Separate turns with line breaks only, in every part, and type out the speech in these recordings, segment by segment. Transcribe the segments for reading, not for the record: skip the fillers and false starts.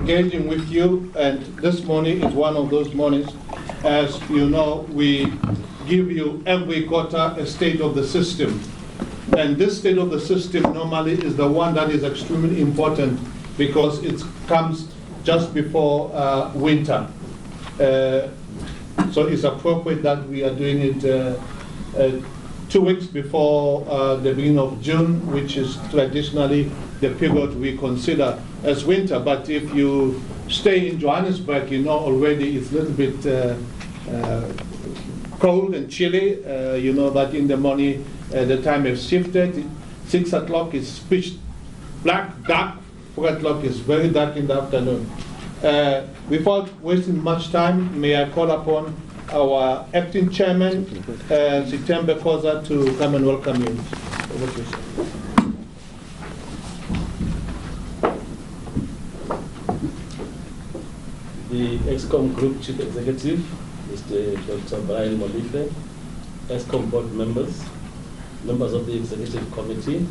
engaging with you, and this morning is one of those mornings. As you know, we give you every quarter a state of the system. And this state of the system normally is the one that is extremely important because it comes just before winter. So it's appropriate that we are doing it 2 weeks before the beginning of June, which is traditionally the period we consider as winter. But if you stay in Johannesburg, you know already it's a little bit cold and chilly. You know that in the morning the time has shifted. 6 o'clock is pitch black, dark. 4 o'clock is very dark in the afternoon. Without wasting much time, may I call upon our acting chairman, September Koza, to come and welcome you. Over to you, sir.
The Eskom Group Chief Executive, Mr. Dr. Brian Molife, Eskom board members, members of the Executive Committee,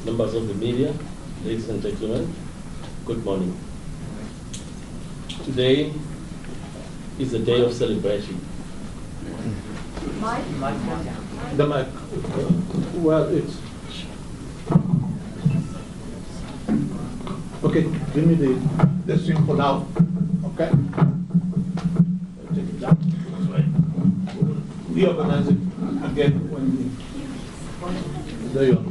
members of the media, ladies and gentlemen, good morning. Today is a day of celebration. The mic.
Well, it's okay. Give me the string for now. Okay. Take it down. Reorganize it again when there you are.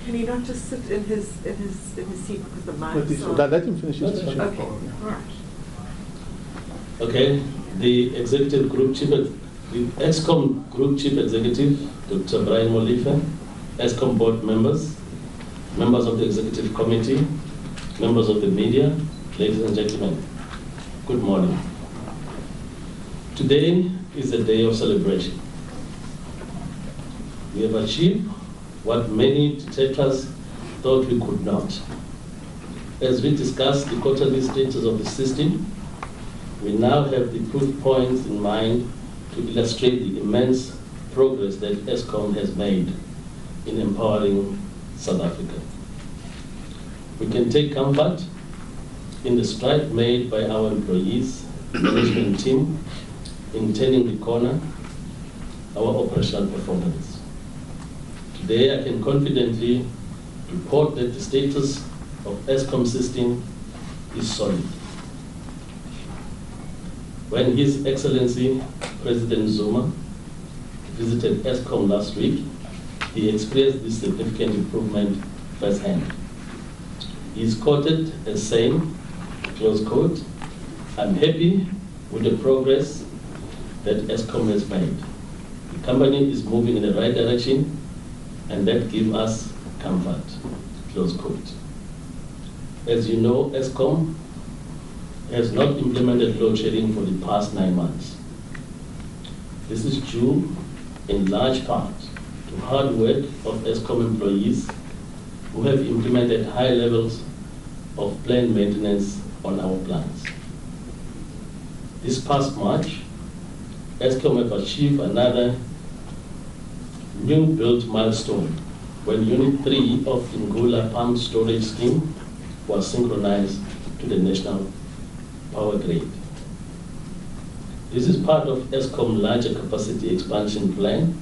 Can he not just sit in his seat because the mic?
Let him finish his session.
Okay. All right.
Okay, the Executive Group Chief, the Eskom Group Chief Executive, Dr. Brian Molife, Eskom board members, members of the Executive Committee, members of the media, ladies and gentlemen, good morning. Today is a day of celebration. We have achieved what many dictators thought we could not. As we discuss the quarterly status of the system, we now have the proof points in mind to illustrate the immense progress that Eskom has made in empowering South Africa. We can take comfort in the stride made by our employees, management team, in turning the corner our operational performance. Today I can confidently report that the status of Eskom system is solid. When His Excellency President Zuma visited Eskom last week, he expressed this significant improvement firsthand. He is quoted as saying, close quote, "I'm happy with the progress that Eskom has made. The company is moving in the right direction and that gives us comfort," close quote. As you know, Eskom has not implemented load shedding for the past 9 months. This is due in large part to hard work of Eskom employees who have implemented high levels of planned maintenance on our plants. This past March, Eskom have achieved another new build milestone when Unit 3 of Ngula Pump Storage Scheme was synchronized to the national power grid. This is part of Eskom's larger capacity expansion plan,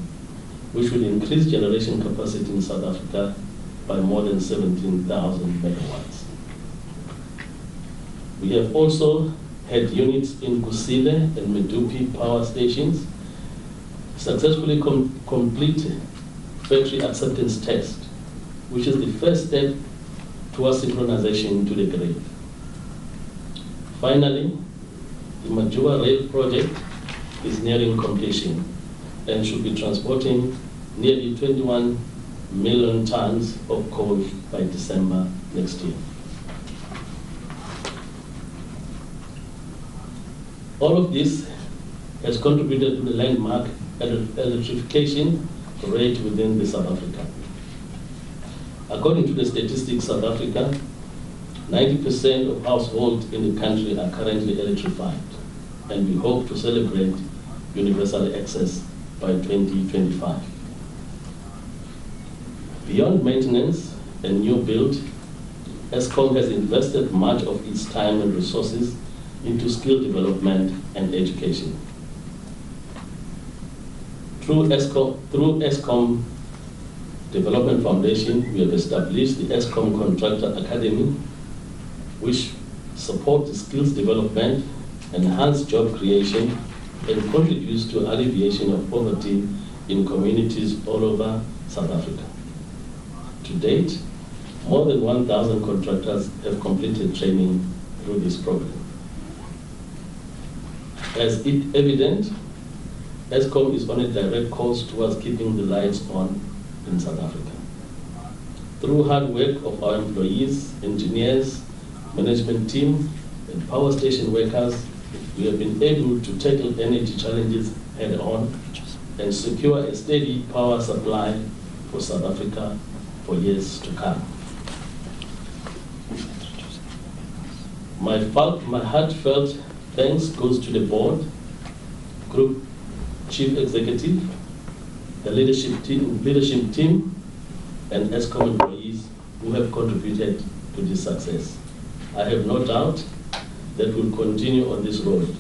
which will increase generation capacity in South Africa by more than 17,000 megawatts. We have also had units in Kusile and Medupi power stations successfully complete factory acceptance test, which is the first step towards synchronization to the grid. Finally, the Majua rail project is nearing completion and should be transporting nearly 21 million tons of coal by December next year. All of this has contributed to the landmark electrification rate within the South Africa. According to the statistics South Africa, 90% of households in the country are currently electrified, and we hope to celebrate universal access by 2025. Beyond maintenance and new build, Eskom has invested much of its time and resources into skill development and education. Through Eskom Development Foundation, we have established the Eskom Contractor Academy, which supports skills development, enhanced job creation, and contributes to alleviation of poverty in communities all over South Africa. To date, more than 1,000 contractors have completed training through this program. As it evident, Eskom is on a direct course towards keeping the lights on in South Africa. Through hard work of our employees, engineers, management team, and power station workers, we have been able to tackle energy challenges head on and secure a steady power supply for South Africa for years to come. My heartfelt thanks goes to the board, group chief executive, the leadership team, and Eskom employees who have contributed to this success. I have no doubt that we'll continue on this road,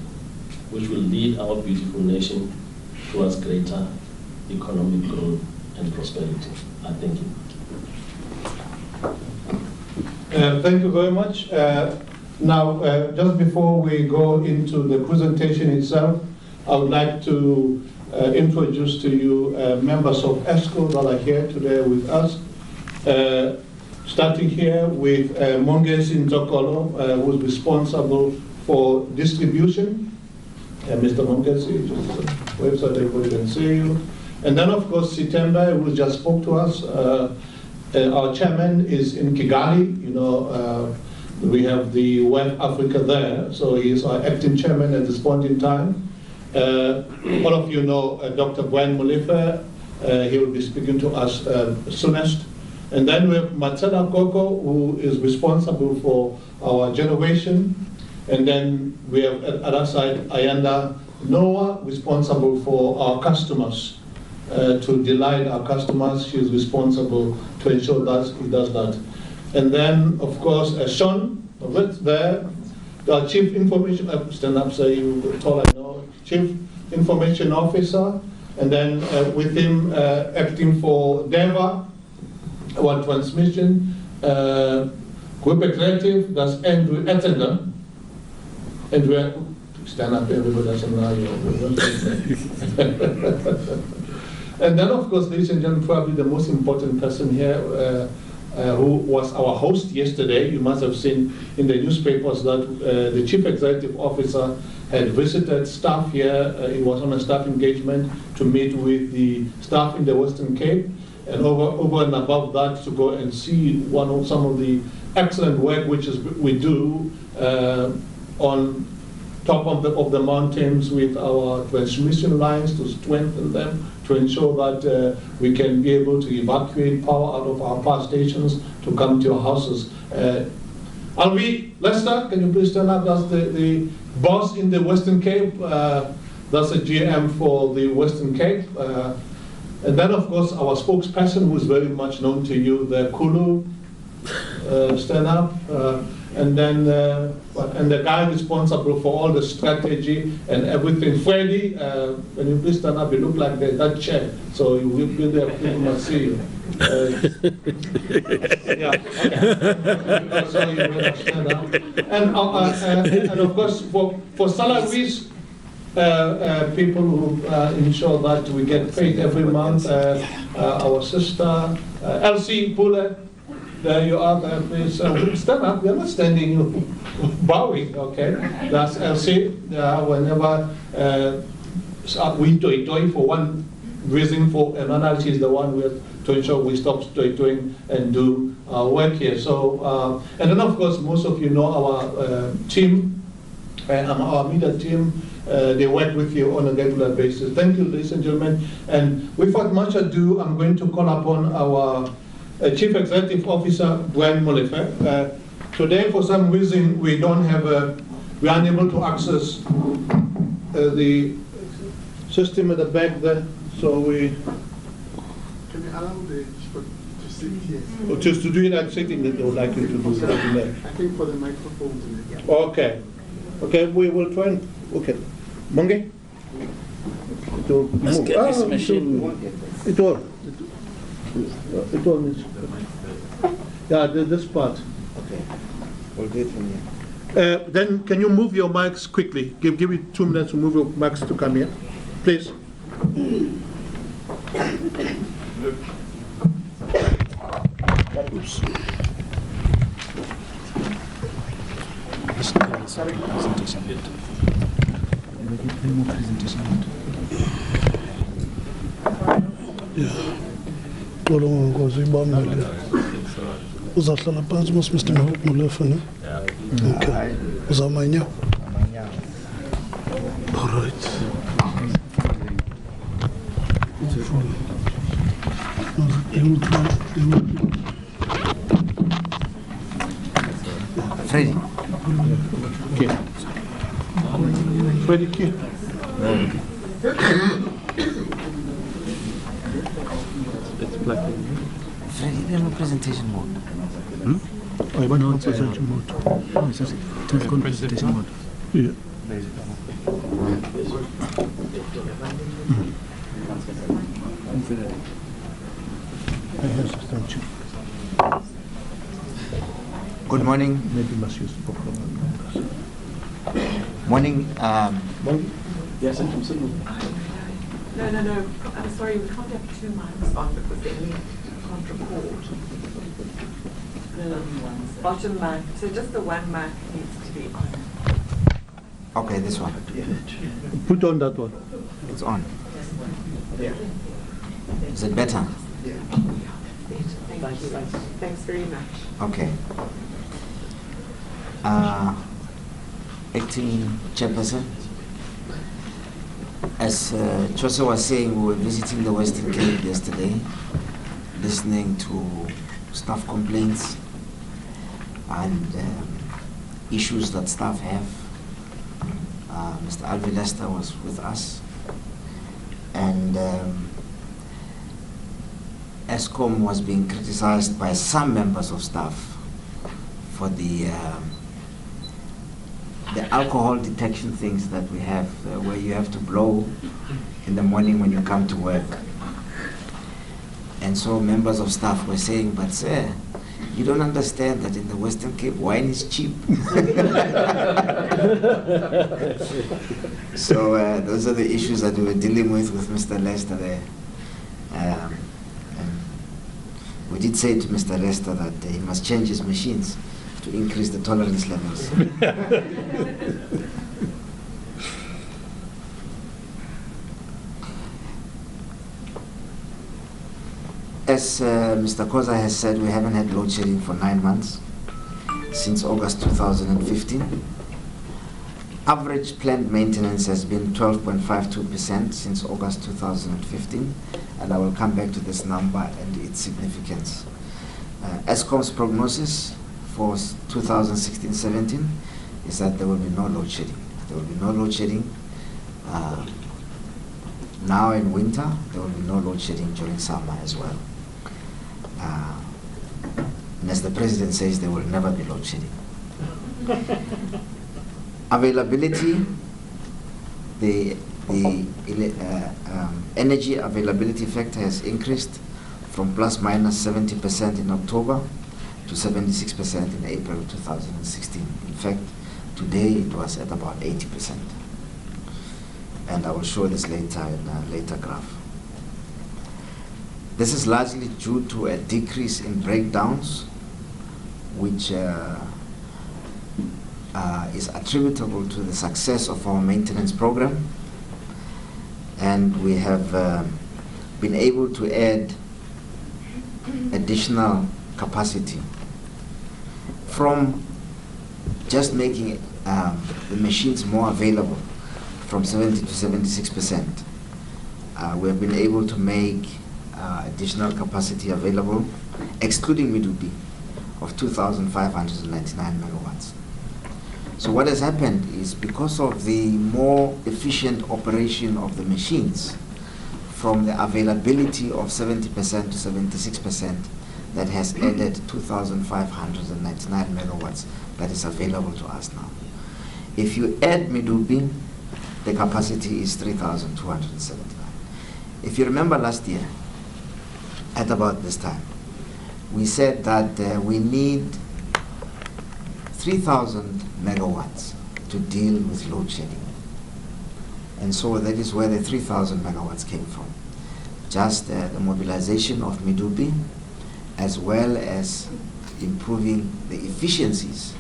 which will lead our beautiful nation towards greater economic growth and prosperity. I thank you.
Thank you very much. Now, just before we go into the presentation itself, I would like to introduce to you members of Eskom that are here today with us. Starting here with Mongesi Nzokolo, who is responsible for distribution. Mr. Mongesi, just wave so that everybody can see you. And then, of course, Sitemba, who just spoke to us. Our chairman is in Kigali. You know, we have the West Africa there, so he is our acting chairman at this point in time. All of you know Dr. Brian Molefe. He will be speaking to us soonest. And then we have Matsela Koko, who is responsible for our generation. And then we have at the other side Ayanda Noah, responsible for our customers, to delight our customers. She is responsible to ensure that he does that. And then, of course, Sean, there, our Chief Information, stand up so you tall I know, Chief Information Officer. And then with him acting for DEVA, One Transmission, Group Executive, that's Andrew Ettinger. Andrew, stand up, everybody doesn't know you. And then, of course, ladies and gentlemen, probably the most important person here, who was our host yesterday. You must have seen in the newspapers that the Chief Executive Officer had visited staff here. He was on a staff engagement to meet with the staff in the Western Cape, and over and above that, to go and see some of the excellent work which we do on top of the mountains with our transmission lines to strengthen them, to ensure that we can be able to evacuate power out of our power stations to come to your houses. Alvi Lester, can you please stand up? That's the boss in the Western Cape. That's a GM for the Western Cape. And then, of course, our spokesperson, who is very much known to you, the Kulu, stand up. And then, and the guy responsible for all the strategy and everything, Freddie, when you please stand up, you look like that chair, so you will be there, people must see you. Yeah, okay. So you better stand up. And of course, for salaries, people who ensure that we get paid every month, our sister, Elsie Pule, there you are, there, please. Stand up, we are not standing, you bowing, okay? That's Elsie. Whenever we toy for one reason, for another, she's the one to ensure we stop toying and do our work here. So, and then of course, most of you know our team, our media team. They work with you on a regular basis. Thank you, ladies and gentlemen. And without much ado, I'm going to call upon our Chief Executive Officer, Brian Molefe. Today, for some reason, we are unable to access the system at the back there, so we...
Can you allow the chief to
Or just to do it and sitting that they would like you to do something there.
I think for the microphones.
Okay. Okay, we will try and, okay. Monge? It will
Let's
move.
get this machine.
It will. It will. Yeah, this part.
Okay. We'll do it from here.
Then can you move your mics quickly? Give you 2 minutes to move your mics to come here, please. Oops.
Xolo ngonkosi ibambile. Uzahlala phansi mos Mr. Molefe ne? Okay. Uzamanya? All right.
Freddy.
Okay. Ready, key.
Freddy, demo presentation mode.
I want to present you mode.
No, it's just presentation mode.
Yeah.
Good morning.
Maybe must use the
Morning.
Yes, I'm sitting.
No, I'm sorry, we can't have 2 mics on because then we can't record. The bottom mic, so just the 1 mic needs to be on.
Okay, this one.
Put on that one.
It's on. Is it better?
Thank you. Thanks very much.
Okay. Acting Chairperson, as Chose was saying, we were visiting the Western Cape yesterday, listening to staff complaints and issues that staff have. Mr. Alvi Lester was with us, and Eskom was being criticized by some members of staff for the alcohol detection things that we have, where you have to blow in the morning when you come to work. And so members of staff were saying, but sir, you don't understand that in the Western Cape wine is cheap. So those are the issues that we were dealing with Mr. Lester there. And we did say to Mr. Lester that he must change his machines to increase the tolerance levels. As Mr. Koza has said, we haven't had load shedding for 9 months, since August 2015. Average planned maintenance has been 12.52% since August 2015, and I will come back to this number and its significance. Eskom's prognosis for 2016-17 is that there will be no load shedding. There will be no load shedding now in winter. There will be no load shedding during summer as well. And as the President says, there will never be load shedding. Availability, the energy availability factor has increased from plus minus 70% in October to 76% in April 2016. In fact, today it was at about 80%. And I will show this later in a later graph. This is largely due to a decrease in breakdowns, which is attributable to the success of our maintenance program. And we have been able to add additional capacity from just making the machines more available from 70 to 76%. We have been able to make additional capacity available, excluding Midupi, of 2,599 megawatts. So what has happened is, because of the more efficient operation of the machines, from the availability of 70% to 76%, that has added 2,599 megawatts that is available to us now. If you add Medupi, the capacity is 3,279. If you remember last year, at about this time, we said that we need 3,000 megawatts to deal with load shedding. And so that is where the 3,000 megawatts came from. Just the mobilization of Medupi, as well as improving the efficiencies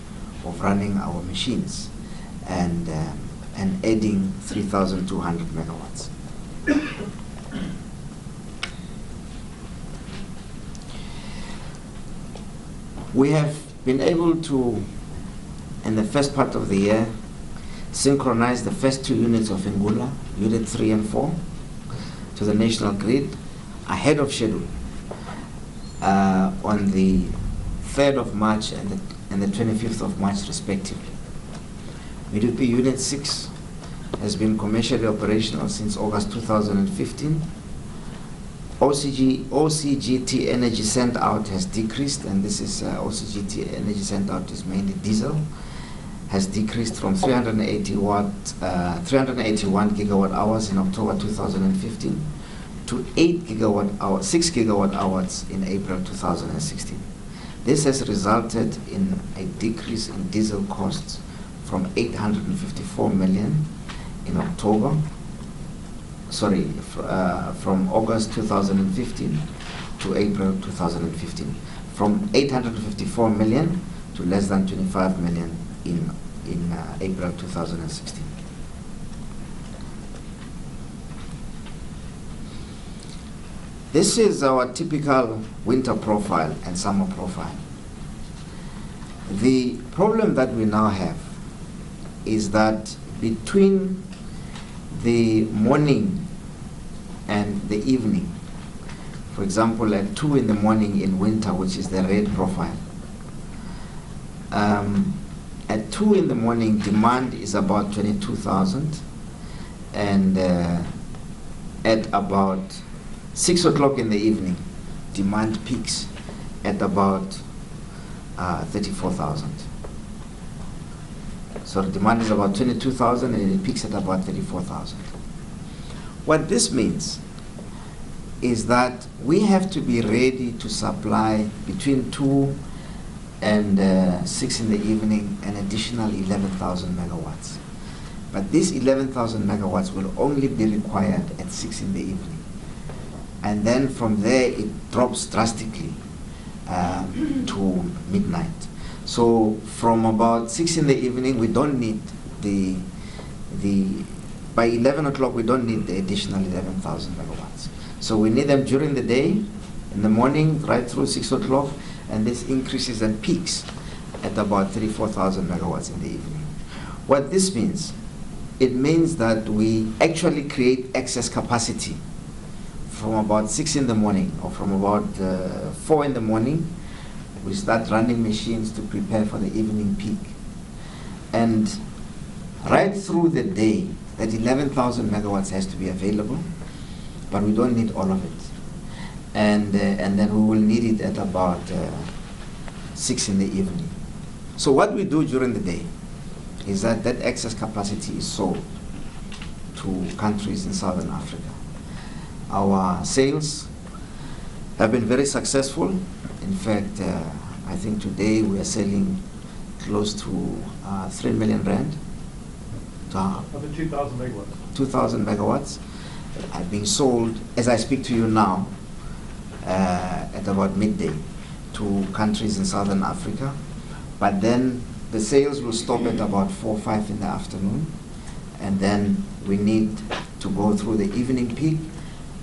of running our machines and adding 3,200 megawatts. We have been able to, in the first part of the year, synchronize the first 2 units of Ngula, Unit 3 and 4, to the national grid ahead of schedule on the 3rd of March and the 25th of March respectively. Medupi Unit 6 has been commercially operational since August 2015. OCGT energy sent out has decreased, and this is OCGT energy sent out is mainly diesel, has decreased from 381 gigawatt hours in October 2015 to 6 gigawatt hours in April 2016. This has resulted in a decrease in diesel costs from 854 million in October, from August 2015 to April 2015, from 854 million to less than 25 million in April 2016. This is our typical winter profile and summer profile. The problem that we now have is that between the morning and the evening, for example, at 2 in the morning in winter, which is the red profile, at 2 in the morning, demand is about 22,000, and at about 6 o'clock in the evening, demand peaks at about 34,000. So the demand is about 22,000 and it peaks at about 34,000. What this means is that we have to be ready to supply between 2 and 6 in the evening an additional 11,000 megawatts. But these 11,000 megawatts will only be required at 6 in the evening. And then from there it drops drastically to midnight. So from about 6 in the evening we don't need by 11 o'clock we don't need the additional 11,000 megawatts. So we need them during the day, in the morning, right through 6 o'clock, and this increases and peaks at about 34,000 megawatts in the evening. What this means, it means that we actually create excess capacity from about 6 in the morning, or from about 4 in the morning. We start running machines to prepare for the evening peak. And right through the day, that 11,000 megawatts has to be available, but we don't need all of it. And then we will need it at about 6 in the evening. So what we do during the day is that excess capacity is sold to countries in Southern Africa. Our sales have been very successful. In fact, I think today we are selling close to 3 million rand.
Of the 2,000 megawatts.
2,000 megawatts are being sold, as I speak to you now, at about midday to countries in Southern Africa. But then the sales will stop at about 4 or 5 in the afternoon, and then we need to go through the evening peak.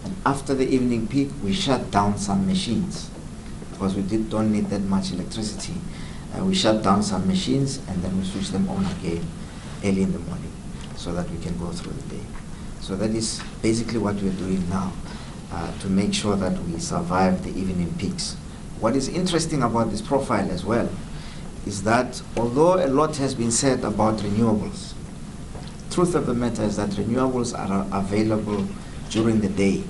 And after the evening peak, we shut down some machines because we don't need that much electricity. We shut down some machines and then we switch them on again early in the morning so that we can go through the day. So that is basically what we're doing now to make sure that we survive the evening peaks. What is interesting about this profile as well is that although a lot has been said about renewables, truth of the matter is that renewables are available during the day.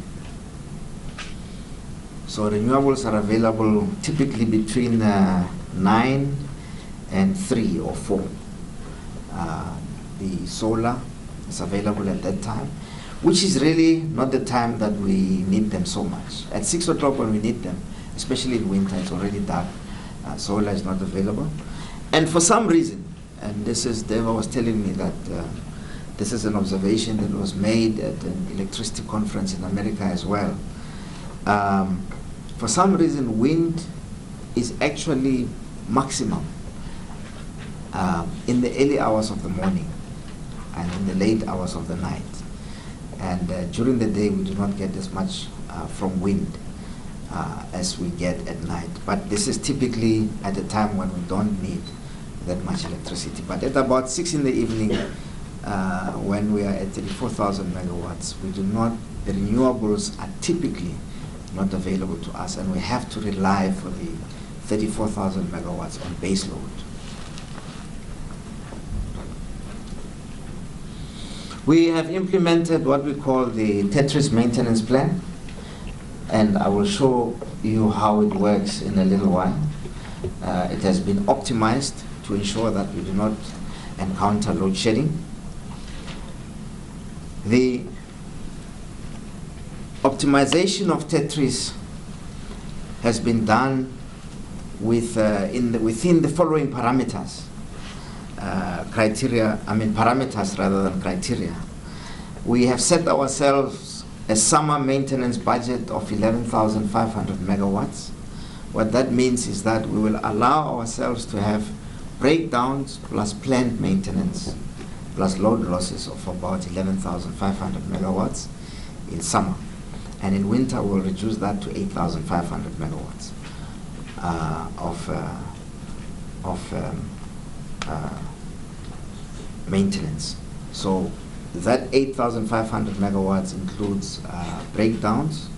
So renewables are available typically between 9 and 3 or 4. The solar is available at that time, which is really not the time that we need them so much. At 6 o'clock when we need them, especially in winter, it's already dark. Solar is not available. And for some reason, and this is, Deva was telling me that this is an observation that was made at an electricity conference in America as well. For some reason, wind is actually maximum in the early hours of the morning and in the late hours of the night. And during the day, we do not get as much from wind as we get at night. But this is typically at a time when we don't need that much electricity. But at about 6 in the evening, when we are at 34,000 megawatts, we do not, the renewables are typically not available to us, and we have to rely for the 34,000 megawatts on base load. We have implemented what we call the Tetris maintenance plan, and I will show you how it works in a little while. It has been optimized to ensure that we do not encounter load shedding. The optimization of Tetris has been done with, within the following parameters. Parameters rather than criteria. We have set ourselves a summer maintenance budget of 11,500 megawatts. What that means is that we will allow ourselves to have breakdowns plus planned maintenance plus load losses of about 11,500 megawatts in summer. And in winter, we'll reduce that to 8,500 megawatts of maintenance. So that 8,500 megawatts includes breakdowns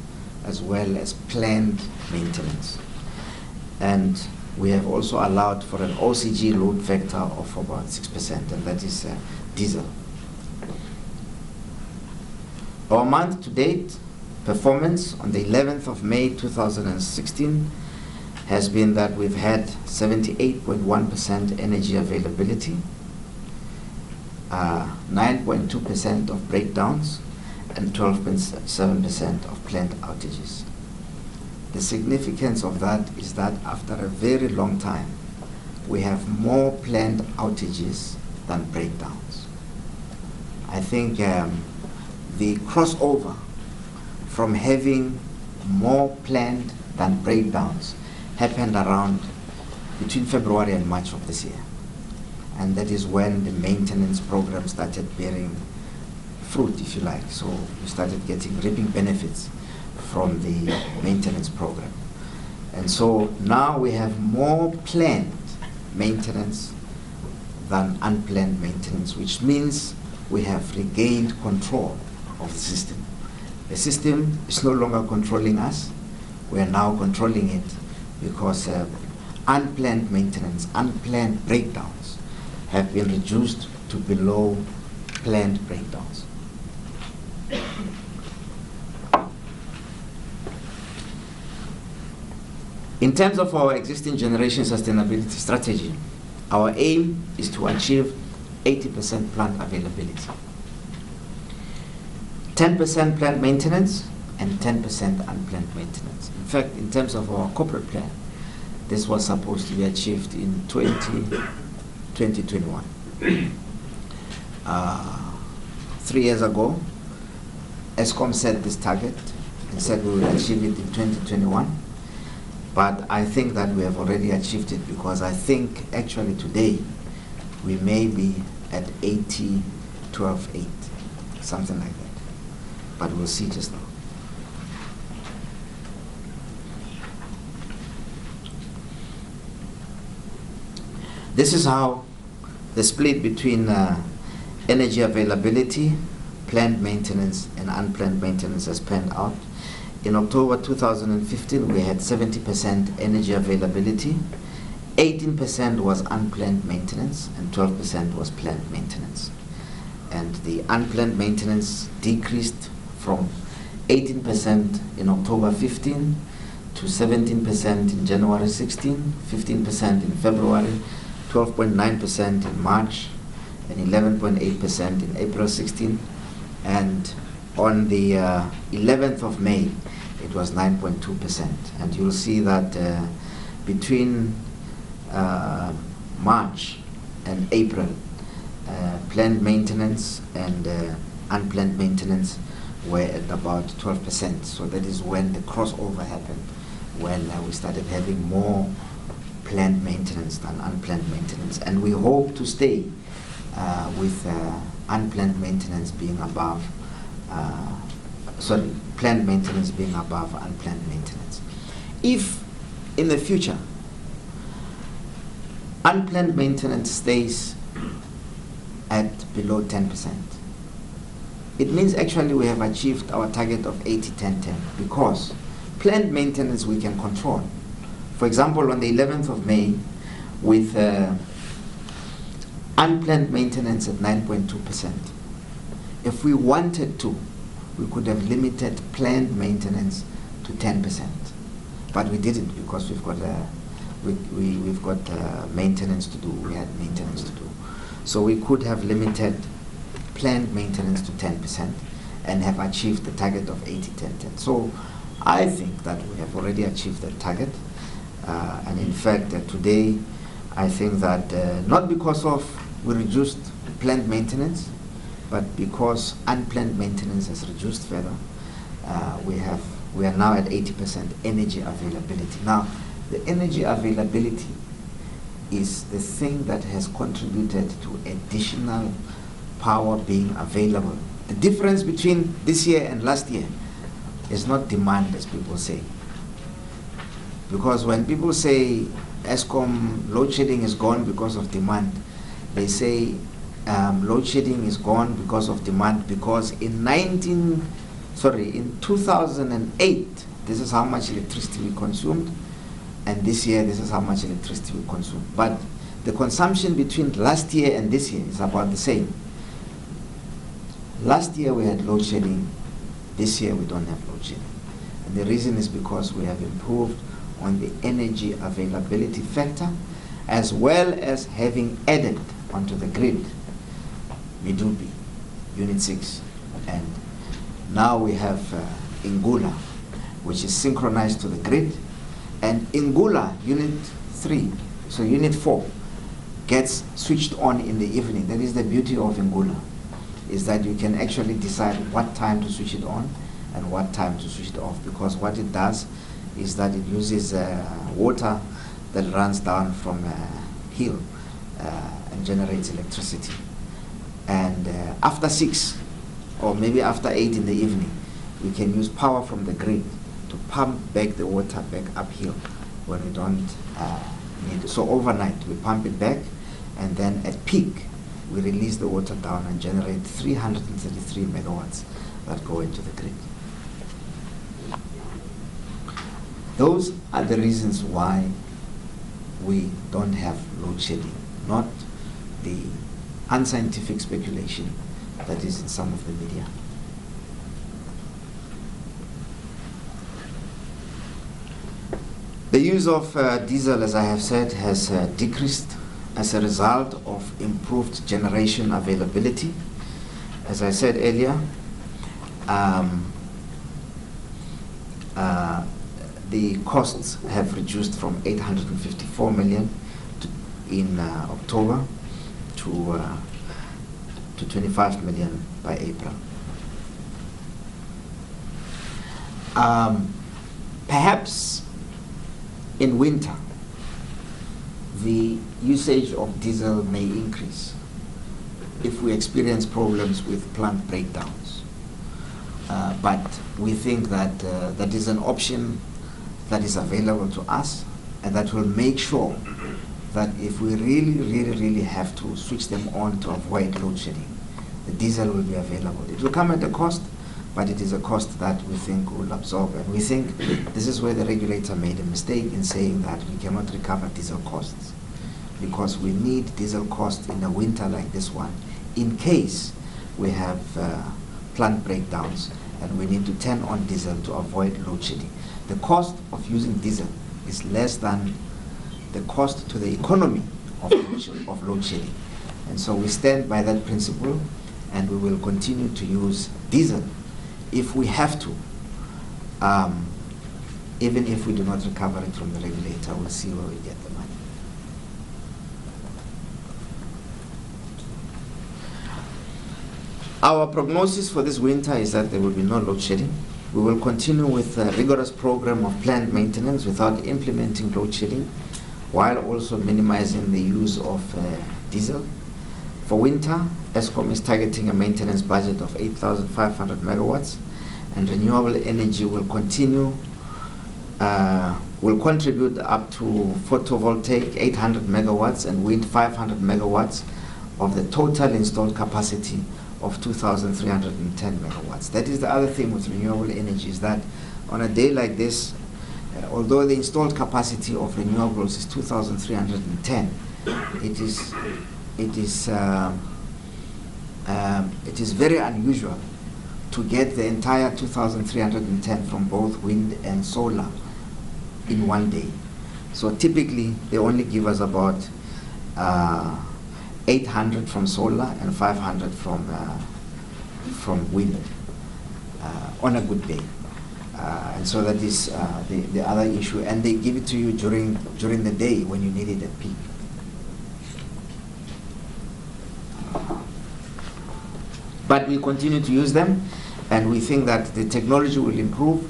as well as planned maintenance. And we have also allowed for an OCG load factor of about 6%, and that is diesel. Our month to date performance on the 11th of May 2016 has been that we've had 78.1% energy availability, 9.2% of breakdowns, and 12.7% of planned outages. The significance of that is that after a very long time, we have more planned outages than breakdowns. I think the crossover from having more planned than breakdowns happened around between February and March of this year. And that is when the maintenance program started bearing fruit, if you like. So we started reaping benefits from the maintenance program. And so now we have more planned maintenance than unplanned maintenance, which means we have regained control of the system. The system is no longer controlling us. We are now controlling it because unplanned maintenance, unplanned breakdowns have been reduced to below planned breakdowns. In terms of our existing generation sustainability strategy, our aim is to achieve 80% plant availability, 10% plant maintenance, and 10% unplanned maintenance. In fact, in terms of our corporate plan, this was supposed to be achieved in 2021. 3 years ago, Eskom set this target and said we will achieve it in 2021. But I think that we have already achieved it, because I think actually today we may be at 80, 12, 8, something like that. But we'll see just now. This is how the split between energy availability, planned maintenance, and unplanned maintenance has panned out. In October 2015, we had 70% energy availability, 18% was unplanned maintenance, and 12% was planned maintenance. And the unplanned maintenance decreased from 18% in October 15 to 17% in January 16, 15% in February, 12.9% in March, and 11.8% in April 16. And on the 11th of May, it was 9.2%. And you'll see that between March and April, planned maintenance and unplanned maintenance were at about 12%. So that is when the crossover happened, when we started having more planned maintenance than unplanned maintenance. And we hope to stay with unplanned maintenance being above, planned maintenance being above unplanned maintenance. If in the future unplanned maintenance stays at below 10%, it means actually we have achieved our target of 80-10-10, because planned maintenance we can control. For example, on the 11th of May, with unplanned maintenance at 9.2%, if we wanted to, we could have limited planned maintenance to 10%, but we didn't, because we've got maintenance to do. We had maintenance to do, so we could have limited planned maintenance to 10% and have achieved the target of 80-10-10. So I think that we have already achieved that target, and in fact today I think that not because of we reduced planned maintenance, but because unplanned maintenance has reduced further, we are now at 80% energy availability. Now, the energy availability is the thing that has contributed to additional power being available. The difference between this year and last year is not demand, as people say. Because when people say Eskom load shedding is gone because of demand, they say load shedding is gone because of demand, because in 2008, this is how much electricity we consumed, and this year this is how much electricity we consume. But the consumption between last year and this year is about the same. Last year we had load shedding, this year we don't have load shedding. And the reason is because we have improved on the energy availability factor, as well as having added onto the grid Midubi, Unit 6, and now we have Ingula, which is synchronized to the grid, and Ingula Unit 3, so Unit 4 gets switched on in the evening. That is the beauty of Ingula, is that you can actually decide what time to switch it on and what time to switch it off, because what it does is that it uses water that runs down from a hill and generates electricity. And after 6 or maybe after 8 in the evening, we can use power from the grid to pump back the water back uphill when we don't need it. So overnight we pump it back, and then at peak we release the water down and generate 333 megawatts that go into the grid. Those are the reasons why we don't have load shedding, not the unscientific speculation that is in some of the media. The use of diesel, as I have said, has decreased as a result of improved generation availability. As I said earlier, the costs have reduced from 854 million in October to 25 million by April. Perhaps in winter, the usage of diesel may increase if we experience problems with plant breakdowns. But we think that that is an option that is available to us, and that will make sure that if we really have to switch them on to avoid load shedding, the diesel will be available. It will come at a cost, but it is a cost that we think will absorb. And we think this is where the regulator made a mistake in saying that we cannot recover diesel costs, because we need diesel costs in a winter like this one in case we have plant breakdowns and we need to turn on diesel to avoid load shedding. the cost of using diesel is less than the cost to the economy of load shedding. And so we stand by that principle, and we will continue to use diesel if we have to, even if we do not recover it from the regulator. We'll see where we get the money. Our prognosis for this winter is that there will be no load shedding. We will continue with a rigorous program of planned maintenance without implementing load shedding, while also minimizing the use of diesel. For winter, Eskom is targeting a maintenance budget of 8,500 megawatts, and renewable energy will contribute up to photovoltaic 800 megawatts and wind 500 megawatts of the total installed capacity of 2,310 megawatts. That is the other thing with renewable energy, is that on a day like this, although the installed capacity of renewables is 2,310, it is very unusual to get the entire 2,310 from both wind and solar in one day. So typically, they only give us about 800 from solar and 500 from wind on a good day. And so that is the other issue. And they give it to you during the day when you need it at peak. But we continue to use them, and we think that the technology will improve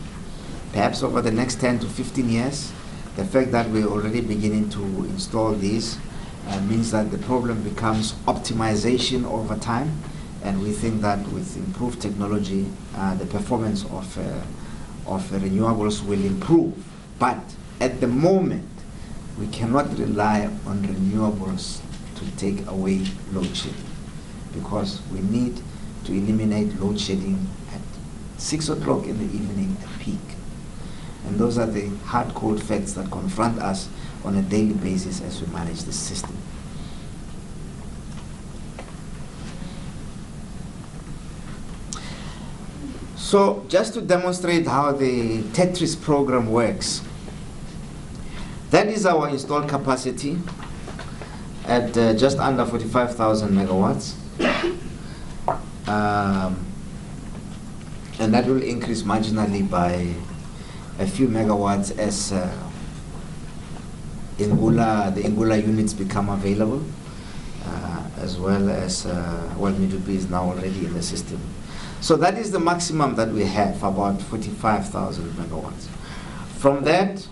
perhaps over the next 10 to 15 years. The fact that we're already beginning to install these means that the problem becomes optimization over time, and we think that with improved technology, the performance of renewables will improve. But at the moment, we cannot rely on renewables to take away load shedding, because we need to eliminate load shedding at 6 o'clock in the evening at peak. And those are the hard cold facts that confront us on a daily basis as we manage this system. So just to demonstrate how the Tetris program works, that is our installed capacity at just under 45,000 megawatts. And that will increase marginally by a few megawatts as the Ngula units become available, as well as Midupi is now already in the system. So that is the maximum that we have, about 45,000 megawatts. From that,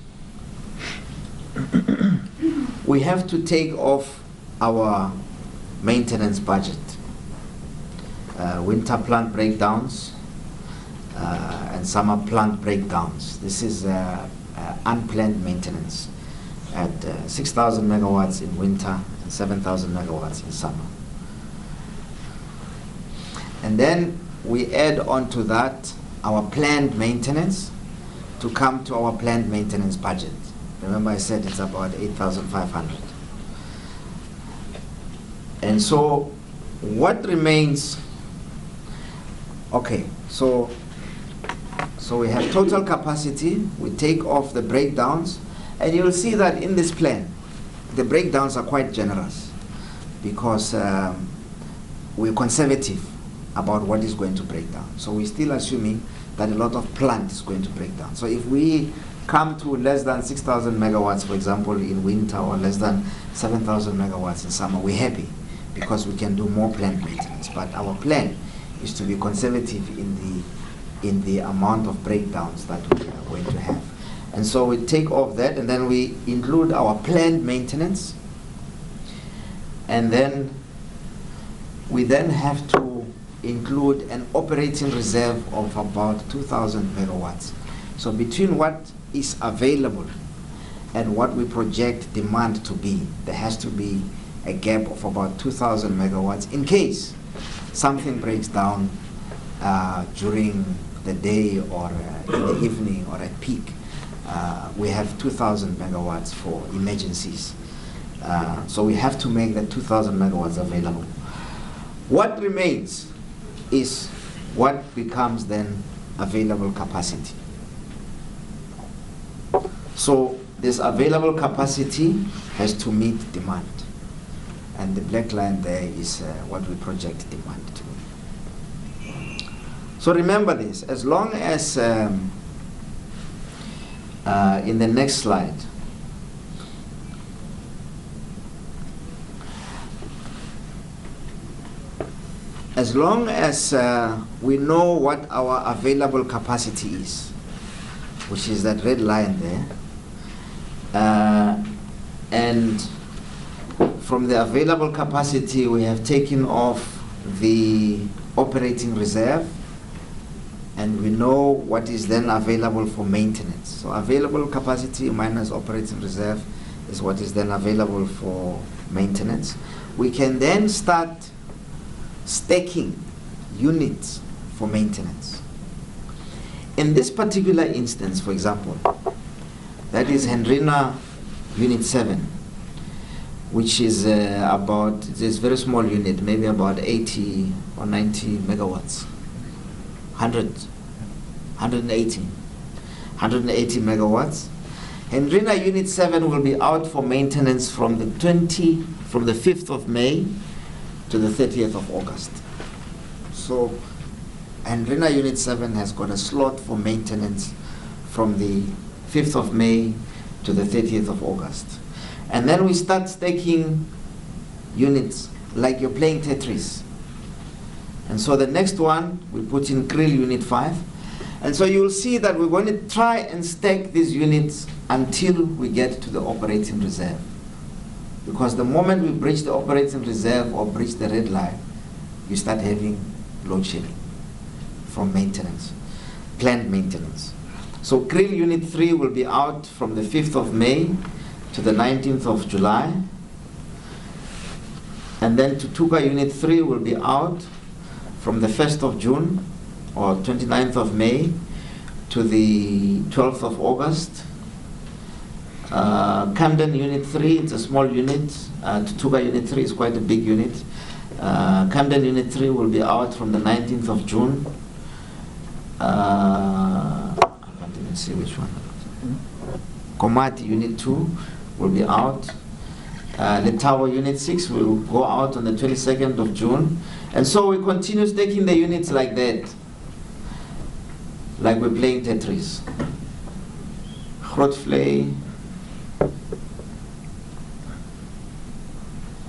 we have to take off our maintenance budget. Winter plant breakdowns and summer plant breakdowns. This is unplanned maintenance at 6,000 megawatts in winter and 7,000 megawatts in summer. And then we add on to that our planned maintenance to come to our planned maintenance budget. Remember I said it's about 8,500. And so what remains, okay, so we have total capacity, we take off the breakdowns, and you'll see that in this plan, the breakdowns are quite generous because we're conservative about what is going to break down. So we're still assuming that a lot of plant is going to break down. So if we come to less than 6,000 megawatts, for example, in winter, or less than 7,000 megawatts in summer, we're happy because we can do more plant maintenance. But our plan is to be conservative in the amount of breakdowns that we are going to have. And so we take off that, and then we include our planned maintenance, and then we then have to include an operating reserve of about 2,000 megawatts. So between what is available and what we project demand to be, there has to be a gap of about 2,000 megawatts in case something breaks down during the day or in the evening or at peak. We have 2,000 megawatts for emergencies. So we have to make that 2,000 megawatts available. What remains is what becomes then available capacity. So this available capacity has to meet demand. And the black line there is what we project demand to be. So remember this, as long as, in the next slide, as long as we know what our available capacity is, which is that red line there, and from the available capacity we have taken off the operating reserve, and we know what is then available for maintenance. So available capacity minus operating reserve is what is then available for maintenance. We can then start stacking units for maintenance. In this particular instance, for example, that is Hendrina Unit 7, which is about, this very small unit, maybe about 80 or 90 megawatts. 180 megawatts. Hendrina Unit 7 will be out for maintenance from the 5th of May to the 30th of August. So Hendrina Unit 7 has got a slot for maintenance from the 5th of May to the 30th of August. And then we start staking units like you're playing Tetris. And so the next one, we put in Krill Unit 5. And so you'll see that we're going to try and stack these units until we get to the operating reserve. Because the moment we breach the operating reserve or breach the red line, you start having load shedding from maintenance, planned maintenance. So Krill Unit 3 will be out from the 5th of May to the 19th of July. And then Tutuka Unit 3 will be out from the 1st of June or 29th of May to the 12th of August. Camden Unit 3, it's a small unit. Tutuka Unit 3 is quite a big unit. Camden Unit 3 will be out from the 19th of June. I can't even see which one. Komati Unit 2 will be out. Letawa Unit 6 will go out on the 22nd of June. And so we continue taking the units like that, like we're playing Tetris. Grotvlei,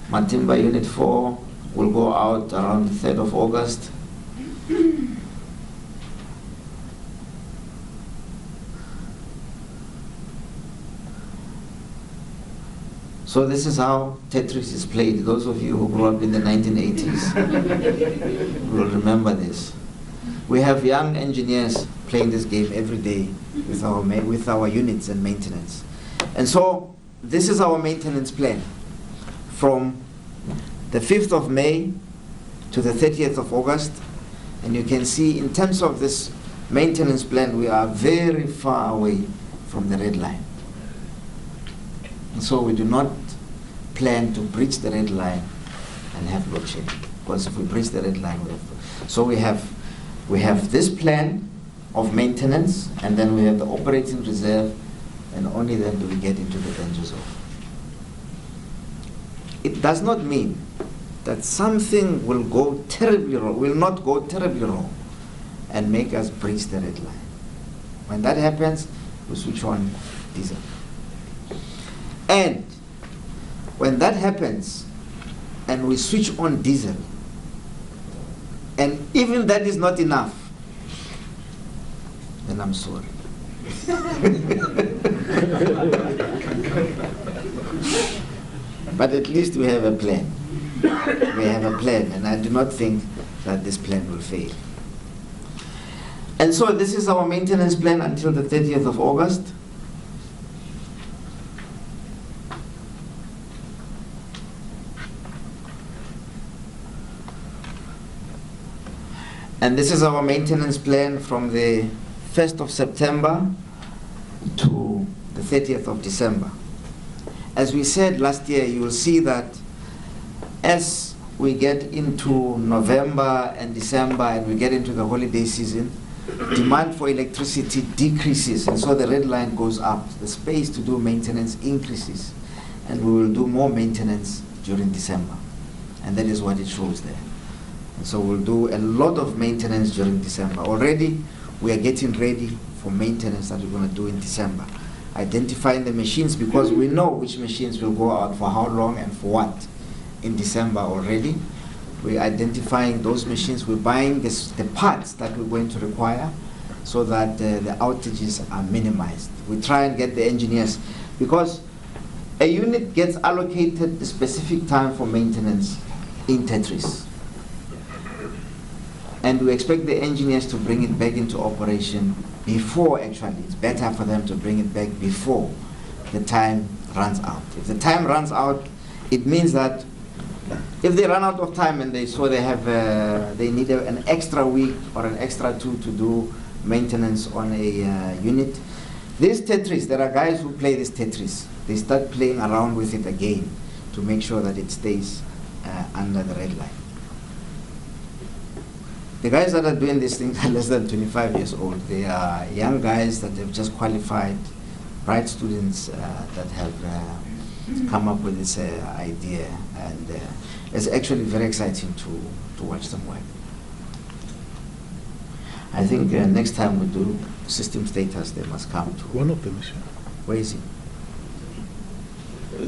Matimba Unit 4 will go out around the 3rd of August. So this is how Tetris is played. Those of you who grew up in the 1980s will remember this. We have young engineers playing this game every day with our units and maintenance. And so this is our maintenance plan from the 5th of May to the 30th of August. And you can see in terms of this maintenance plan, we are very far away from the red line. And so we do not plan to breach the red line and have load shedding, because if we breach the red line, we have. So we have this plan of maintenance, and then we have the operating reserve, and only then do we get into the danger zone. It does not mean that something will go terribly wrong, will not go terribly wrong, and make us breach the red line. When that happens, we switch on diesel. And when that happens, and we switch on diesel, and even that is not enough, then I'm sorry. But at least we have a plan. We have a plan, and I do not think that this plan will fail. And so this is our maintenance plan until the 30th of August. And this is our maintenance plan from the 1st of September to the 30th of December. As we said last year, you will see that as we get into November and December and we get into the holiday season, demand for electricity decreases, and so the red line goes up. The space to do maintenance increases, and we will do more maintenance during December. And that is what it shows there. And so we'll do a lot of maintenance during December. Already, we are getting ready for maintenance that we're going to do in December. Identifying the machines, because we know which machines will go out for how long and for what in December already. We're identifying those machines. We're buying the parts that we're going to require so that the outages are minimized. We try and get the engineers, because a unit gets allocated the specific time for maintenance in Tetris. And we expect the engineers to bring it back into operation before, actually. It's better for them to bring it back before the time runs out. If the time runs out, it means that if they run out of time and they need an extra week or an extra two to do maintenance on a unit. This Tetris, there are guys who play this Tetris. They start playing around with it again to make sure that it stays under the red line. The guys that are doing these things are less than 25 years old. They are young guys that have just qualified, bright students that have come up with this idea, and it's actually very exciting to watch them work. I think next time we do system status, they must come to.
One of them is here.
Where is he?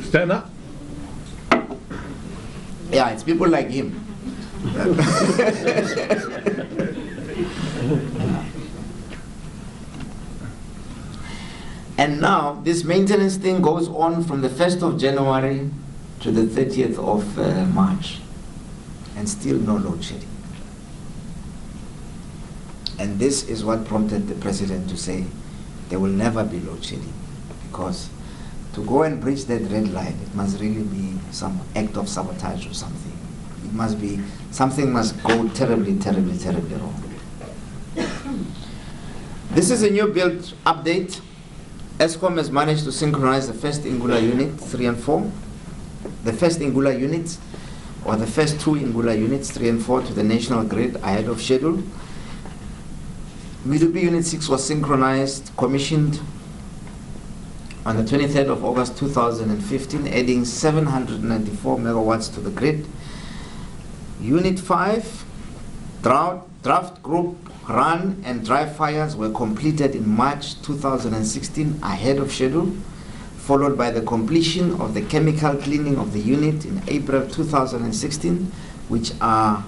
Stand up.
Yeah, it's people like him. And now this maintenance thing goes on from the 1st of January to the 30th of March, and still no load shedding. And this is what prompted the president to say there will never be load shedding, because to go and breach that red line, it must really be some act of sabotage or something. It must be, something must go terribly, terribly, terribly wrong. This is a new build update. Eskom has managed to synchronize the first Ingula unit 3 and 4, the first Ingula units, or the first two Ingula units 3 and 4 to the national grid ahead of schedule. Midupi Unit 6 was synchronized, commissioned on the 23rd of August 2015, adding 794 megawatts to the grid. Unit 5, draft group run and dry fires were completed in March 2016 ahead of schedule, followed by the completion of the chemical cleaning of the unit in April 2016, which are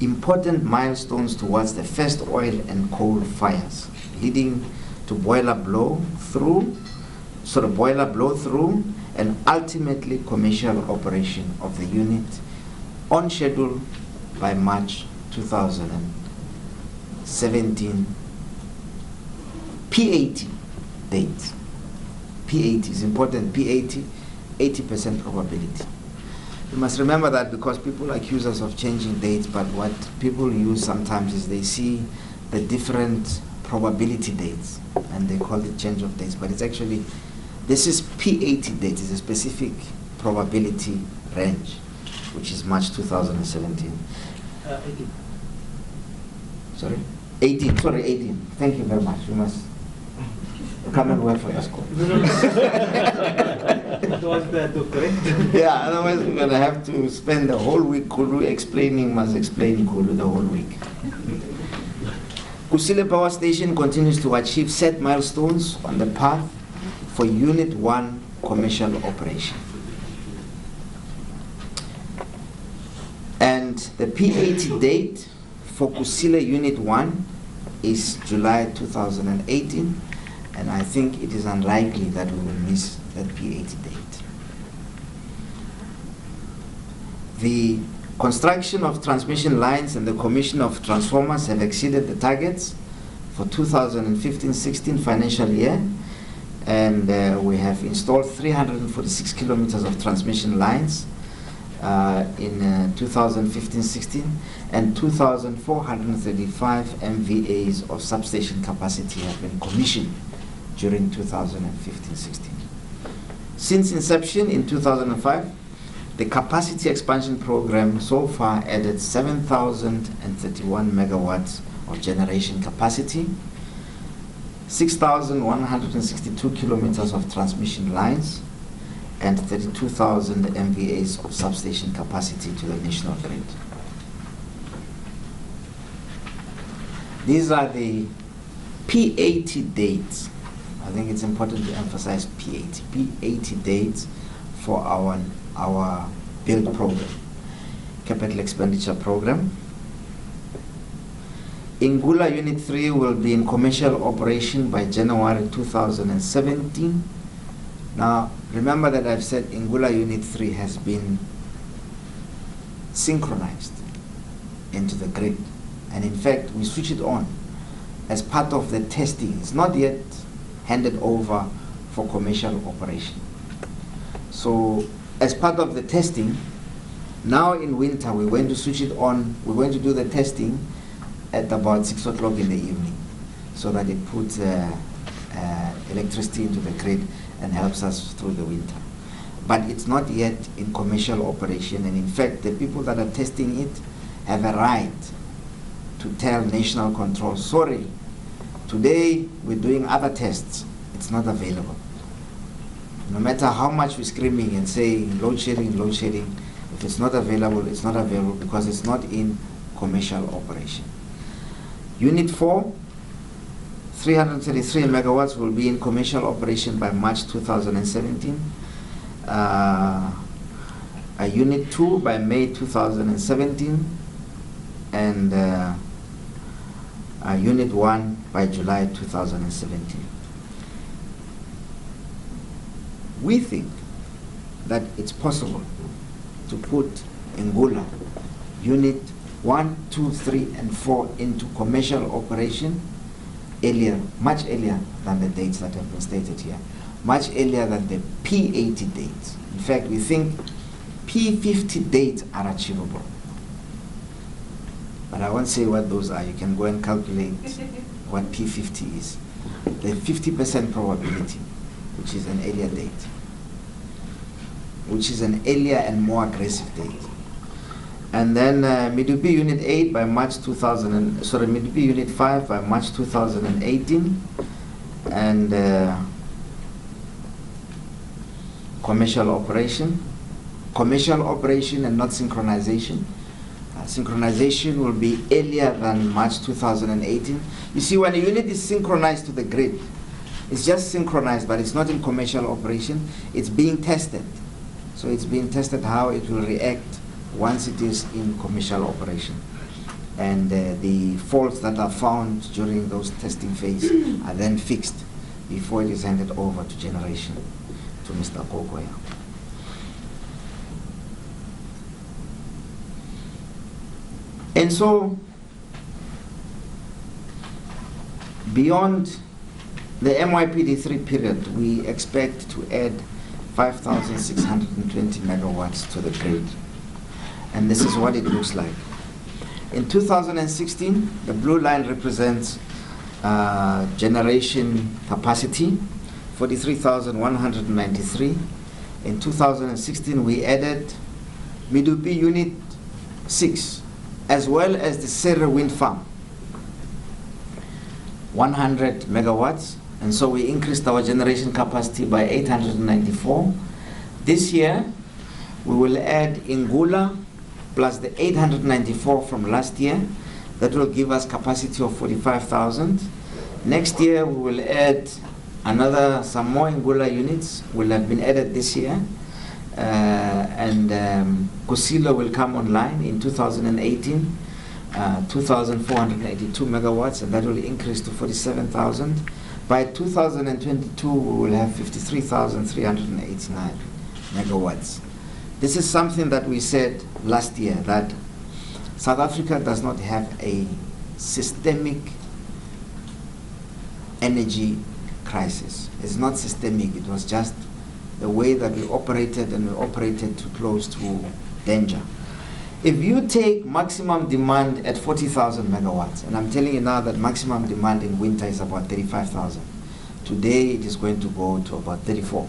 important milestones towards the first oil and coal fires, leading to boiler blow through, and ultimately commercial operation of the unit on schedule by March 2017. P80 date. P80 is important. P80, 80% probability. You must remember that, because people accuse us of changing dates, but what people use sometimes is they see the different probability dates and they call it change of dates, but it's actually, this is P80 date, is a specific probability range, which is March 2017.
18.
Sorry? 18, sorry, 18. Thank you very much. You must come and work for Eskom. Yeah, otherwise we're going to have to spend the whole week Kulu explaining Kulu the whole week. Kusile Power Station continues to achieve set milestones on the path for Unit 1 commercial operation. And the P80 date for Kusile Unit 1 is July 2018. And I think it is unlikely that we will miss that P80 date. The construction of transmission lines and the commission of transformers have exceeded the targets for 2015-16 financial year. And we have installed 346 kilometers of transmission lines in 2015-16, and 2,435 MVAs of substation capacity have been commissioned during 2015-16. Since inception in 2005, the capacity expansion program so far added 7,031 megawatts of generation capacity, 6,162 kilometers of transmission lines, and 32,000 MVAs of substation capacity to the national grid. These are the P80 dates. I think it's important to emphasize P80 dates for our build program, capital expenditure program. Ingula Unit 3 will be in commercial operation by January 2017. Now, remember that I've said Ingula Unit 3 has been synchronized into the grid. And in fact, we switch it on as part of the testing. It's not yet handed over for commercial operation. So, as part of the testing, now in winter, we're going to switch it on. We're going to do the testing at about 6 o'clock in the evening, so that it puts electricity into the grid and helps us through the winter. But it's not yet in commercial operation, and in fact, the people that are testing it have a right to tell national control, sorry, today we're doing other tests, it's not available. No matter how much we're screaming and saying load shedding, if it's not available, it's not available because it's not in commercial operation. Unit 4, 333 megawatts will be in commercial operation by March 2017. Unit 2 by May 2017. And Unit 1 by July 2017. We think that it's possible to put Ingula Unit 1, 2, 3, and 4 into commercial operation earlier, much earlier than the dates that have been stated here, much earlier than the P80 dates. In fact, we think P50 dates are achievable. But I won't say what those are. You can go and calculate what P50 is. The 50% probability, which is an earlier date, which is an earlier and more aggressive date. And then Medupi Unit 8 by March Medupi Unit 5 by March 2018, and commercial operation and not synchronization. Synchronization will be earlier than March 2018. You see, when a unit is synchronized to the grid, it's just synchronized, but it's not in commercial operation. It's being tested. So it's being tested how it will react once it is in commercial operation. And the faults that are found during those testing phase are then fixed before it is handed over to generation, to Mr. Kokoya. And so, beyond the MYPD3 period, we expect to add 5,620 megawatts to the grid. And this is what it looks like. In 2016, the blue line represents generation capacity, 43,193. In 2016, we added Medupi Unit 6, as well as the Serra Wind Farm, 100 megawatts. And so we increased our generation capacity by 894. This year, we will add Ingula plus the 894 from last year. That will give us capacity of 45,000. Next year, we will add some more Ingula units will have been added this year. Kusilo will come online in 2018, 2,482 megawatts, and that will increase to 47,000. By 2022, we will have 53,389 megawatts. This is something that we said last year, that South Africa does not have a systemic energy crisis. It's not systemic, it was just the way that we operated, and we operated too close to danger. If you take maximum demand at 40,000 megawatts, and I'm telling you now that maximum demand in winter is about 35,000. Today it is going to go to about 34.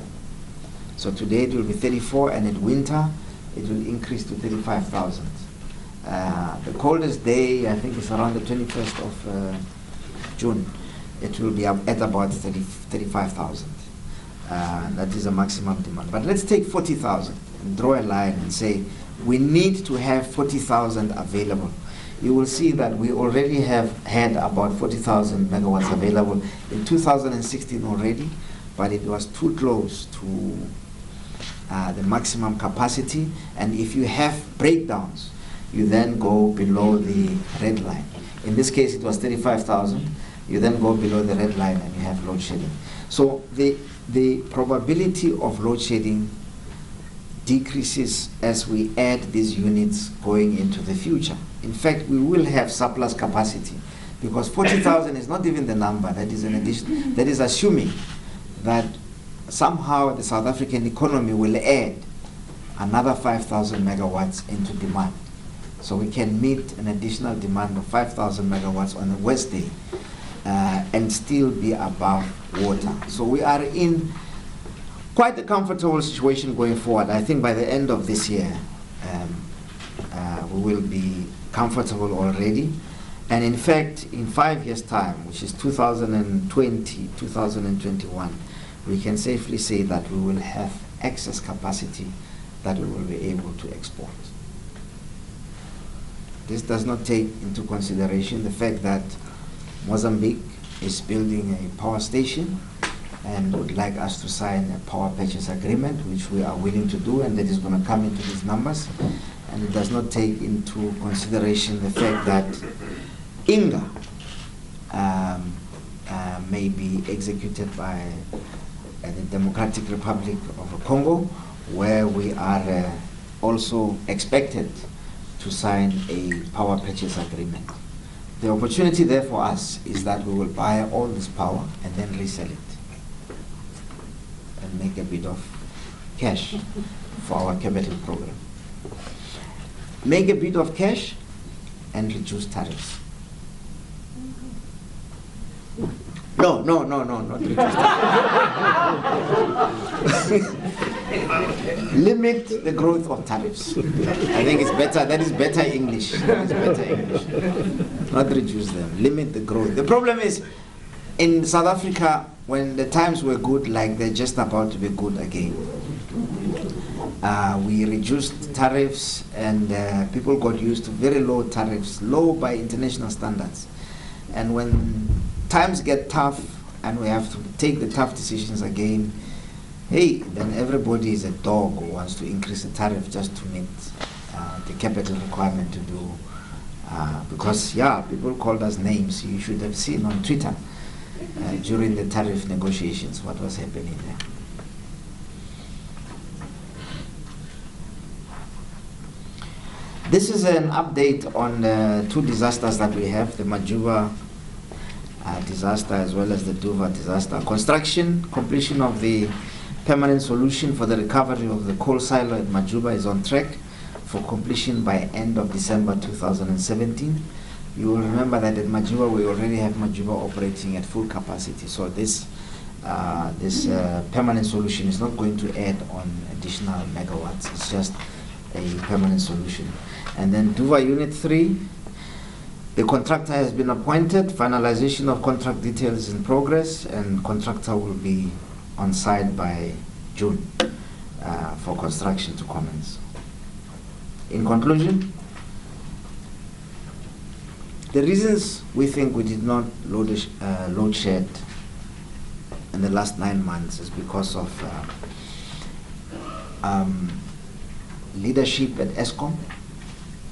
So today it will be 34, and in winter it will increase to 35,000. The coldest day, I think, is around the 21st of June. It will be at about 35,000. That is a maximum demand. But let's take 40,000 and draw a line and say we need to have 40,000 available. You will see that we already have had about 40,000 megawatts available in 2016 already, but it was too close to the maximum capacity. And if you have breakdowns, you then go below the red line. In this case, it was 35,000. You then go below the red line and you have load shedding. So the probability of load shedding decreases as we add these units going into the future. In fact, we will have surplus capacity because 40,000 is not even the number. That is an addition. That is assuming that somehow the South African economy will add another 5,000 megawatts into demand. So we can meet an additional demand of 5,000 megawatts on the West Day and still be above water. So we are in quite a comfortable situation going forward. I think by the end of this year, we will be comfortable already. And in fact, in 5 years' time, which is 2020, 2021, we can safely say that we will have excess capacity that we will be able to export. This does not take into consideration the fact that Mozambique is building a power station and would like us to sign a power purchase agreement, which we are willing to do, and that is going to come into these numbers. And it does not take into consideration the fact that eNCA may be executed by the Democratic Republic of Congo, where we are also expected to sign a power purchase agreement. The opportunity there for us is that we will buy all this power and then resell it and make a bit of cash for our capital program. Make a bit of cash and reduce tariffs. No, not reduce tariffs. Limit the growth of tariffs. I think it's better. That is better English. That is better English. Not reduce them. Limit the growth. The problem is, in South Africa, when the times were good, like they're just about to be good again, we reduced tariffs and people got used to very low tariffs, low by international standards. And when times get tough and we have to take the tough decisions again, hey, then everybody is a dog who wants to increase the tariff just to meet the capital requirement to do. Because, yeah, people called us names. You should have seen on Twitter during the tariff negotiations what was happening there. This is an update on two disasters that we have, the Majuba disaster as well as the Duva disaster. Construction, completion of the permanent solution for the recovery of the coal silo at Majuba is on track for completion by end of December 2017. You will remember that at Majuba we already have Majuba operating at full capacity, so this permanent solution is not going to add on additional megawatts. It's just a permanent solution. And then Duva Unit 3, the contractor has been appointed, finalization of contract details is in progress, and contractor will be on site by June for construction to commence. In conclusion, the reasons we think we did not load shed in the last 9 months is because of leadership at Eskom,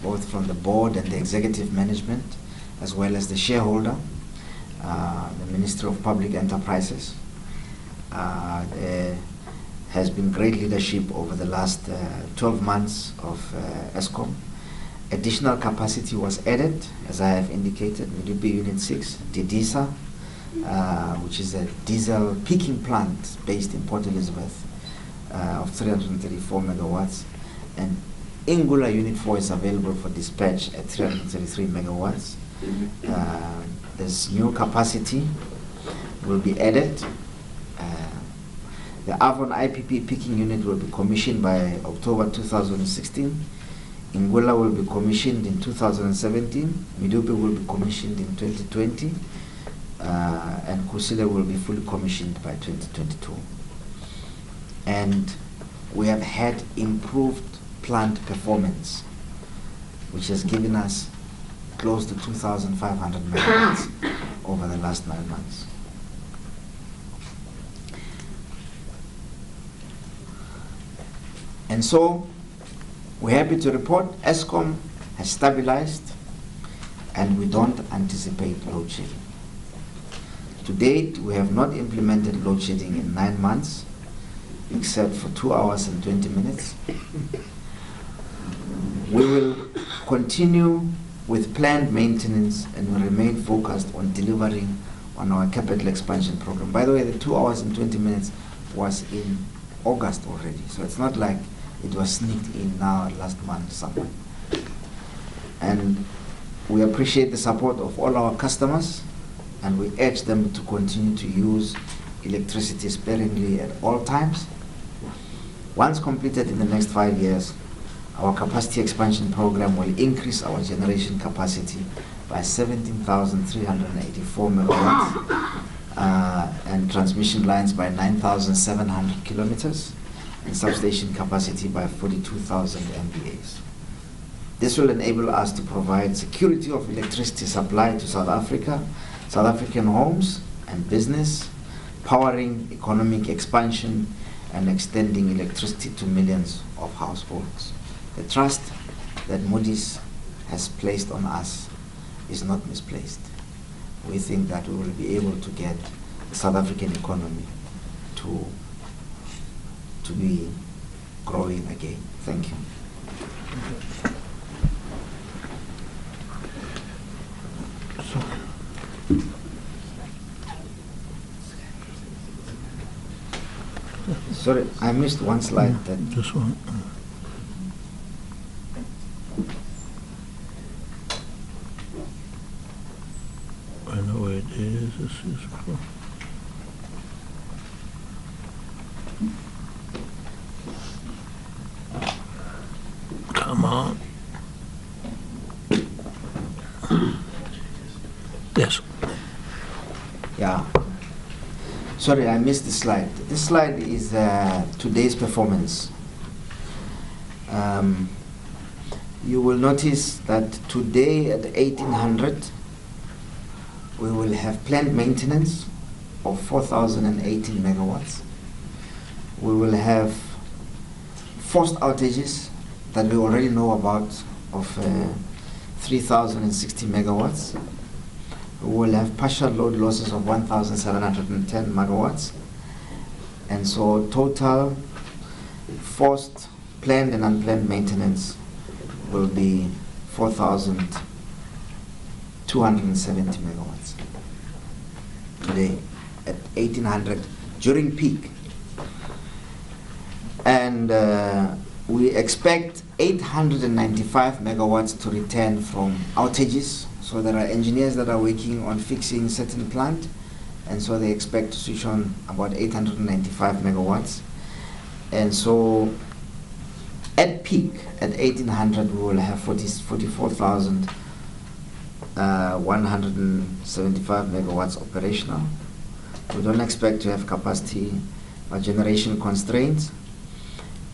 both from the board and the executive management, as well as the shareholder, the Ministry of Public Enterprises. There has been great leadership over the last 12 months of Eskom. Additional capacity was added, as I have indicated, Medupi Unit 6, Didisa, which is a diesel peaking plant based in Port Elizabeth of 334 megawatts, and Ingula Unit 4 is available for dispatch at 333 megawatts. This new capacity will be added. The Avon IPP peaking unit will be commissioned by October 2016. Ngula will be commissioned in 2017, Midupe will be commissioned in 2020, and Kusile will be fully commissioned by 2022. And we have had improved plant performance, which has given us close to 2,500 megawatts over the last 9 months. And so, we're happy to report Eskom has stabilized and we don't anticipate load shedding. To date, we have not implemented load shedding in 9 months, except for 2 hours and 20 minutes. We will continue with planned maintenance and will remain focused on delivering on our capital expansion program. By the way, the 2 hours and 20 minutes was in August already, so it's not like it was sneaked in now last month somewhere. And we appreciate the support of all our customers, and we urge them to continue to use electricity sparingly at all times. Once completed in the next 5 years, our capacity expansion program will increase our generation capacity by 17,384 megawatts and transmission lines by 9,700 kilometers and substation capacity by 42,000 MVAs. This will enable us to provide security of electricity supply to South Africa, South African homes and business, powering economic expansion and extending electricity to millions of households. The trust that Moody's has placed on us is not misplaced. We think that we will be able to get the South African economy to be growing again. Thank you. Sorry, I missed one slide.
This one. I know where it is. This is from. Come on. Yes.
Yeah. Sorry, I missed the slide. This slide is today's performance. You will notice that today at 1800, we will have planned maintenance of 4,018 megawatts. We will have forced outages that we already know about of 3,060 megawatts. We will have partial load losses of 1,710 megawatts. And so total forced, planned and unplanned maintenance will be 4,270 megawatts today at 1800 during peak. And we expect 895 megawatts to return from outages. So there are engineers that are working on fixing certain plant, and so they expect to switch on about 895 megawatts. And so at peak, at 1800, we will have 44,175 megawatts operational. We don't expect to have capacity or generation constraints.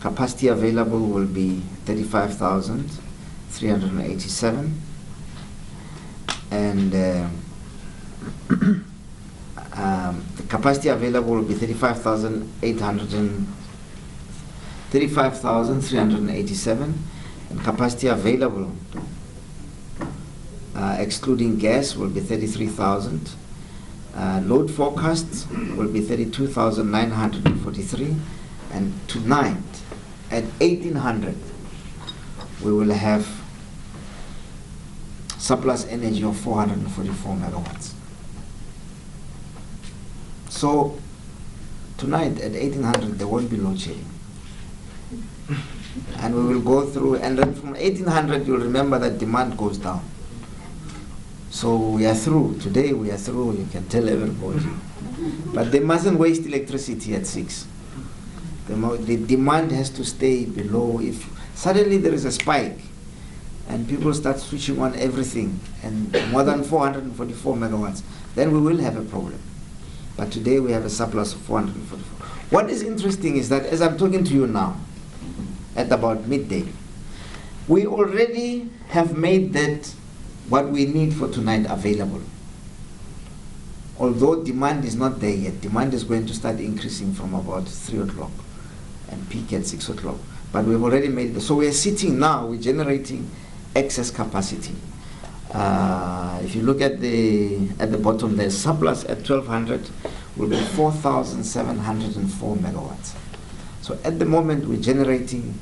Capacity available will be 35,387. And the capacity available will be 35,387, and capacity available excluding gas will be 33,000. Load forecasts will be 32,943, and tonight at 1800 we will have surplus energy of 444 megawatts. So tonight at 1800 there won't be load shedding. And we will go through, and then from 1800 you'll remember that demand goes down. So we are through. Today we are through, you can tell everybody. But they mustn't waste electricity at 6. The demand has to stay below. If suddenly there is a spike, and people start switching on everything, and more than 444 megawatts, then we will have a problem. But today we have a surplus of 444. What is interesting is that as I'm talking to you now, at about midday, we already have made that what we need for tonight available. Although demand is not there yet, demand is going to start increasing from about 3 o'clock and peak at 6 o'clock. But we've already made it. So we're sitting now, we're generating excess capacity. If you look at the bottom, there's surplus at 1200 will be 4,704 megawatts. So at the moment we're generating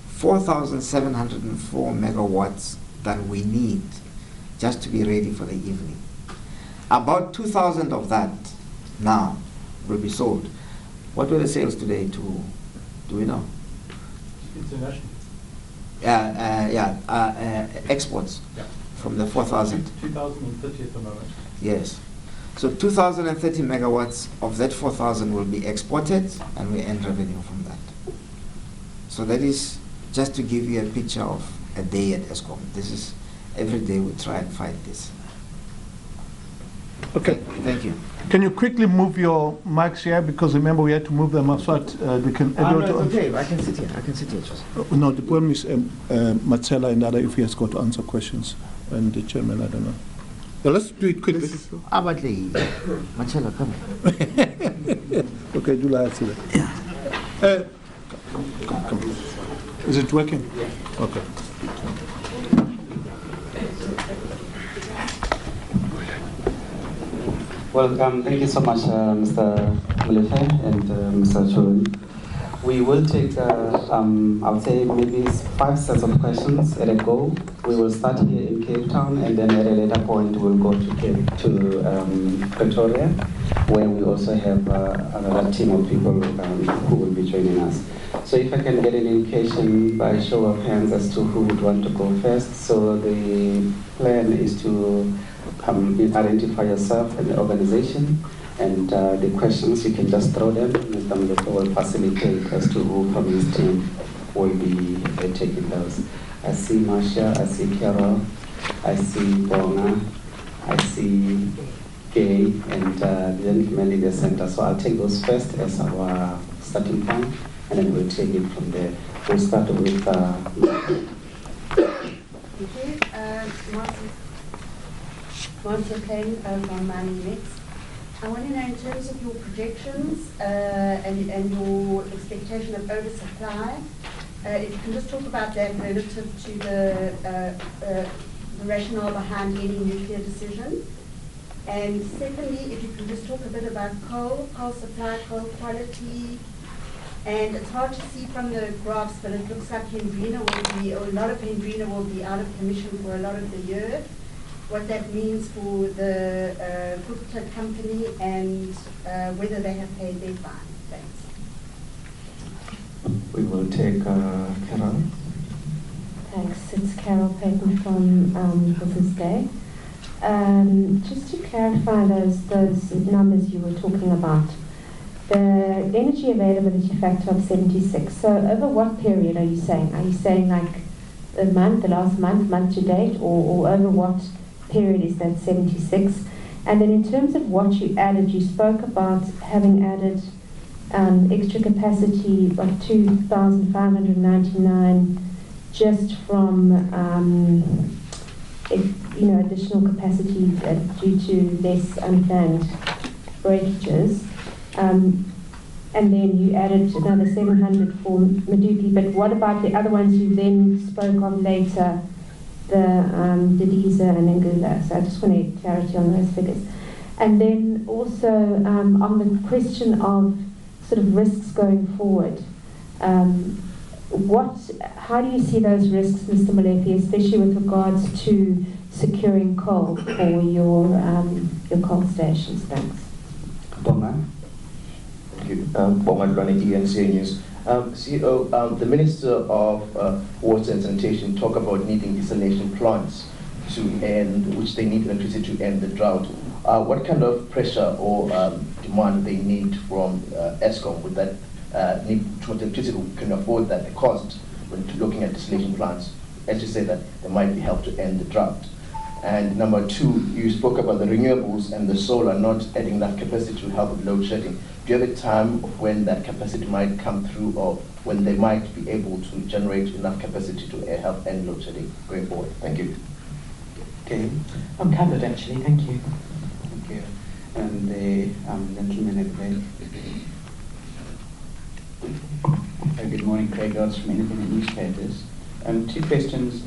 4,704 megawatts that we need just to be ready for the evening. About 2,000 of that now will be sold. What were the sales today do we know?
International.
Exports.
Yeah.
From the 4,000.
2,030 at the moment.
Yes. So 2,030 megawatts of that 4,000 will be exported, and we earn revenue from that. So that is just to give you a picture of a day at Eskom. This is every day we try and fight this.
Okay.
Thank you.
Can you quickly move your mics here, because remember we had to move them up so that they can.
No, it's okay. I can sit here. Just.
No, the problem is Marcella and other, if he has got to answer questions, and the chairman, I don't know. So let's do it quickly.
Abadli, Marcella, come.
Okay, July, see that. Come. Is it working? Yeah. Okay.
Well, thank you so much, Mr. Molefe and Mr. Choi. We will take, I would say, maybe 5 sets of questions at a go. We will start here in Cape Town, and then at a later point, we'll go to Pretoria, where we also have another team of people who will be joining us. So if I can get an indication by show of hands as to who would want to go first. So the plan is to identify yourself and the organization, and the questions you can just throw them. Mr. Molefe will facilitate as to who from his team will be taking those. I see Marcia, I see Carol, I see Bonga, I see Gay, and the gentleman in the center. So I'll take those first as our starting point, and then we'll take it from there. We'll start with
Marcia Kane from Mining Mix. I want to know, in terms of your projections and your expectation of oversupply, if you can just talk about that relative to the rationale behind any nuclear decision. And secondly, if you can just talk a bit about coal supply, coal quality. And it's hard to see from the graphs, but it looks like Hendrina will be, or a lot of Hendrina will be out of commission for a lot of the year. What that means for the Gupta company, and whether they have paid their fine. Thanks.
We will take Carol.
Thanks. It's Carol Payton from Business Day. Just to clarify those numbers you were talking about, the energy availability factor of 76. So over what period are you saying? Are you saying like a month, the last month to date, or over what period is that 76? And then in terms of what you added, you spoke about having added extra capacity of 2,599 just from additional capacity due to less unplanned breakages. And then you added another 700 for Medupi. But what about the other ones you then spoke of later, the Didiza and Angula? So I just want clarity on those figures. And then also on the question of sort of risks going forward, how do you see those risks, Mr. Molefe, especially with regards to securing coal for your coal stations? Thanks.
Bonga. Thank you. Bonga Dwane, eNCA News. CEO, the Minister of Water and Sanitation talk about needing desalination plants to end, which they need electricity to end the drought. What kind of pressure or demand they need from Eskom with that need to electricity can afford that, the cost when looking at desalination plants? as you say, that there might be help to end the drought. And number two, you spoke about the renewables and the solar not adding enough capacity to help with load shedding. Do you have a time of when that capacity might come through, or when they might be able to generate enough capacity to help end load shedding going forward? Thank you.
Okay, I'm covered actually, thank you. Thank you. And the gentleman at the back. Good morning, Craig Dodds from Independent Newspapers. Two questions.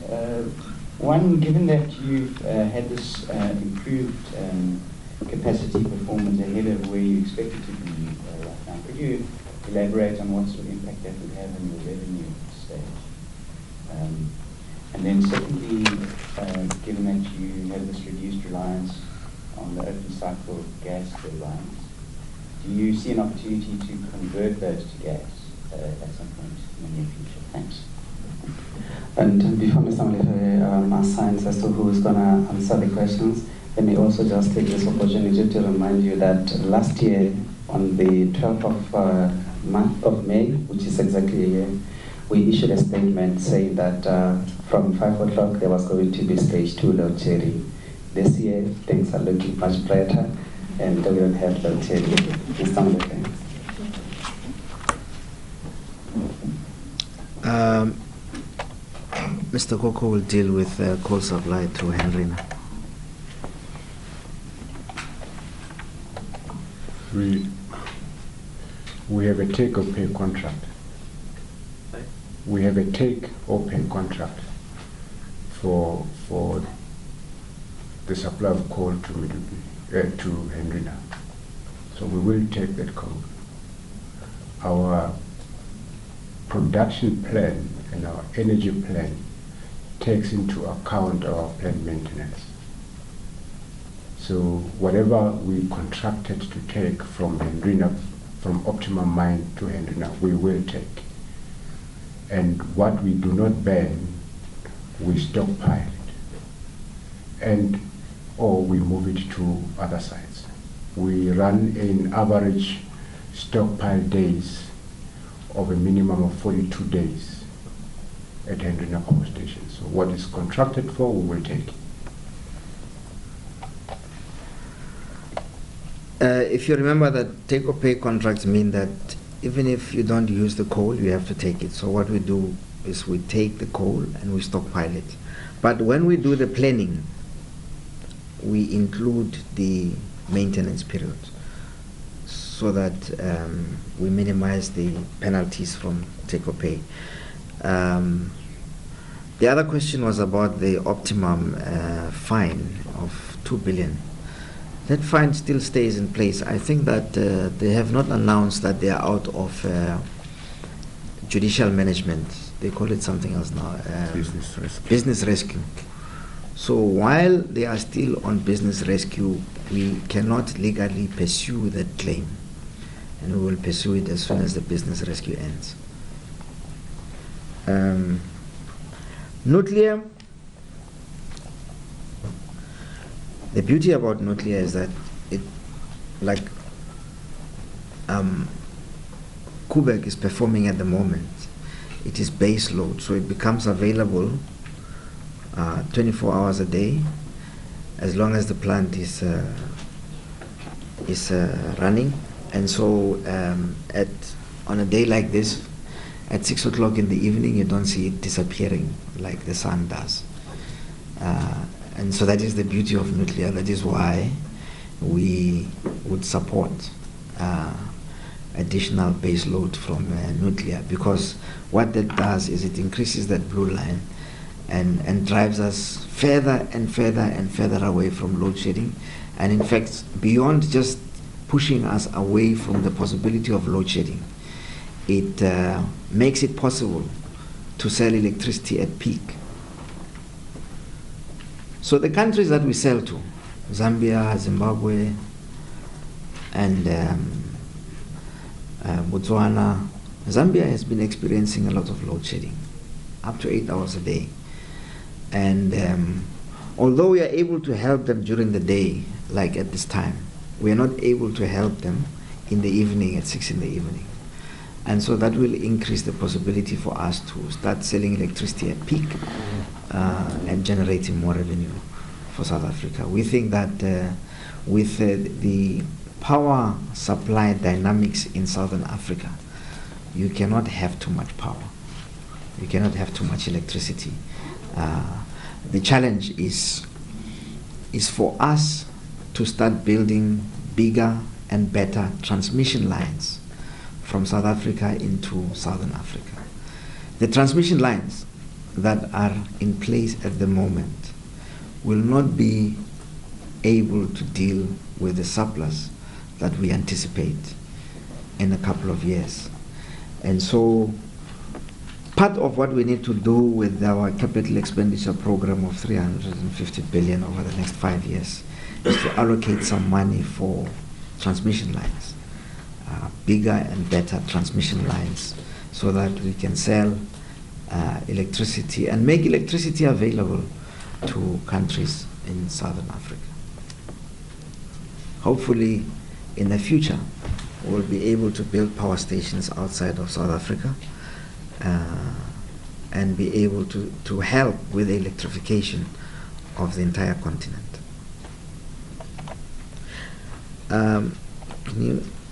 One, given that you've had this improved capacity performance ahead of where you expect it to be right now, could you elaborate on what sort of impact that would have on your revenue at this stage? And then secondly, given that you have this reduced reliance on the open cycle gas turbines, do you see an opportunity to convert those to gas at some point in the near future? Thanks.
And before Mr. Malefe assigns as to who is going to answer the questions, let me also just take this opportunity to remind you that last year, on the 12th of month of May, which is exactly a year, we issued a statement saying that from 5 o'clock there was going to be stage 2 load shedding. This year, things are looking much brighter, and we don't have load shedding. Mr. Malefe.
Mr. Koko will deal with coal supply through Henrina.
We have a take or pay contract. We have a take or pay contract for the supply of coal to Henrina. So we will take that coal. Our production plan and our energy plan takes into account our plant maintenance. So whatever we contracted to take from Henrina, from Optimum Mine to Henrina, we will take. And what we do not burn, we stockpile it, or we move it to other sites. We run an average stockpile days of a minimum of 42 days at Henrina Power Station. So what is contracted for, we will take.
If you remember that take or pay contracts mean that even if you don't use the coal, you have to take it. So what we do is we take the coal and we stockpile it. But when we do the planning, we include the maintenance period so that we minimize the penalties from take or pay. The other question was about the optimum fine of 2 billion. That fine still stays in place. I think that they have not announced that they are out of judicial management. They call it something else now.
Business rescue.
Business rescue. So while they are still on business rescue, we cannot legally pursue that claim. And we will pursue it as soon as the business rescue ends. Nuclear. The beauty about nuclear is that it, like Kubek is performing at the moment, it is base load, so it becomes available 24 hours a day, as long as the plant is running. And so on a day like this, at 6 o'clock in the evening, you don't see it disappearing like the sun does. And so that is the beauty of nuclear. That is why we would support additional base load from nuclear, because what that does is it increases that blue line and drives us further and further and further away from load shedding. And in fact, beyond just pushing us away from the possibility of load shedding, it makes it possible to sell electricity at peak. So the countries that we sell to, Zambia, Zimbabwe, and Botswana, Zambia has been experiencing a lot of load shedding, up to 8 hours a day. And although we are able to help them during the day, like at this time, we are not able to help them in the evening at 6 in the evening. And so that will increase the possibility for us to start selling electricity at peak and generating more revenue for South Africa. We think that with the power supply dynamics in Southern Africa, you cannot have too much power. You cannot have too much electricity. The challenge is for us to start building bigger and better transmission lines from South Africa into Southern Africa. The transmission lines that are in place at the moment will not be able to deal with the surplus that we anticipate in a couple of years. And so part of what we need to do with our capital expenditure program of 350 billion over the next 5 years is to allocate some money for transmission lines, bigger and better transmission lines, so that we can sell electricity and make electricity available to countries in Southern Africa. Hopefully, in the future, we'll be able to build power stations outside of South Africa and be able to help with the electrification of the entire continent.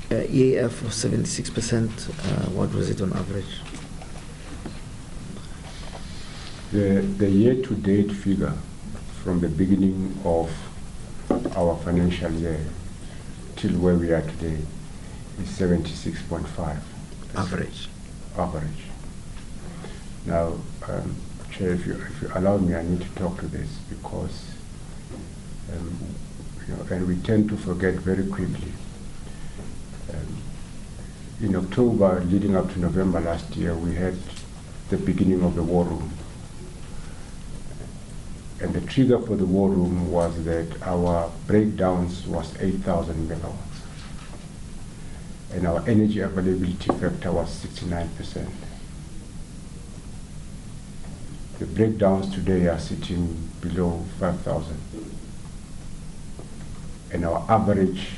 EAF of 76%, what was it on average?
The year-to-date figure from the beginning of our financial year till where we are today is 76.5.
Average.
Now, Chair, if you allow me, I need to talk to this because, and we tend to forget very quickly. In October, leading up to November last year, we had the beginning of the war room. And the trigger for the war room was that our breakdowns was 8,000 megawatts. And our energy availability factor was 69%. The breakdowns today are sitting below 5,000. And our average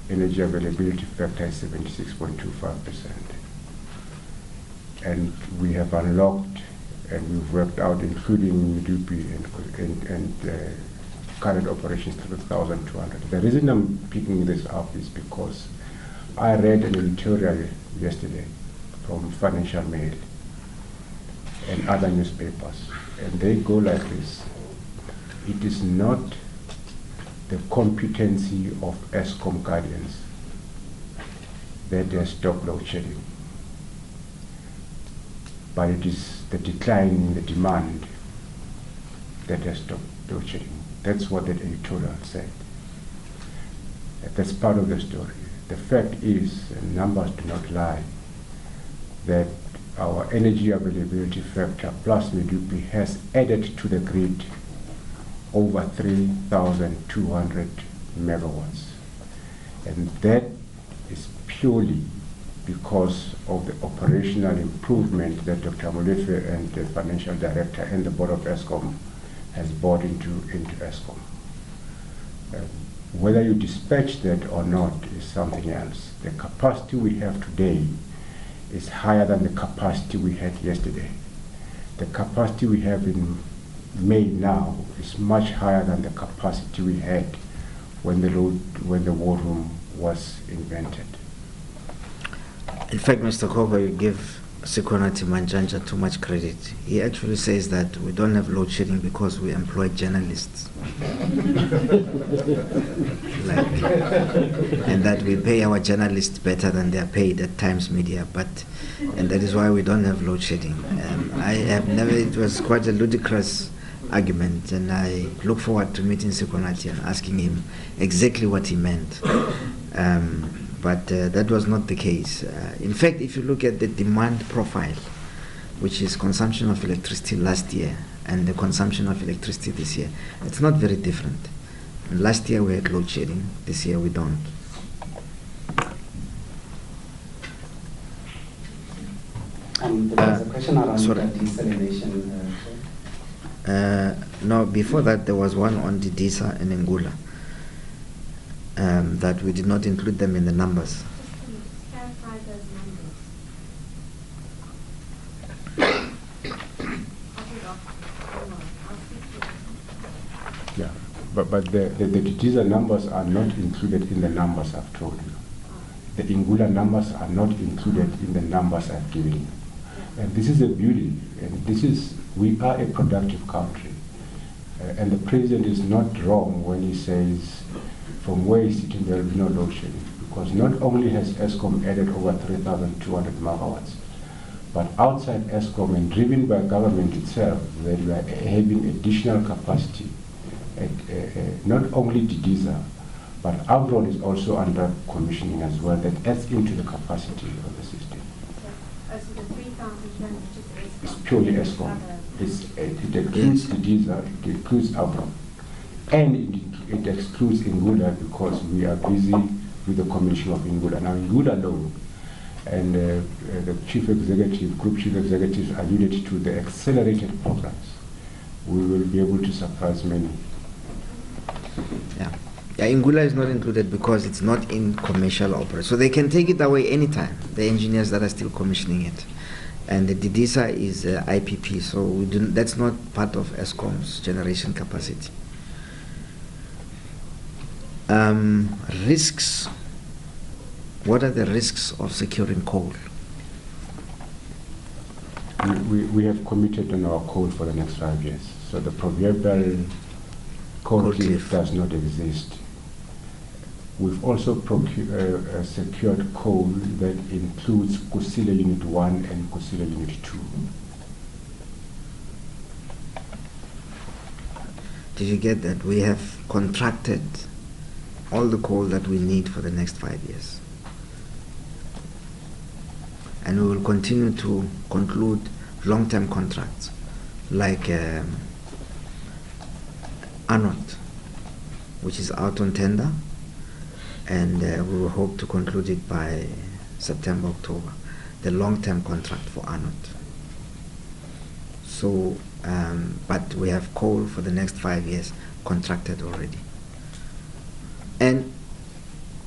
energy availability factor is 76.25%. And we have unlocked and we've worked out, including Medupi and current operations, 3,200. The reason I'm picking this up is because I read an editorial yesterday from Financial Mail and other newspapers, and they go like this: it is not the competency of Eskom guardians that has stopped load shedding, but it is the decline in the demand that has stopped load shedding. That's what that editorial said. That's part of the story. The fact is, and numbers do not lie, that our energy availability factor plus Medupi has added to the grid over 3,200 megawatts. And that is purely because of the operational improvement that Dr. Molefe and the financial director and the board of Eskom has brought into Eskom. Whether you dispatch that or not is something else. The capacity we have today is higher than the capacity we had yesterday. The capacity we have in May now is much higher than the capacity we had when the war room was invented.
In fact, Mr. Koba, you give Sekonati Manjanja too much credit. He actually says that we don't have load shedding because we employ journalists. And that we pay our journalists better than they are paid at Times Media, and that is why we don't have load shedding. It was quite a ludicrous argument, and I look forward to meeting Sekonati and asking him exactly what he meant. But that was not the case. In fact, if you look at the demand profile, which is consumption of electricity last year and the consumption of electricity this year, it's not very different. And last year we had load shedding, this year we don't.
There's a question around desalination.
No, before that there was one on the DISA and Ngula. That we did not include them in the numbers.
Clarify those numbers.
Yeah, but the Didiza numbers are not included in the numbers I've told you. The Ingula numbers are not included in the numbers I've given you. And this is the beauty, and we are a productive country. And the president is not wrong when he says from where he's sitting there will be no load shedding. Because not only has Eskom added over 3,200 megawatts, but outside Eskom and driven by government itself, that we are having additional capacity. Not only Didiza, but Avron is also under commissioning as well, that adds into the capacity of the system.
So the 3,000
It's purely Eskom. It includes Didiza, it includes Avron, and it excludes Ingula because we are busy with the commission of Ingula. Now Ingula alone, and the chief executive, group chief executives alluded to the accelerated programs. We will be able to surprise many.
Yeah. Yeah, Ingula is not included because it's not in commercial operation. So they can take it away anytime, the engineers that are still commissioning it. And the Didiza is IPP, so that's not part of Eskom's generation capacity. Risks. What are the risks of securing coal?
We have committed on our coal for the next 5 years. So the proverbial coal cliff does not exist. We've also secured coal that includes Kusile Unit 1 and Kusile Unit 2.
Did you get that? We have contracted all the coal that we need for the next 5 years. And we will continue to conclude long-term contracts like Anot, which is out on tender, and we will hope to conclude it by September, October, the long-term contract for Anot. So, but we have coal for the next 5 years contracted already. And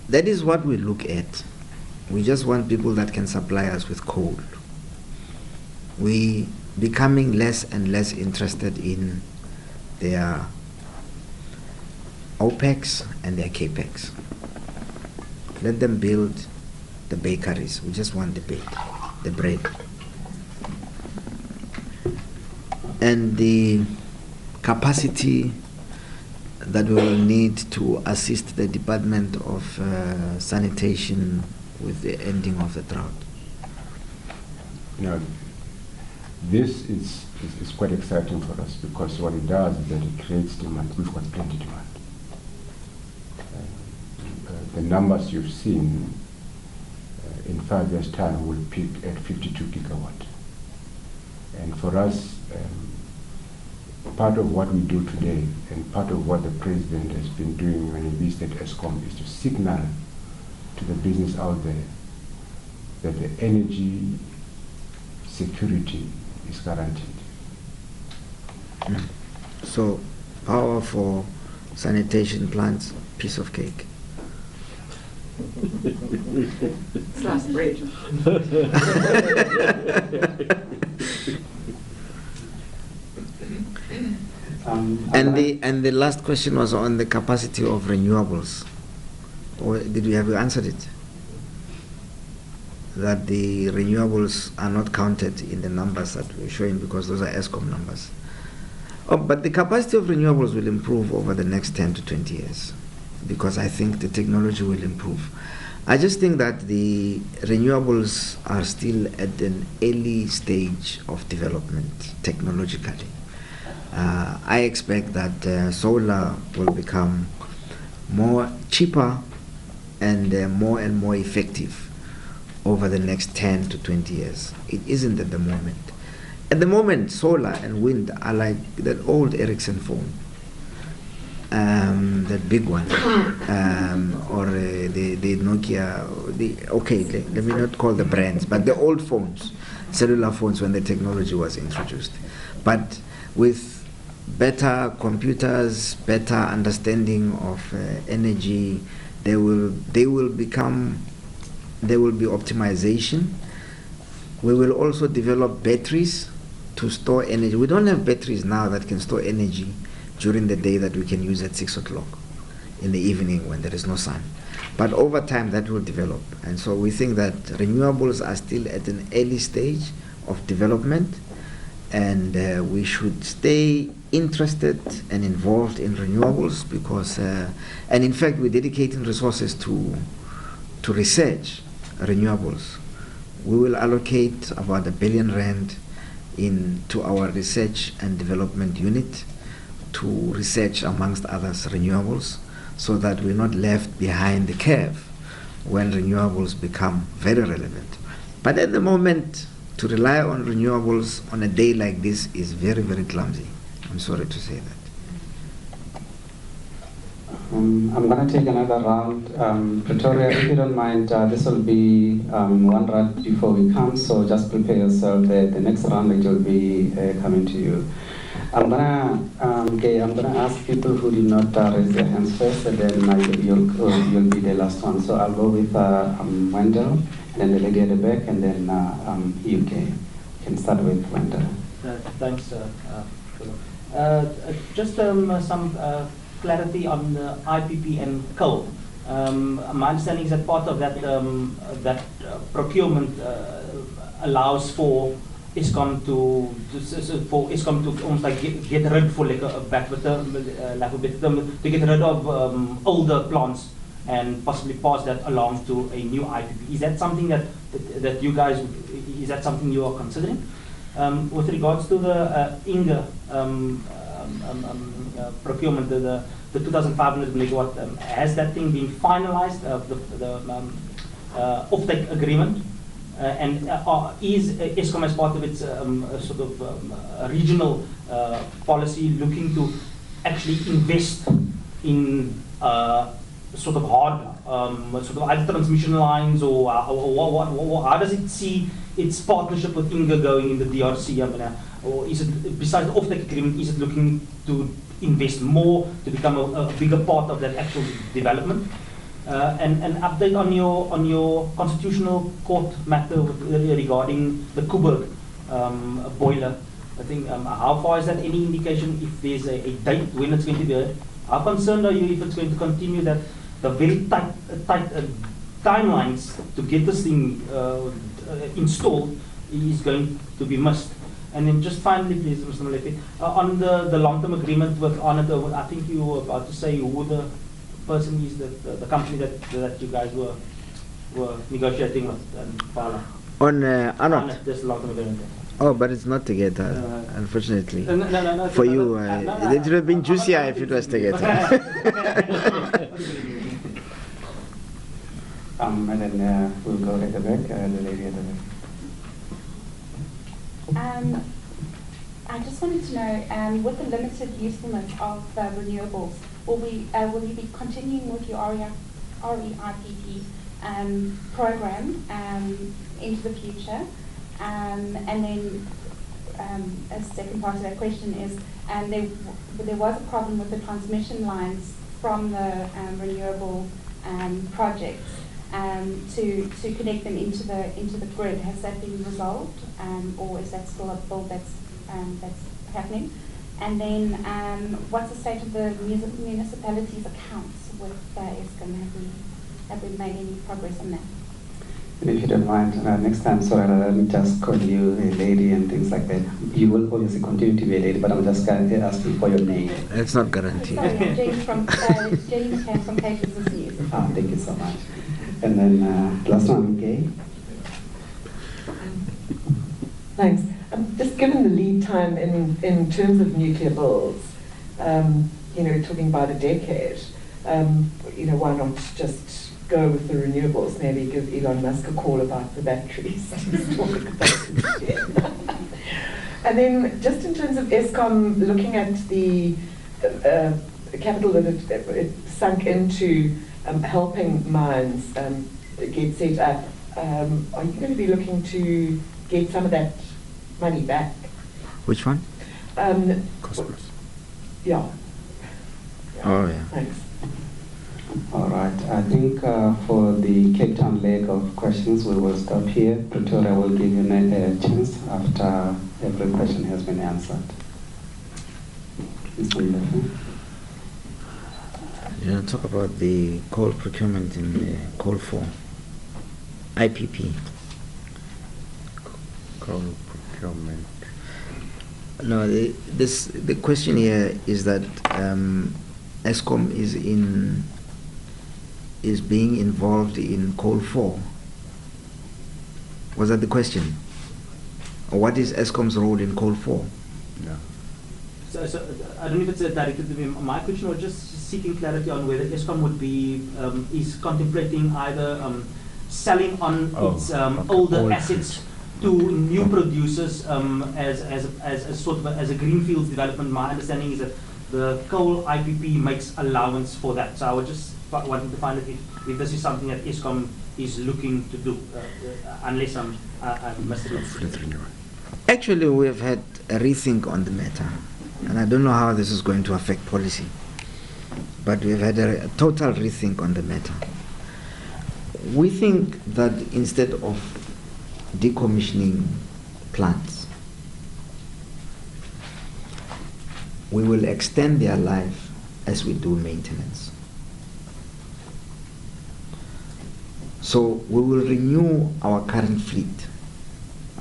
that is what we look at. We just want people that can supply us with coal. We becoming less and less interested in their OPEX and their CAPEX. Let them build the bakeries. We just want the bread. And the capacity that we will need to assist the Department of Sanitation with the ending of the drought.
Now, this is quite exciting for us because what it does is that it creates demand. We've got plenty demand. The numbers you've seen in 5 years' time will peak at 52 gigawatt. And for us, part of what we do today and part of what the president has been doing when he visited Eskom is to signal to the business out there that the energy security is guaranteed.
So, power for sanitation plants, piece of cake.
Slice bread.
And the last question was on the capacity of renewables. Or did we have answered it? That the renewables are not counted in the numbers that we're showing because those are Eskom numbers. Oh, but the capacity of renewables will improve over the next 10 to 20 years because I think the technology will improve. I just think that the renewables are still at an early stage of development technologically. I expect that solar will become cheaper and more effective over the next 10 to 20 years. It isn't at the moment. At the moment, solar and wind are like that old Ericsson phone, that big one, or the Nokia. Let me not call the brands, but the old phones, cellular phones when the technology was introduced. But with better computers, better understanding of energy, there will be optimization. We will also develop batteries to store energy. We don't have batteries now that can store energy during the day that we can use at 6 o'clock in the evening when there is no sun. But over time that will develop. And so we think that renewables are still at an early stage of development, and we should stay interested and involved in renewables because, and in fact we're dedicating resources to research renewables. We will allocate about R1 billion into our research and development unit to research, amongst others, renewables, so that we're not left behind the curve when renewables become very relevant. But at the moment, to rely on renewables on a day like this is very, very clumsy. I'm sorry to say that.
I'm going to take another round. Pretoria, if you don't mind, this will be one round before we come, so just prepare yourself. The next round it will be coming to you. I'm gonna ask people who did not raise their hands first, and then you'll be the last one. So I'll go with Wendell, then the lady at the back, and then UK. You can start with Wendell.
Thanks, just some clarity on the IPP and coal. My understanding is that part of that procurement allows for Eskom to almost like get rid, for like a better term, to get rid of older plants and possibly pass that along to a new IPP. Is that something that you guys, is that something you are considering? With regards to the eNCA procurement, the 2,500 megawatt, has that thing been finalized, the offtake agreement? And is Eskom, as part of its sort of regional policy, looking to actually invest in sort of hard, sort of either transmission lines, or how does it see its partnership with eNCA going in the DRC? I mean, or is it, besides the offtake agreement, is it looking to invest more to become a bigger part of that actual development? And an update on your constitutional court matter regarding the Kuberg boiler. I think how far is that? Any indication if there's a date when it's going to be heard? How concerned are you if it's going to continue that the very tight timelines to get this thing installed is going to be missed? And then just finally, please, Mr. Molefe, on the long-term agreement with Arnott, I think you were about to say who the person is, the company that you guys were negotiating with, Parla.
On Arnott?
This long-term agreement.
Oh, but it's not together, unfortunately.
No,
for you, it would have been juicier if it was together.
And then we'll go at the back, the lady at the back.
I just wanted to know, with the limited usefulness of renewables, will you be continuing with your REIPP program into the future? And then a second part of that question is, there was a problem with the transmission lines from the renewable projects to connect them into the grid. Has that been resolved, or is that still a build that's happening? And then, what's the state of the municipalities' accounts with Eskom? Have we made any progress on that?
And if you don't mind, next time, sorry, let me just call you a lady and things like that. You will obviously continue to be a lady, but I'm just going to ask you for your name.
It's not guaranteed.
Sorry, I'm James from Cape Business News.
Thank you so much. And then last one, okay?
Thanks. Just given the lead time in terms of nuclear builds, talking about a decade, why not just go with the renewables? Maybe give Elon Musk a call about the batteries. And then just in terms of Eskom, looking at the capital that it sunk into helping mines get set up, are you going to be looking to get some of that money back?
Which one?
Cosmos. Yeah.
Oh, yeah.
Thanks.
All right. I think for the Cape Town leg of questions, we will stop here. Pretoria will give you a chance after every question has been answered. Mr. Mlefe.
Yeah, talk about the coal procurement in coal 4. IPP.
Coal procurement.
No, the question here is that Eskom is being involved in coal 4. Was that the question? Or what is Eskom's role in coal 4?
No.
So I don't know if it's directed to me. My question was just seeking clarity on whether Eskom would be is contemplating either selling on its older assets to new producers as a sort of as a greenfields development. My understanding is that the coal IPP makes allowance for that. So I was just wanting to find out if this is something that Eskom is looking to do, unless I missed it.
Actually, we have had a rethink on the matter, and I don't know how this is going to affect policy, but we've had a total rethink on the matter. We think that instead of decommissioning plants, we will extend their life as we do maintenance. So we will renew our current fleet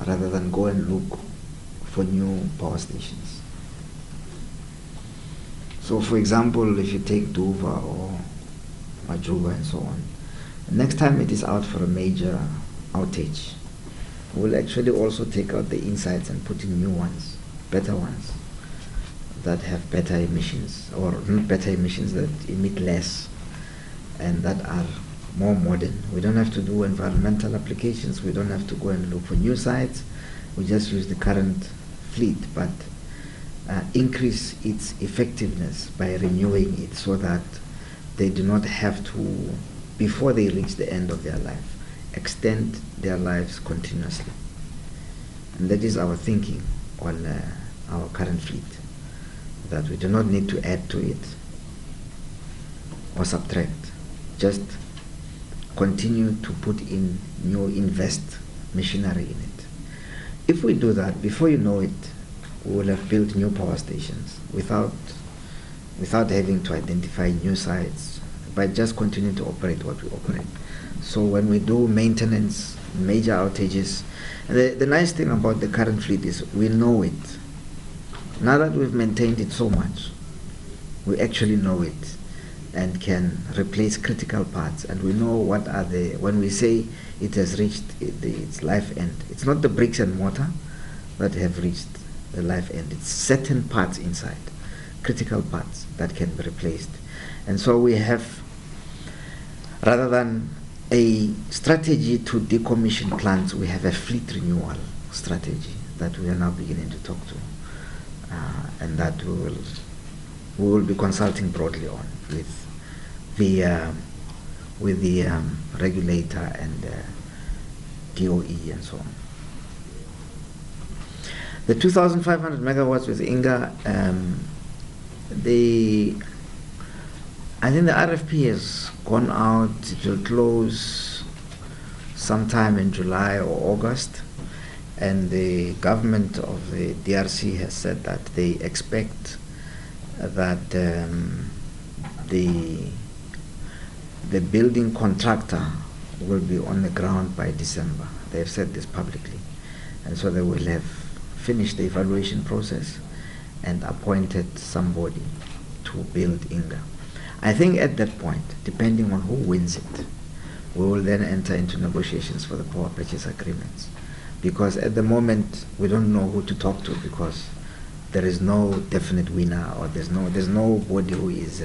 rather than go and look for new power stations. So for example, if you take Duva or Majuba and so on, next time it is out for a major outage, we'll actually also take out the insides and put in new ones, better ones, that have better emissions, or not better emissions, that emit less and that are more modern. We don't have to do environmental applications, we don't have to go and look for new sites, we just use the current fleet, but increase its effectiveness by renewing it so that they do not have to, before they reach the end of their life, extend their lives continuously. And that is our thinking on our current fleet, that we do not need to add to it or subtract, just continue to put in new invest machinery in it. If we do that, before you know it, we will have built new power stations without having to identify new sites, by just continuing to operate what we operate. So when we do maintenance, major outages, the nice thing about the current fleet is we know it. Now that we've maintained it so much, we actually know it and can replace critical parts, and we know what are when we say it has reached its life end, it's not the bricks and mortar that have reached the life end, it's certain parts inside, critical parts that can be replaced. And so we have, rather than a strategy to decommission plants, we have a fleet renewal strategy that we are now beginning to talk to, and that we will be consulting broadly on with the regulator and DOE and so on. The 2,500 megawatts with eNCA, I think the RFP has gone out. It will close sometime in July or August, and the government of the DRC has said that they expect that the building contractor will be on the ground by December. They have said this publicly, and so they will have finished the evaluation process and appointed somebody to build eNCA. I think at that point, depending on who wins it, we will then enter into negotiations for the power purchase agreements. Because at the moment, we don't know who to talk to, because there is no definite winner, or there's nobody who is.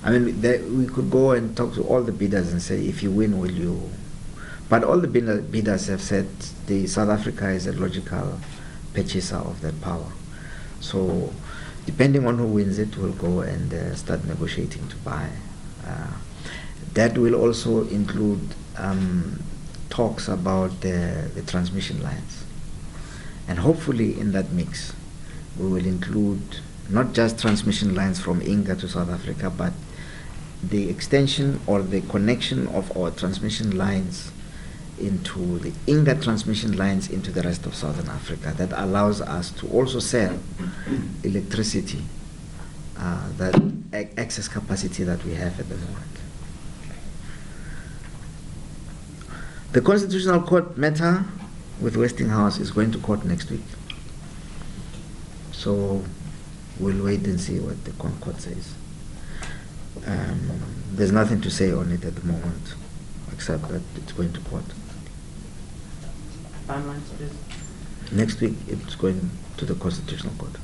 We could go and talk to all the bidders and say, if you win, will you? But all the bidders have said South Africa is a logical purchaser of that power. So, depending on who wins it, we'll go and start negotiating to buy. That will also include talks about the transmission lines. And hopefully in that mix, we will include not just transmission lines from eNCA to South Africa, but the extension or the connection of our transmission lines into the eNCA transmission lines into the rest of Southern Africa. That allows us to also sell electricity that excess capacity that we have at the moment. The Constitutional Court matter with Westinghouse is going to court next week. So we'll wait and see what the court says. There's nothing to say on it at the moment, except that it's going to court.
Timelines, please.
Next week, it's going to the Constitutional Court.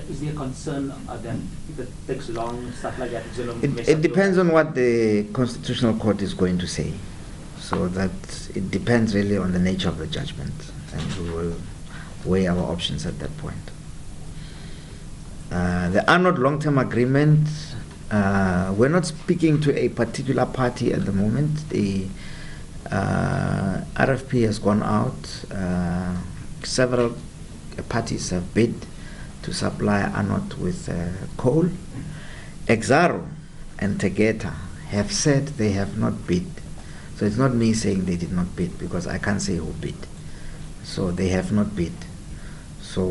Is there a concern that if it takes long, stuff like that?
It depends on what the Constitutional Court is going to say. So that it depends really on the nature of the judgment, and we will weigh our options at that point. The Anode long-term agreement, we're not speaking to a particular party at the moment. The RFP has gone out. Several parties have bid to supply Anode with coal. Exaro and Tegeta have said they have not bid. So it's not me saying they did not bid, because I can't say who bid. So they have not bid. So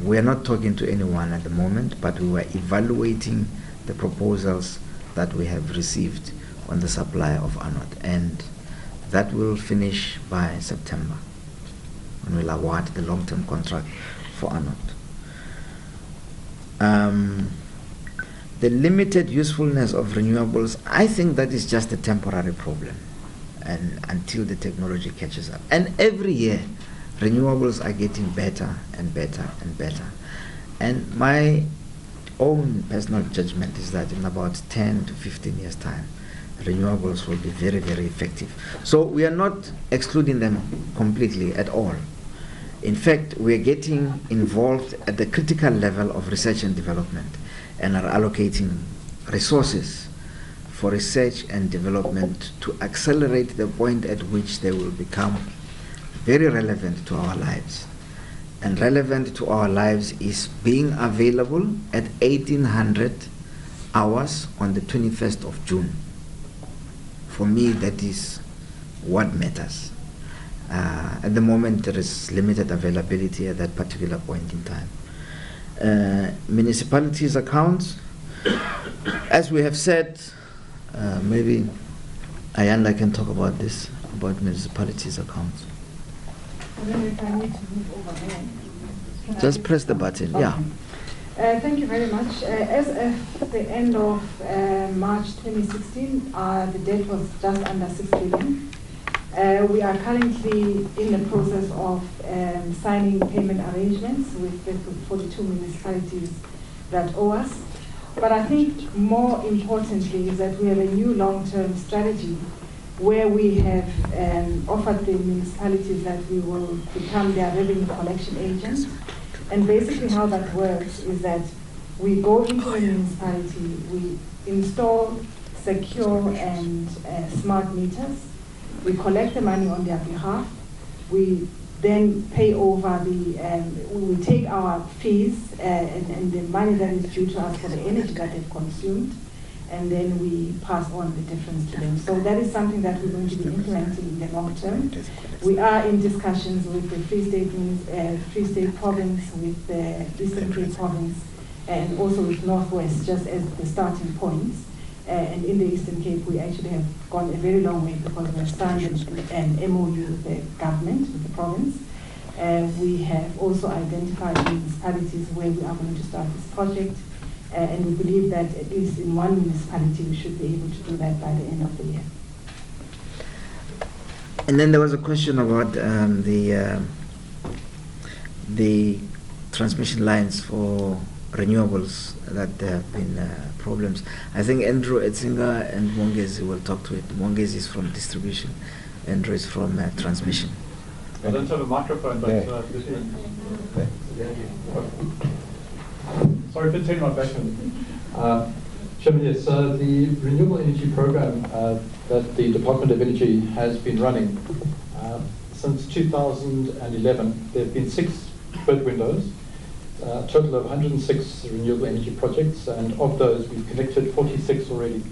we are not talking to anyone at the moment, but we were evaluating the proposals that we have received on the supply of Anode, and that will finish by September, and we'll award the long-term contract for Anode. The limited usefulness of renewables, I think that is just a temporary problem, and until the technology catches up. And every year, renewables are getting better and better and better. And my own personal judgment is that in about 10 to 15 years' time, renewables will be very, very effective. So we are not excluding them completely at all. In fact, we are getting involved at the critical level of research and development, and are allocating resources for research and development to accelerate the point at which they will become very relevant to our lives. And relevant to our lives is being available at 1800 hours on the 21st of June. For me, that is what matters. At the moment, there is limited availability at that particular point in time. Municipalities' accounts, as we have said, maybe Ayanda can talk about this, about municipalities' accounts.
I don't know if I need to move over there.
Just press the button, yeah.
Thank you very much. As of the end of March 2016, the debt was just under 6 billion. We are currently in the process of signing payment arrangements with the 42 municipalities that owe us. But I think more importantly is that we have a new long-term strategy where we have offered the municipalities that we will become their revenue collection agents. And basically how that works is that we go into the municipality, we install secure and smart meters, we collect the money on their behalf, we then pay over we take our fees and the money that is due to us for the energy that they've consumed, and then we pass on the difference to them. So that is something that we're going to be implementing in the long term. We are in discussions with the Free State Province, with the Eastern Cape Province, and also with Northwest, just as the starting points. And in the Eastern Cape, we actually have gone a very long way because we have signed an MOU with the government, with the province. We have also identified municipalities where we are going to start this project. And we believe that at least in one municipality we should be able to do that by the end of the year.
And then there was a question about the transmission lines for renewables, that there have been problems. I think Andrew Etzinga and Mwongezi will talk to it. Mwongezi is from distribution, Andrew is from transmission.
I don't have a microphone, but sorry for taking my back on. Chairman, yes, the renewable energy program that the Department of Energy has been running since 2011, there have been 6 bid windows, a total of 106 renewable energy projects, and of those we've connected 46 already.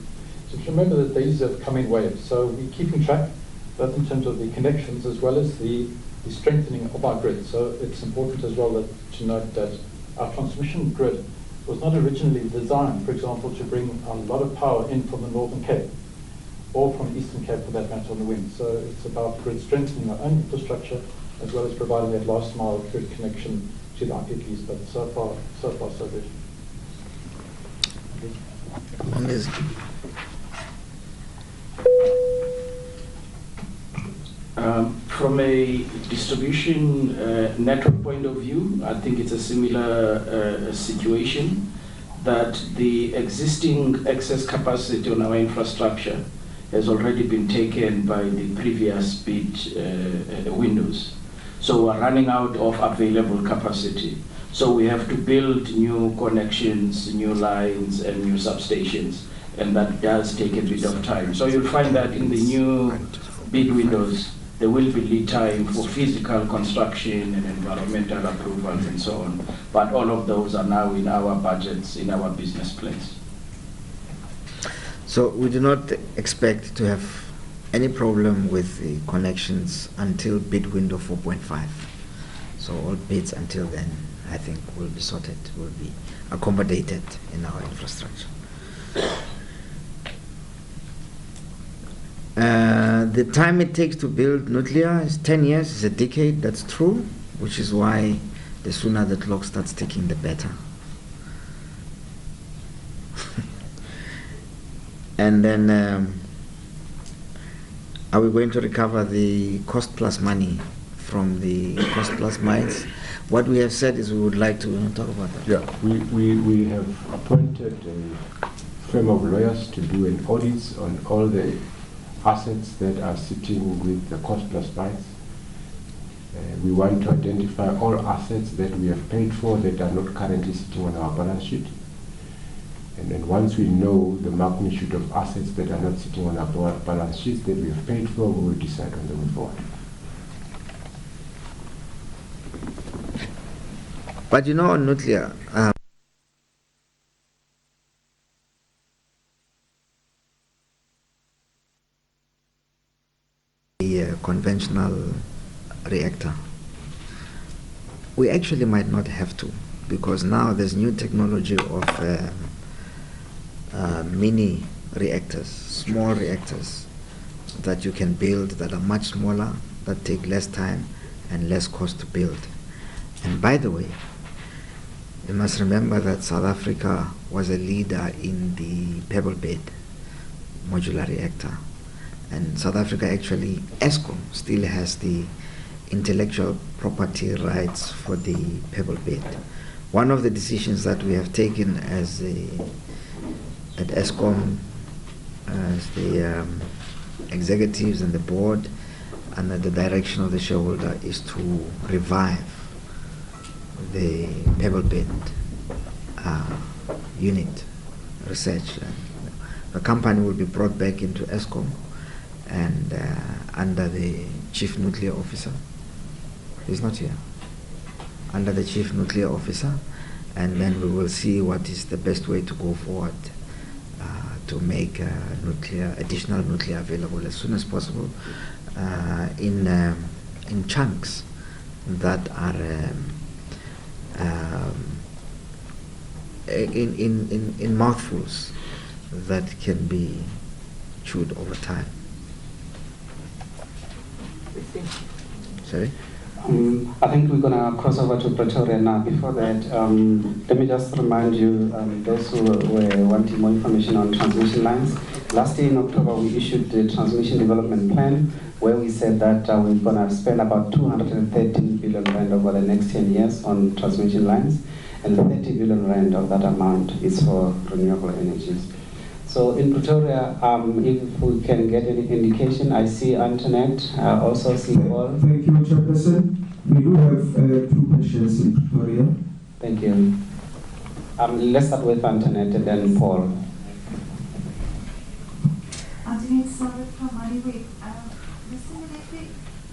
So remember that these have come in waves, so we're keeping track both in terms of the connections as well as the strengthening of our grid. So it's important as well to note that our transmission grid was not originally designed, for example, to bring a lot of power in from the Northern Cape or from the Eastern Cape for that matter on the wind. So it's about grid strengthening our own infrastructure as well as providing that last mile grid connection to the IPPs, but so far so good.
From a distribution network point of view, I think it's a similar situation, that the existing excess capacity on our infrastructure has already been taken by the previous bid windows. So we're running out of available capacity. So we have to build new connections, new lines, and new substations, and that does take a bit of time. So you'll find that in the new bid windows, there will be lead time for physical construction and environmental approvals and so on. But all of those are now in our budgets, in our business plans.
So we do not expect to have any problem with the connections until bid window 4.5. So all bids until then, I think, will be sorted, will be accommodated in our infrastructure. The time it takes to build nuclear is 10 years, it's a decade, that's true, which is why the sooner the clock starts ticking, the better. And then, are we going to recover the cost plus money from the cost plus mines? What we have said is we would like to talk about that.
Yeah, we have appointed a firm of lawyers to do an audit on all the assets that are sitting with the cost plus mines. We want to identify all assets that we have paid for that are not currently sitting on our balance sheet. And then once we know the magnitude of assets that are not sitting on our balance sheets that we have paid for, we will decide on the way forward.
But you know, on nuclear, the conventional reactor, we actually might not have to, because now there's new technology of mini reactors, small reactors that you can build that are much smaller, that take less time and less cost to build. And by the way, you must remember that South Africa was a leader in the pebble bed modular reactor. And South Africa actually, Eskom still has the intellectual property rights for the pebble bed. One of the decisions that we have taken as at Eskom, as the executives and the board, under the direction of the shareholder, is to revive the pebble bed unit research. The company will be brought back into Eskom and under the chief nuclear officer. He's not here. Under the chief nuclear officer, and then we will see what is the best way to go forward to make additional nuclear available as soon as possible in chunks that are in mouthfuls that can be chewed over time. Sorry?
I think we're going to cross over to Pretoria now. Before that, let me just remind you, those who were wanting more information on transmission lines. Last year in October, we issued the Transmission Development Plan, where we said that we're going to spend about 213 billion rand over the next 10 years on transmission lines, and 30 billion rand of that amount is for renewable energies. So in Pretoria, if we can get any indication, I see Antoinette, I also see Paul.
Thank you, Chairperson. We do have 2 questions in Pretoria.
Thank you. Let's start with Antoinette and then Paul.
Antoinette Sarah from Honeywell. Mr. Molefe,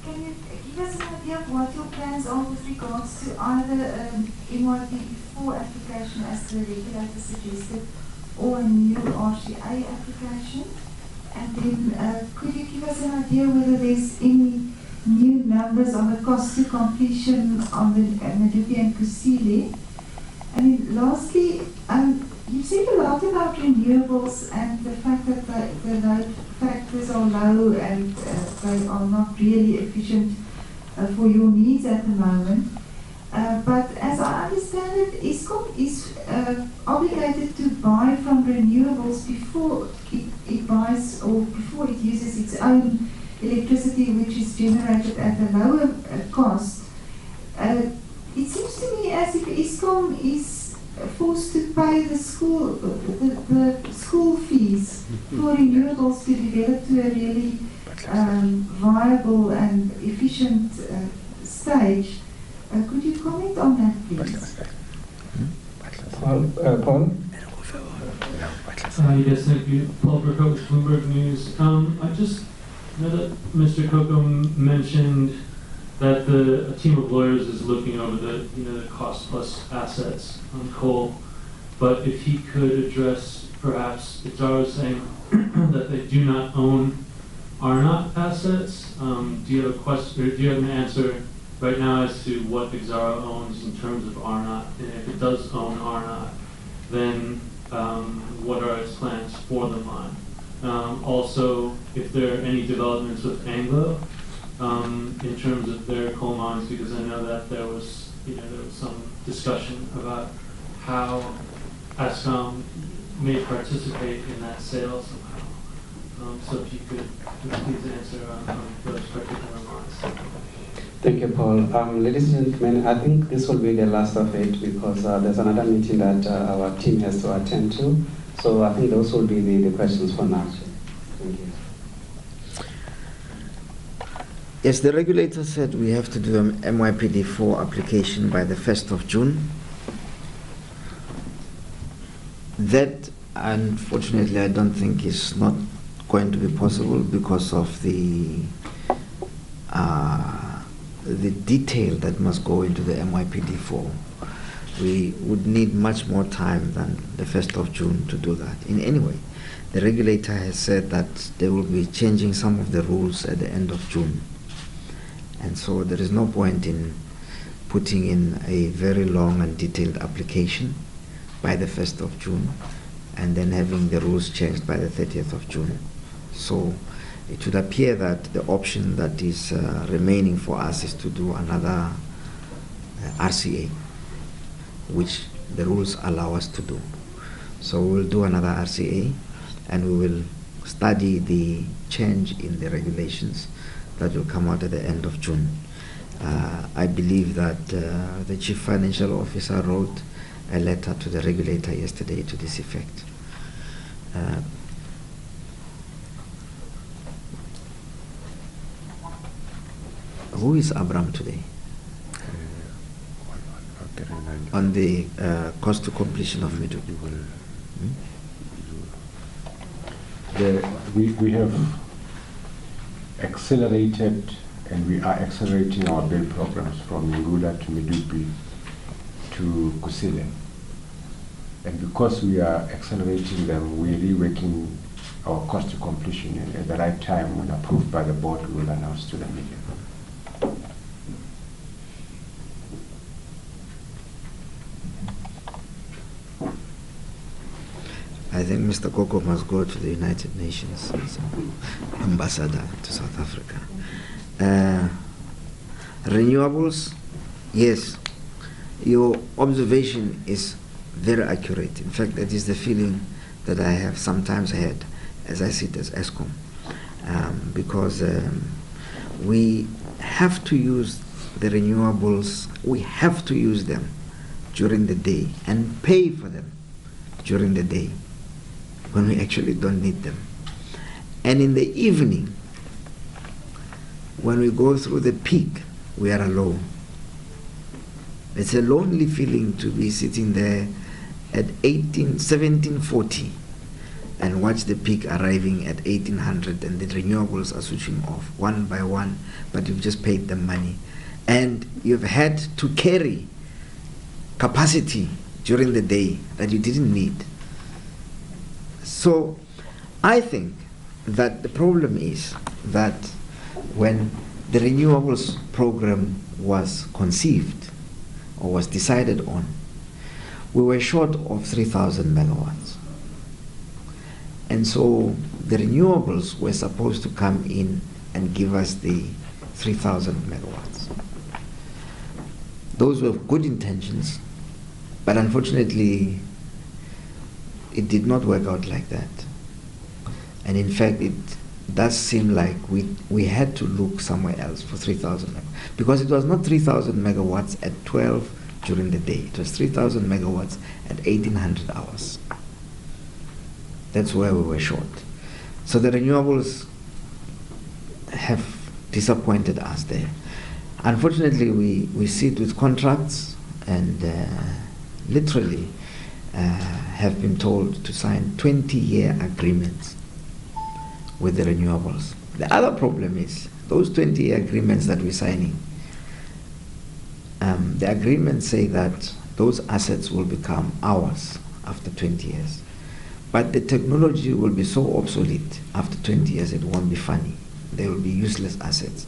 can you give us an idea of what your plans are with regards to either MYP4 application as the regulator suggested, or a new RCA application? And then could you give us an idea whether there's any new numbers on the cost to completion on the Medupi and Kusile? And then lastly, You said a lot about renewables and the fact that the load factors are low and they are not really efficient for your needs at the moment. But as I understand it, Eskom is obligated to buy from renewables before it buys or before it uses its own electricity, which is generated at a lower cost. It seems to me as if Eskom is forced to pay the school fees for renewables to develop to a really viable and efficient stage. Could you comment on that, please?
Paul?
Yes, thank you. Paul Burkett, Bloomberg News. I just know that Mr. Coco mentioned that a team of lawyers is looking over the cost plus assets on coal. But if he could address, perhaps, if I was saying that they do not own RNOT assets, do you have a question, or do you have an answer right now as to what Exxaro owns in terms of RNOT? And if it does own RNOT, then what are its plans for the mine? Also, if there are any developments with Anglo in terms of their coal mines, because I know that there was some discussion about how Eskom may participate in that sale somehow. So if you could please answer on those particular mines.
Thank you, Paul. Ladies and gentlemen, I think this will be the last of it because there's another meeting that our team has to attend to. So I think those will be the questions for now. Thank you.
Yes, the regulator said we have to do an MYPD4 application by the 1st of June. That, unfortunately, I don't think is not going to be possible because of the detail that must go into the MYPD4. We would need much more time than the 1st of June to do that. In any way, the regulator has said that they will be changing some of the rules at the end of June. And so there is no point in putting in a very long and detailed application by the 1st of June and then having the rules changed by the 30th of June. So it would appear that the option that is remaining for us is to do another RCA, which the rules allow us to do. So we will do another RCA and we will study the change in the regulations that will come out at the end of June. I believe that the Chief Financial Officer wrote a letter to the regulator yesterday to this effect. Who is Abram today? On the cost to completion of Medupi.
We have accelerated and we are accelerating our build programs from Ngula to Medupi to Kusile. And because we are accelerating them, we're reworking our cost to completion, and at the right time, when approved by the board, we will announce to the media.
I think Mr. Koko must go to the United Nations as ambassador to South Africa. Renewables, yes, your observation is very accurate. In fact, that is the feeling that I have sometimes had as I sit as Eskom, because we have to use the renewables, we have to use them during the day and pay for them during the day when we actually don't need them. And in the evening, when we go through the peak, we are alone. It's a lonely feeling to be sitting there at 1740 and watch the peak arriving at 1800 and the renewables are switching off one by one, but you've just paid them money. And you've had to carry capacity during the day that you didn't need. So I think that the problem is that when the renewables program was conceived or was decided on, we were short of 3,000 megawatts. And so the renewables were supposed to come in and give us the 3,000 megawatts. Those were good intentions, but unfortunately, it did not work out like that. And in fact, it does seem like we had to look somewhere else for 3,000 megawatts, because it was not 3,000 megawatts at 12 during the day. It was 3,000 megawatts at 1,800 hours. That's where we were short. So the renewables have disappointed us there. Unfortunately, we sit with contracts and literally have been told to sign 20-year agreements with the renewables. The other problem is those 20-year agreements that we're signing, the agreements say that those assets will become ours after 20 years. But the technology will be so obsolete after 20 years, it won't be funny. They will be useless assets.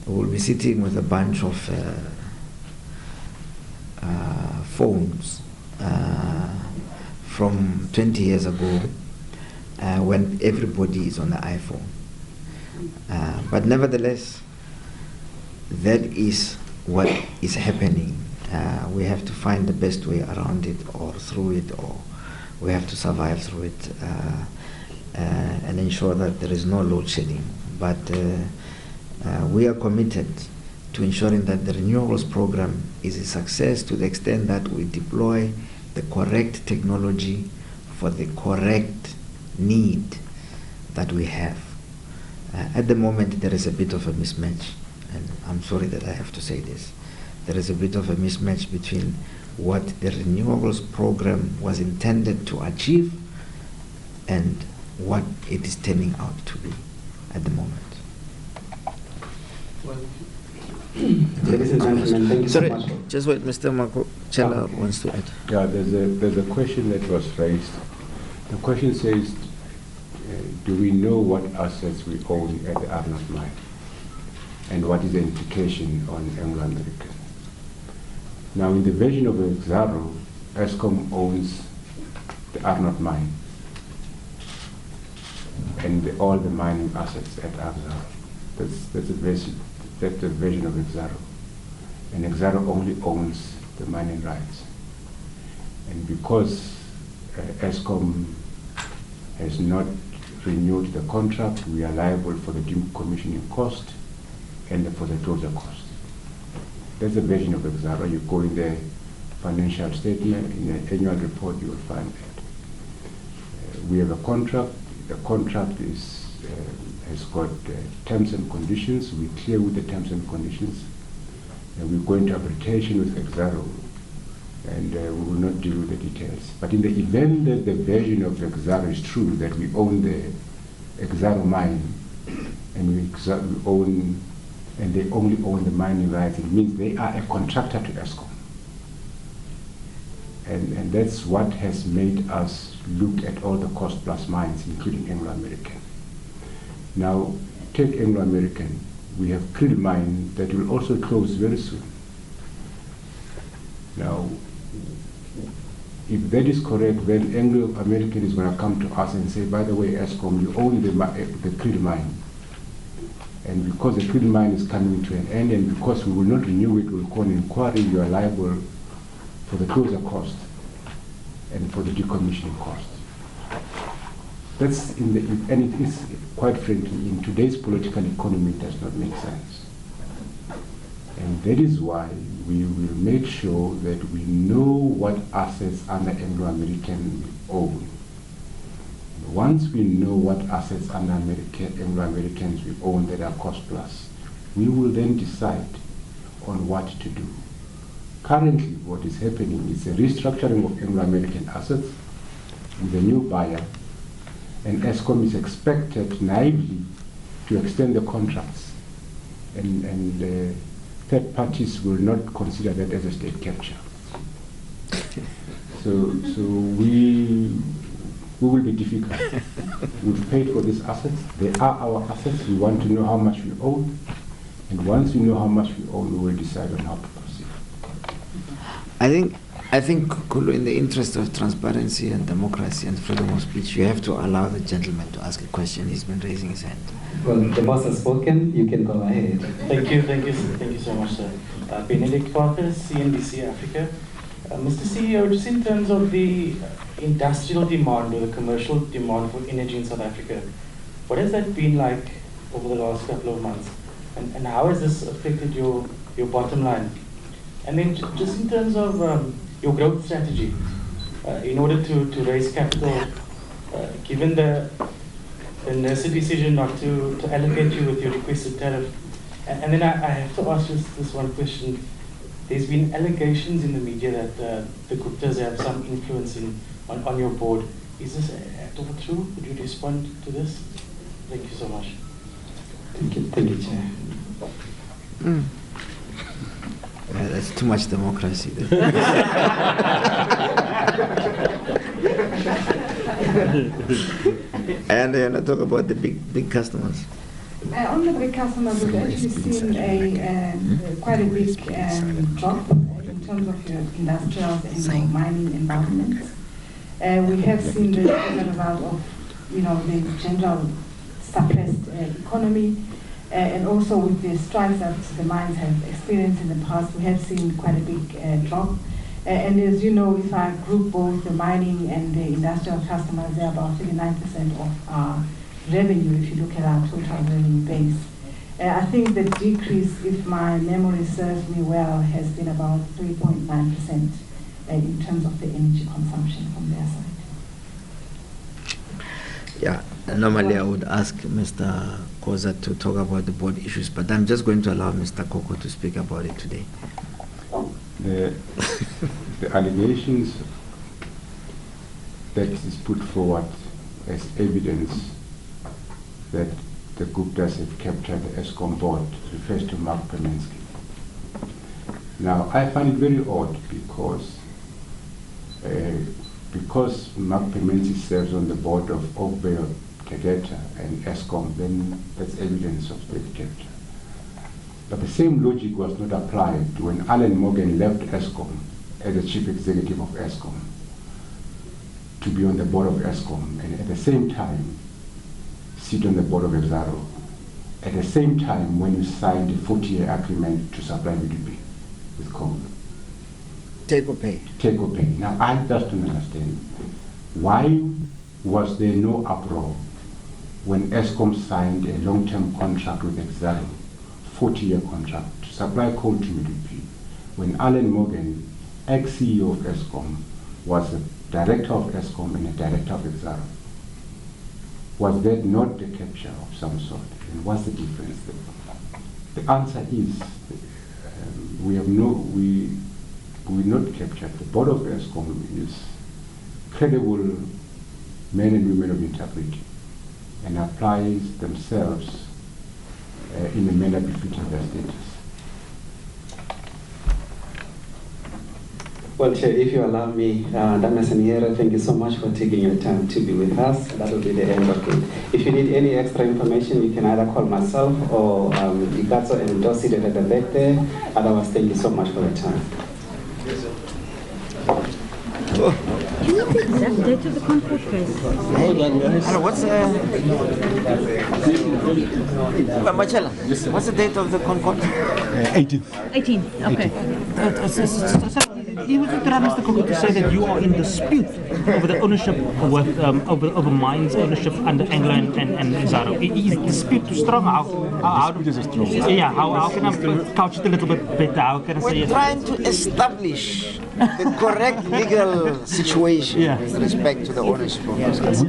We'll be sitting with a bunch of phones from 20 years ago when everybody is on the iPhone. But nevertheless, that is what is happening. We have to find the best way around it or through it, or we have to survive through it and ensure that there is no load shedding. But we are committed to ensuring that the renewables program is a success to the extent that we deploy the correct technology for the correct need that we have. At the moment, there is a bit of a mismatch, and I'm sorry that I have to say this. There is a bit of a mismatch between what the renewables program was intended to achieve and what it is turning out to be at the moment.
Ladies and gentlemen, thank you so much.
Just wait, Mr. Mako Chela wants to add.
Yeah, there's a question that was raised. The question says, do we know what assets we own at the Arnott mine? And what is the implication on Anglo American? Now, in the version of Exaro, Eskom owns the Arnott mine and all the mining assets at Exaro. That's the version of Exaro. And Exaro only owns the mining rights. And because Eskom has not renewed the contract, we are liable for the decommissioning cost and for the total cost. That's the version of Exaro. You go in the financial statement, in the annual report, you will find that. We have a contract. The contract has got terms and conditions. We clear with the terms and conditions. And we go into arbitration with Exaro, and we will not deal with the details. But in the event that the version of Exaro is true, that we own the Exaro mine, and we own, and they only own the mining rights, it means they are a contractor to Eskom. And that's what has made us look at all the cost plus mines, including Anglo American. Now, take Anglo American. We have Krill mine that will also close very soon. Now, if that is correct, then Anglo American is going to come to us and say, by the way, Eskom, you own the Krill mine. And because the Krill mine is coming to an end, and because we will not renew it, we'll call an inquiry, you are liable for the closure cost and for the decommissioning cost. That's and it is, quite frankly, in today's political economy, it does not make sense. And that is why we will make sure that we know what assets under Anglo American we own. Once we know what assets under Anglo Americans we own that are cost plus, we will then decide on what to do. Currently, what is happening is a restructuring of Anglo American assets with a new buyer, and Eskom is expected naively to extend the contracts, and third parties will not consider that as a state capture. So we will be difficult. We've paid for these assets. They are our assets. We want to know how much we own, and once we know how much we own, we will decide on how to proceed.
I think I think, Kulu, in the interest of transparency and democracy and freedom of speech, you have to allow the gentleman to ask a question. He's been raising his hand.
Well, the boss has spoken. You can go ahead.
Thank you so much, sir. Benedict Parker, CNBC Africa. Mr. CEO, just in terms of the industrial demand or the commercial demand for energy in South Africa, what has that been like over the last couple of months? And how has this affected your bottom line? And then just in terms of your growth strategy, in order to raise capital, given the NERSA decision not to allocate you with your requested tariff, and then I have to ask just this one question. There's been allegations in the media that the Guptas have some influence on your board. Is this at all true? Would you respond to this? Thank you so much.
Thank you, Chair.
That's too much democracy. And then I talk about the big customers.
On the big customers, we've actually seen quite a big drop in terms of your industrials and your mining environments. We have seen this as a result of, the general suppressed economy, and also with the strikes that the mines have experienced in the past, we have seen quite a big drop. And as you know, if I group both the mining and the industrial customers, they're about 39% of our revenue if you look at our total revenue base. I think the decrease, if my memory serves me well, has been about 3.9% in terms of the energy consumption from their side.
Yeah, normally I would ask Mr. Koza to talk about the board issues, but I'm just going to allow Mr. Koko to speak about it today.
The allegations that is put forward as evidence that the Guptas have captured the Eskom board refers to Mark Permensky. Now, I find it very odd because Mark Permensky serves on the board of Oakvale, Tegeta, and Eskom, then that's evidence of state capture. But the same logic was not applied when Alan Morgan left Eskom as the chief executive of Eskom to be on the board of Eskom, and at the same time sit on the board of Exaro. At the same time when you signed a 40-year agreement to supply VDP with Congo.
Take or pay.
Take or pay. Now, I just don't understand. Why was there no uproar when Eskom signed a long-term contract with Exaro, 40-year contract, to supply coal to VDP, when Alan Morgan, ex-CEO of Eskom, was the director of Eskom and a director of Exaro? Was that not the capture of some sort? And what's the difference there? The answer is we not captured. The board of Eskom is credible men and women of integrity and applies themselves in a manner befitting their status.
Well, Chair, if you allow me, Dana Seniera, thank you so much for taking your time to be with us. That will be the end of it. If you need any extra information, you can either call myself or Ikazo and Dossi at the back there. Otherwise, thank you so much for your time.
Do you know the exact date of the Concord case?
Hold on, guys. What's the date of the Concord?
18th. 18th, okay. You would interrupt Mr. Koko to say that you are in dispute over the ownership with over mines ownership under Anglo and Exaro. Is dispute too strong? How yeah, how can I couch it a little bit better? How can I say
We're trying to establish the correct legal situation with respect to the ownership of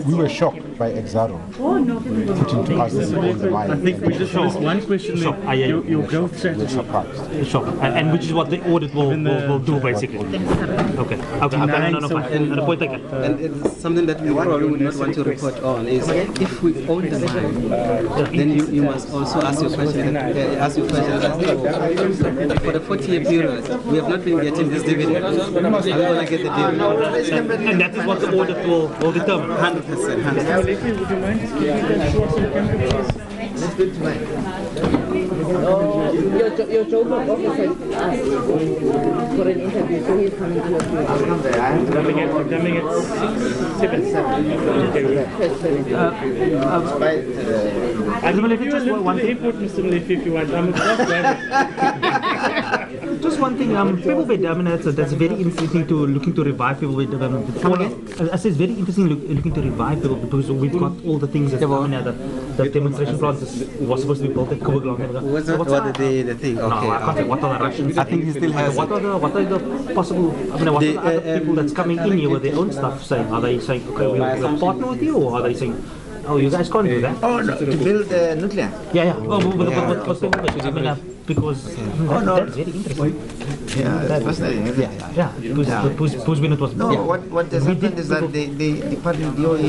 We were shocked by Exaro putting to us the mine.
I think we just have one question. Your growth strategy.
Sure. And which is what the audit will do basically. Okay. No, fine. The point taken.
And it's something that we probably would not want to report on is if we own the mine, then you must also ask your question. As to for the 40-year period, we have not been getting this dividend. Are we going to get the dividend?
And that is what the audit will determine.
100%.
Would you mind just giving me the short so we can
Let's do it tonight.
Your job officer asked for an interview, so he's coming to you.
I'll come there. I have to
Coming at 7.
Airport, Mr. Malefe, if you want. I'm a bus driver. Just one thing, people with that's very interesting to looking to revive people with I say it's very interesting looking to revive people because we've got all the things that the demonstration plant was supposed to be built at Kubaglong.
What the thing? Okay.
No, I can't say what are the Russians.
I think he still has.
What are the possible? I mean, what are the other people that's coming in here with their own stuff saying? Are they saying, okay, we'll partner with you, or are they saying, oh, you guys can't do that?
Oh, no, to build nuclear?
Yeah. Oh, but I mean, because that's very interesting.
Yeah, that's fascinating.
Yeah. Because when it was
no, what has happened is that the department DOE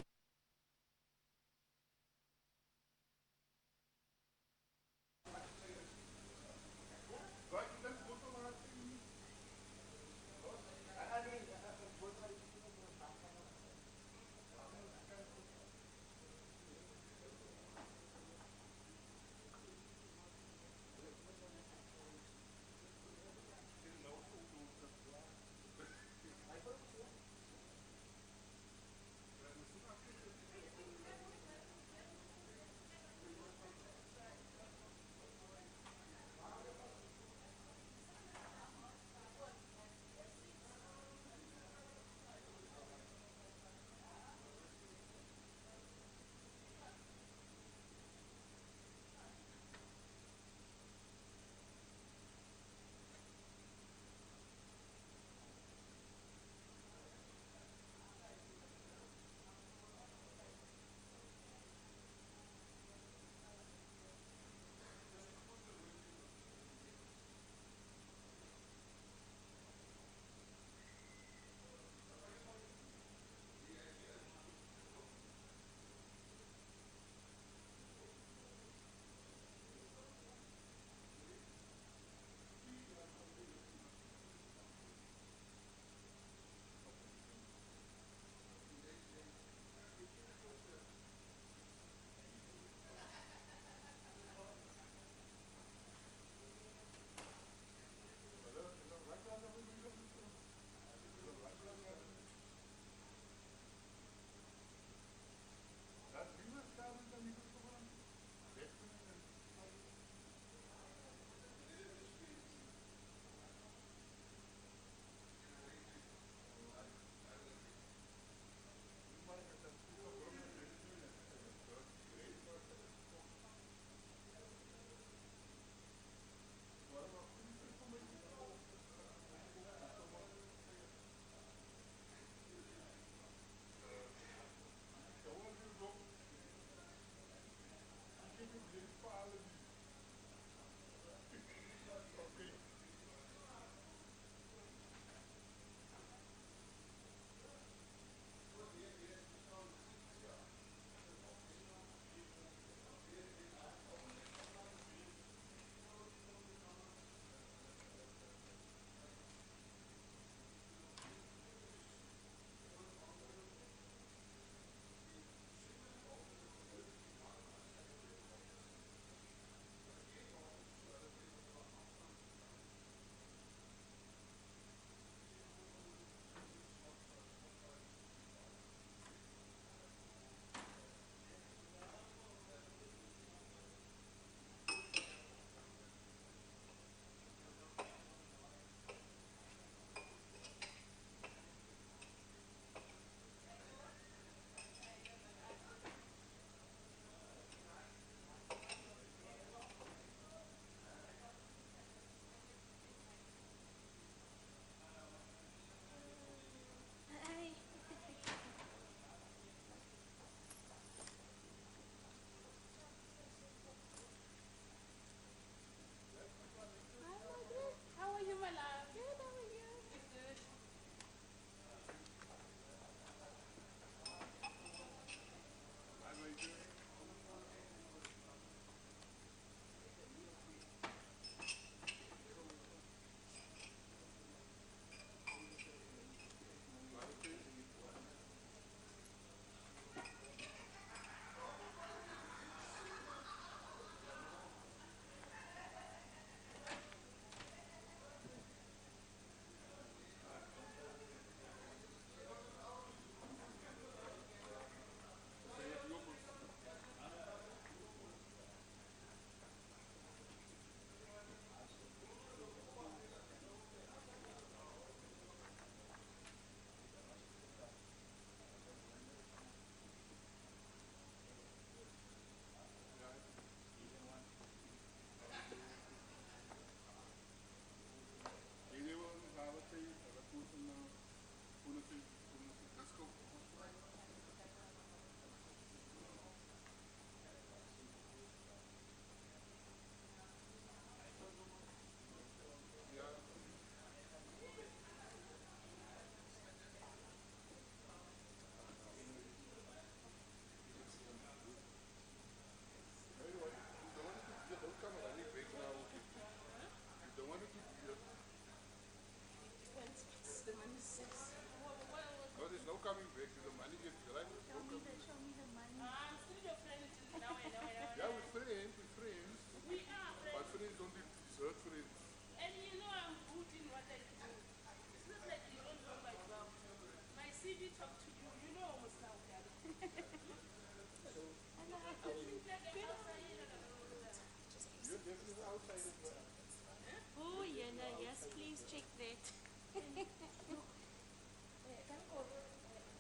Yes, please check that.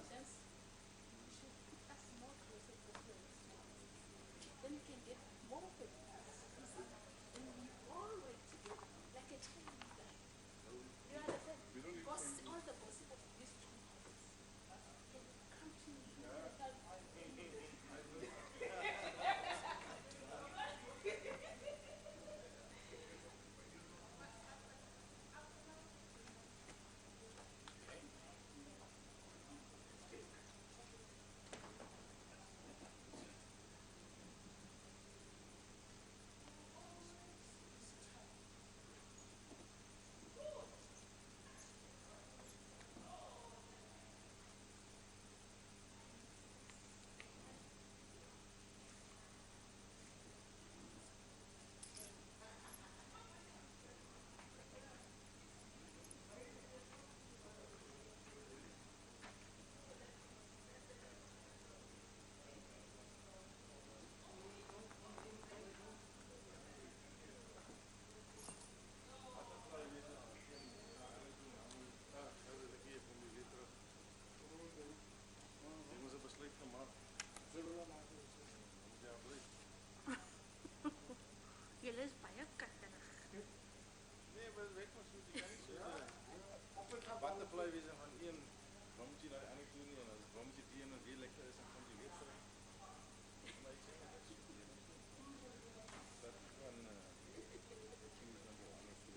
Just should put us more closer to the then we can get more people. And we all work together like a team. You understand? Because all the gossip of these two can come to me. Julle is baie katterig.
Nee, maar weet maar so, jy kan nie so butterfly wees van een bommetje na die ander toe nie, en as bommetje die en weer lekker is, dan kom jy weer terug. Maar ek sê maar, dat is so. Dat kan, kies dan die ander toe.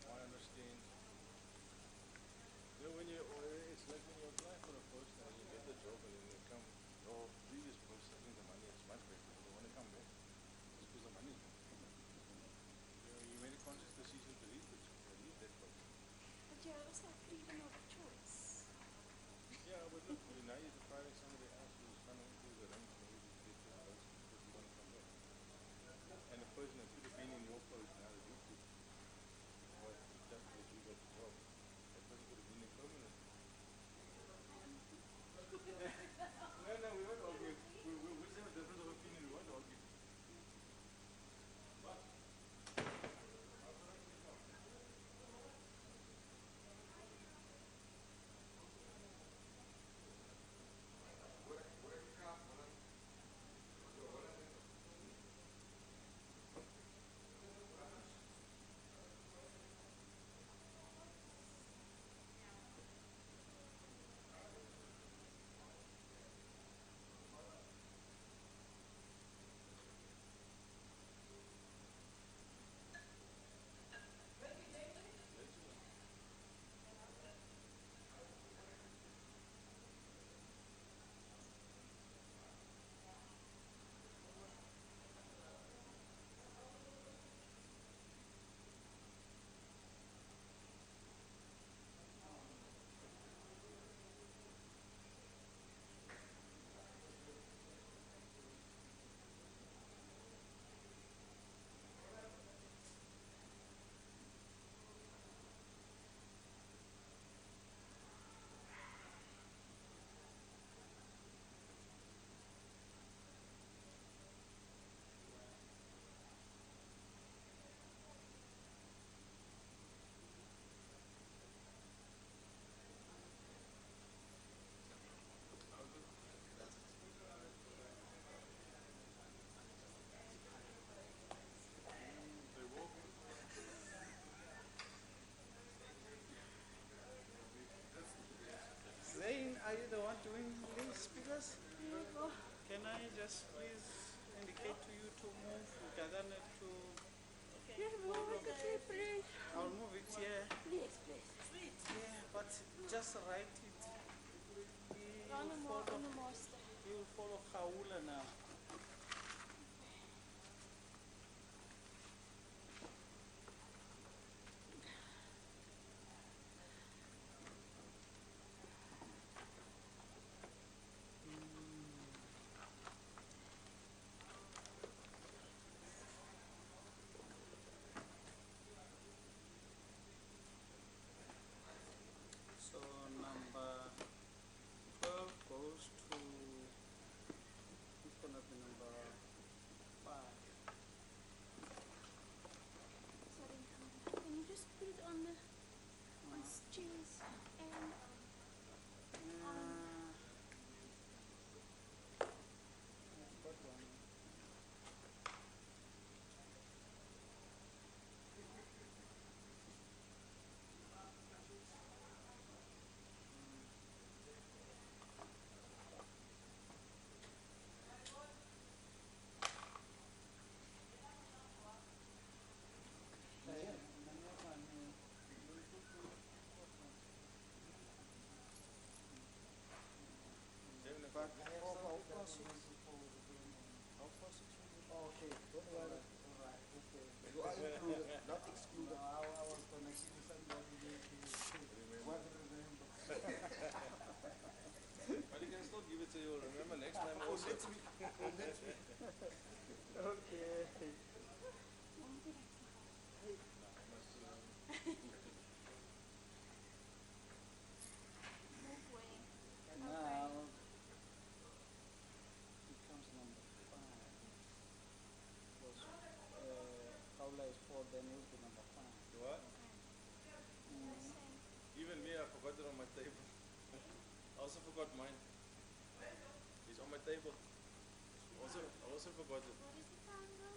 I understand. You know, when it's like when you apply for a post and you get the job and then you come, your previous post, I think the money is much better. You want to come back just because of money. You made a conscious decision to leave that post.
But you also have freedom of choice.
Yeah, but look, now you're depriving somebody else who's coming through the ranks and who's get the post because you want to come back. And the person that could have been in your post now that you took, was just that you got the job. That person could have been in permanent. No, we won't argue. We'll just have a difference of opinion. We won't argue. What?
Zain, are you the one doing these speakers? Can I just please indicate to you to move Gagana to...
Yes, move it, please.
I'll move it here.
Please.
Yeah, but just write it.
also forgot mine. It's on my table. I also forgot it.
What is the time now?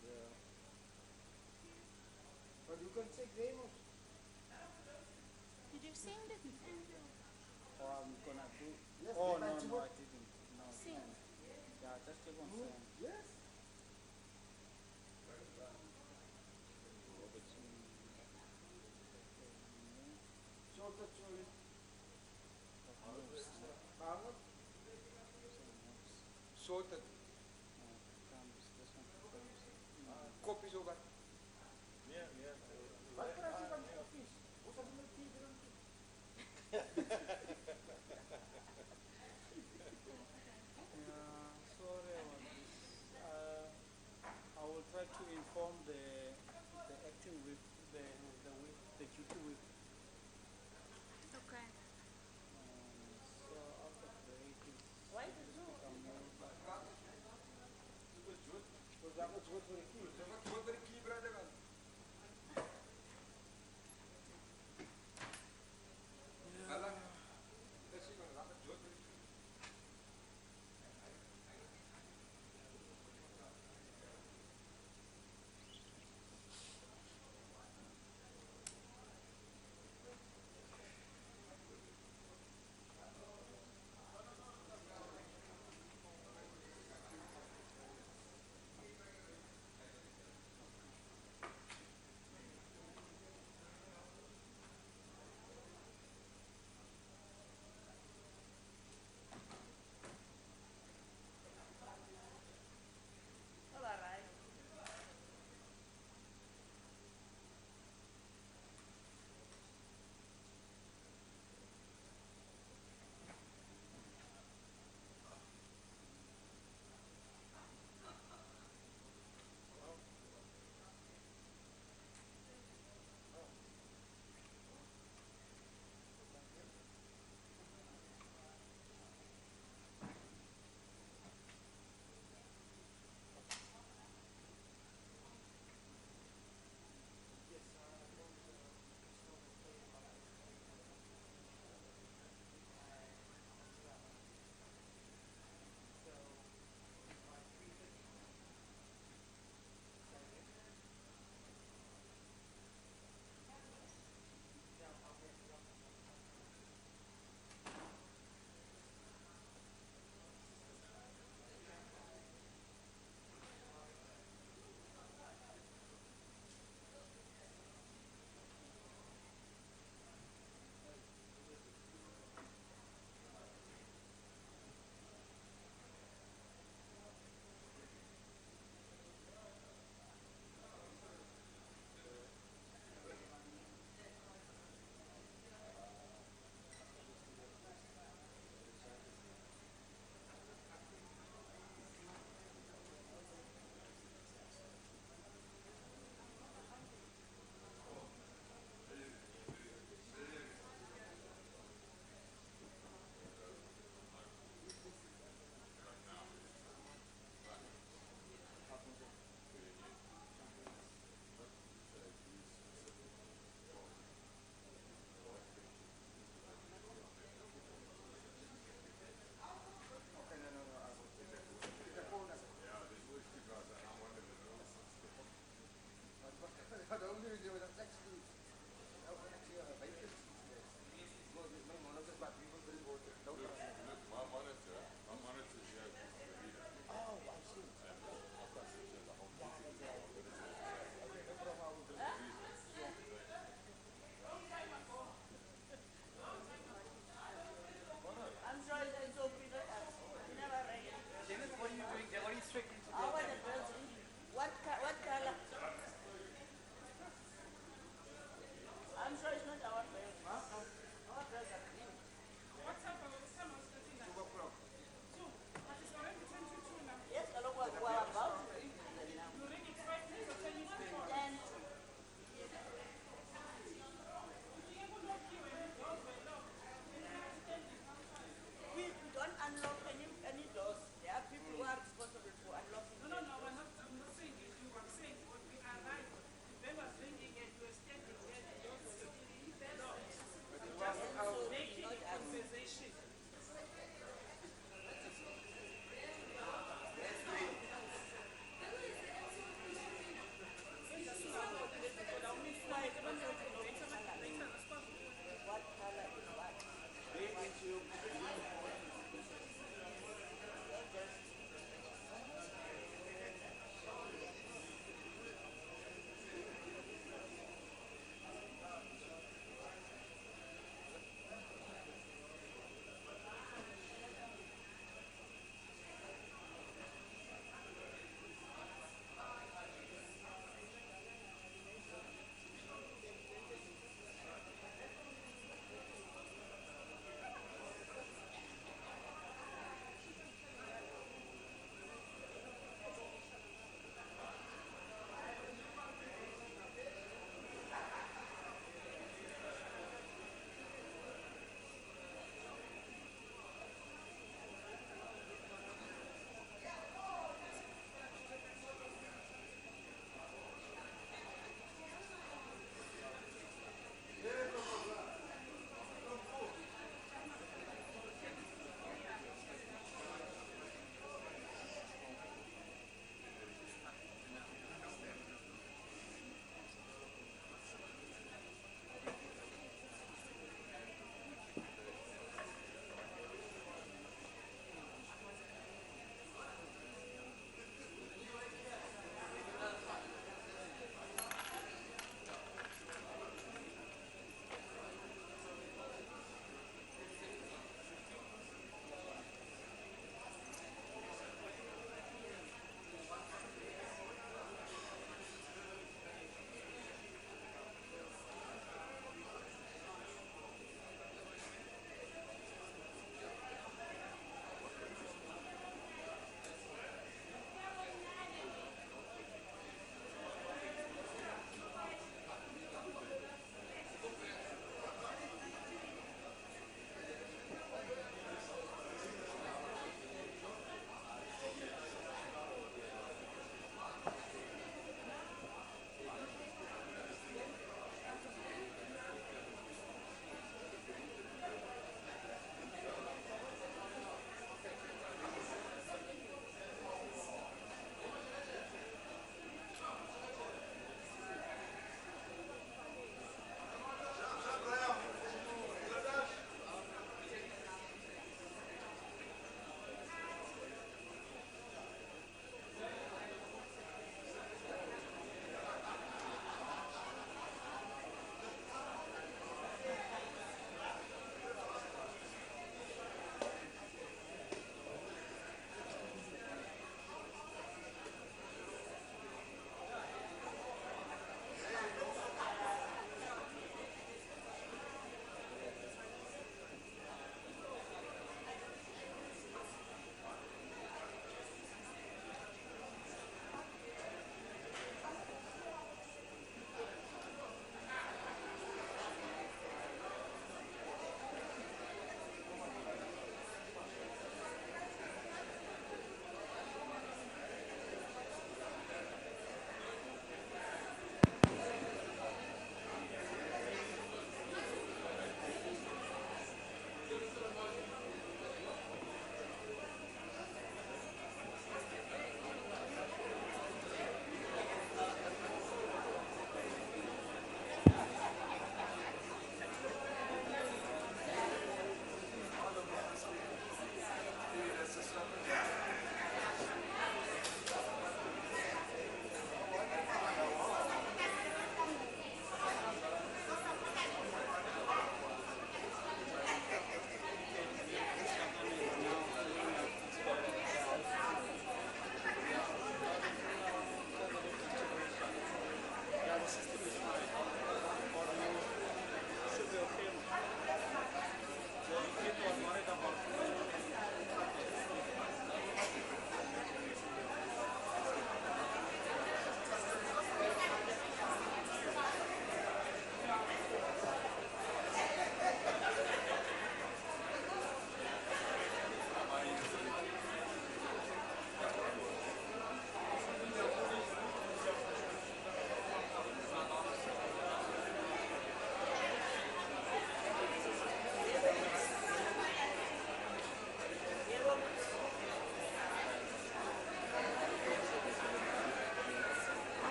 Yeah.
But you can check them out.
Did you send it, Andrew?
Oh, I'm gonna do.
Yes,
Oh,
but
no,
you
no, I
will
didn't. No.
send.
Yeah, just click on send.
Yes.
Shorter choice. Power. Sorted. Copies over.
Yeah.
Wat praat je van copies? Hoe staat het met die drank? Yeah, sorry about this. I will try to inform the acting whip, the duty whip.
Okay.
So after break is
Why the zoo?
Was that what's good for the key? What's good for the key, brother?
All right. I'm sure it's so pretty. Never rain.
Dennis, what are you doing there? What are you striking today?
I want the girls in. What color? I'm sure it's not our favorite. Our girls are green. What's up?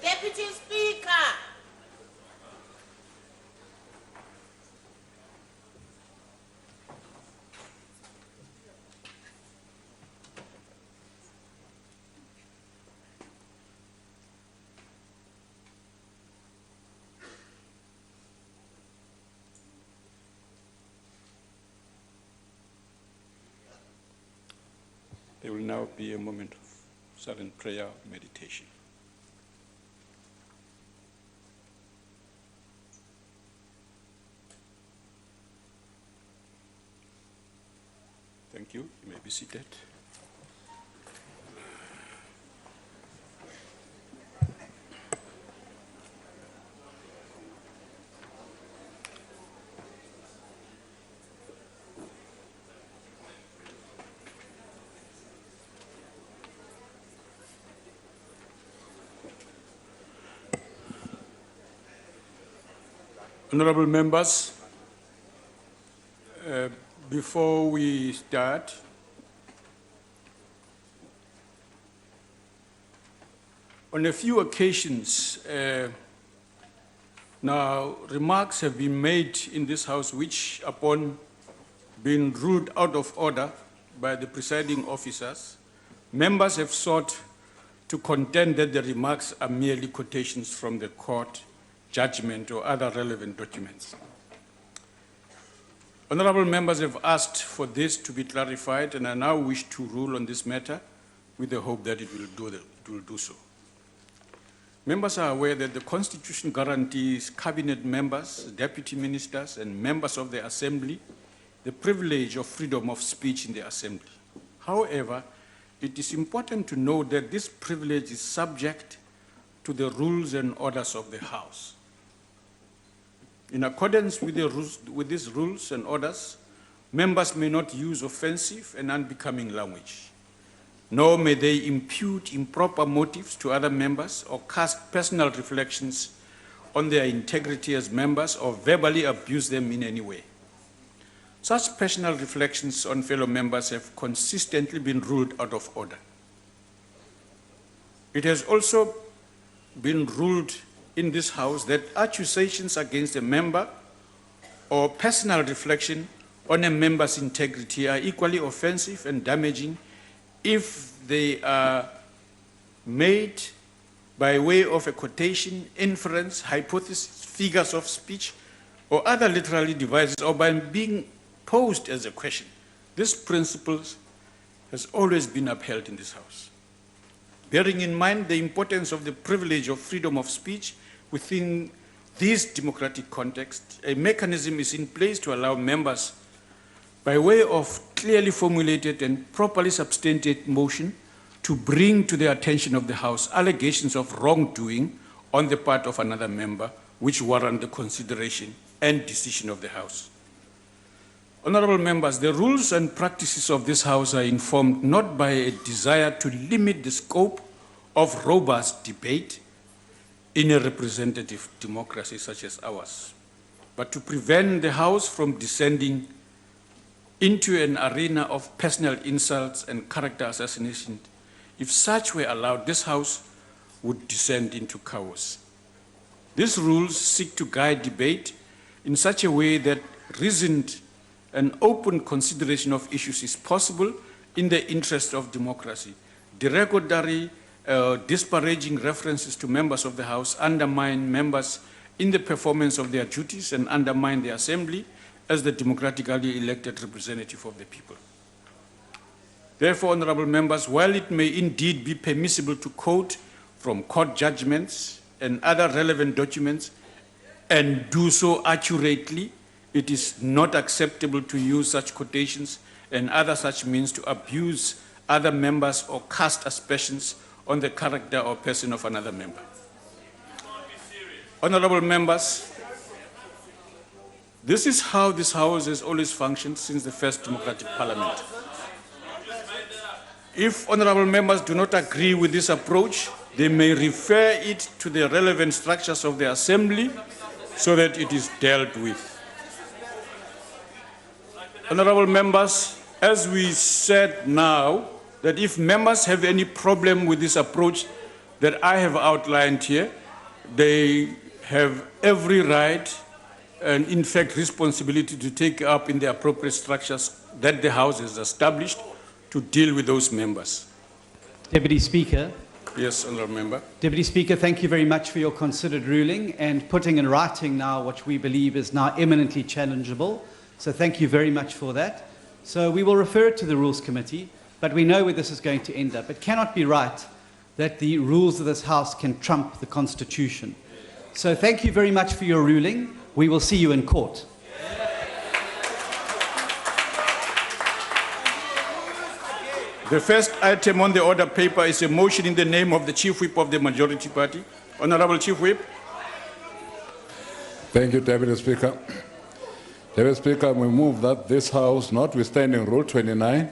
Deputy Speaker.
There will now be a moment of silent prayer meditation. Thank you. You may be seated. Honorable members, before we start, on a few occasions, now remarks have been made in this House which, upon being ruled out of order by the presiding officers, members have sought to contend that the remarks are merely quotations from the court judgment or other relevant documents. Honorable members have asked for this to be clarified, and I now wish to rule on this matter with the hope that it will do so. Members are aware that the Constitution guarantees cabinet members, deputy ministers, and members of the Assembly the privilege of freedom of speech in the Assembly. However, it is important to note that this privilege is subject to the rules and orders of the House. In accordance with these rules and orders, members may not use offensive and unbecoming language, nor may they impute improper motives to other members or cast personal reflections on their integrity as members or verbally abuse them in any way. Such personal reflections on fellow members have consistently been ruled out of order. It has also been ruled in this House that accusations against a member or personal reflection on a member's integrity are equally offensive and damaging if they are made by way of a quotation, inference, hypothesis, figures of speech, or other literary devices, or by being posed as a question. This principle has always been upheld in this House. Bearing in mind the importance of the privilege of freedom of speech within this democratic context, a mechanism is in place to allow members, by way of clearly formulated and properly substantiated motion, to bring to the attention of the House allegations of wrongdoing on the part of another member which warrant the consideration and decision of the House. Honorable members, the rules and practices of this House are informed not by a desire to limit the scope of robust debate in a representative democracy such as ours, but to prevent the House from descending into an arena of personal insults and character assassination. If such were allowed, this House would descend into chaos. These rules seek to guide debate in such a way that reasoned and open consideration of issues is possible in the interest of democracy. Derogatory, disparaging references to members of the House undermine members in the performance of their duties and undermine the Assembly as the democratically elected representative of the people. Therefore, honorable members, while it may indeed be permissible to quote from court judgments and other relevant documents and do so accurately, it is not acceptable to use such quotations and other such means to abuse other members or cast aspersions on the character or person of another member. Honorable members, this is how this House has always functioned since the first democratic parliament. If honorable members do not agree with this approach, they may refer it to the relevant structures of the Assembly so that it is dealt with. Honorable members, as we said now, that if members have any problem with this approach, that I have outlined here, they have every right and, in fact, responsibility to take up in the appropriate structures that the House has established to deal with those members.
Deputy Speaker.
Yes, Honourable Member.
Deputy Speaker, thank you very much for your considered ruling and putting in writing now what we believe is now eminently challengeable. So thank you very much for that. So we will refer it to the Rules Committee, but we know where this is going to end up. It cannot be right that the rules of this House can trump the Constitution. So thank you very much for your ruling. We will see you in court.
The first item on the order paper is a motion in the name of the Chief Whip of the Majority Party. Honourable Chief Whip.
Thank you, Deputy Speaker. Deputy Speaker, we move that this House, notwithstanding Rule 29,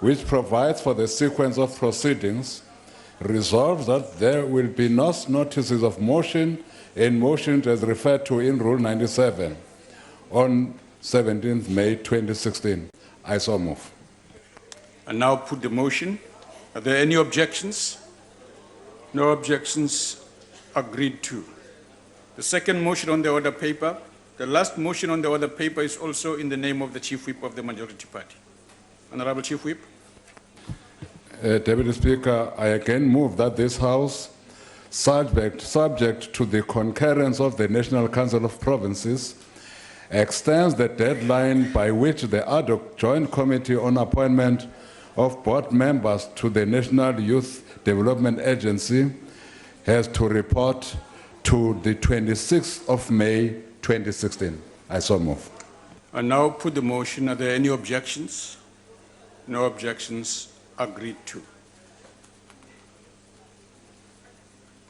which provides for the sequence of proceedings, resolves that there will be no notices of motion and motions as referred to in Rule 97 on 17th May 2016. I so move.
And now put the motion. Are there any objections? No objections. Agreed to. The second motion on the order paper, the last motion on the order paper is also in the name of the Chief Whip of the Majority Party. Honourable Chief Whip.
Deputy Speaker, I again move that this House, subject to the concurrence of the National Council of Provinces, extends the deadline by which the ad hoc Joint Committee on Appointment of board members to the National Youth Development Agency has to report to the 26th of May 2016. I so move.
I now put the motion. Are there any objections? No objections. Agreed to.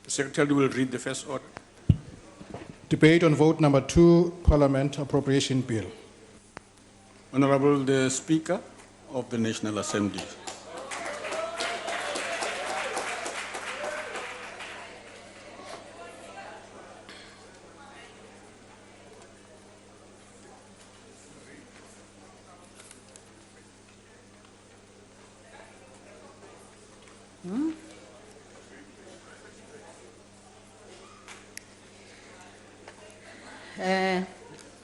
The Secretary will read the first order.
Debate on vote number 2, Parliament Appropriation Bill.
Honourable the Speaker of the National Assembly.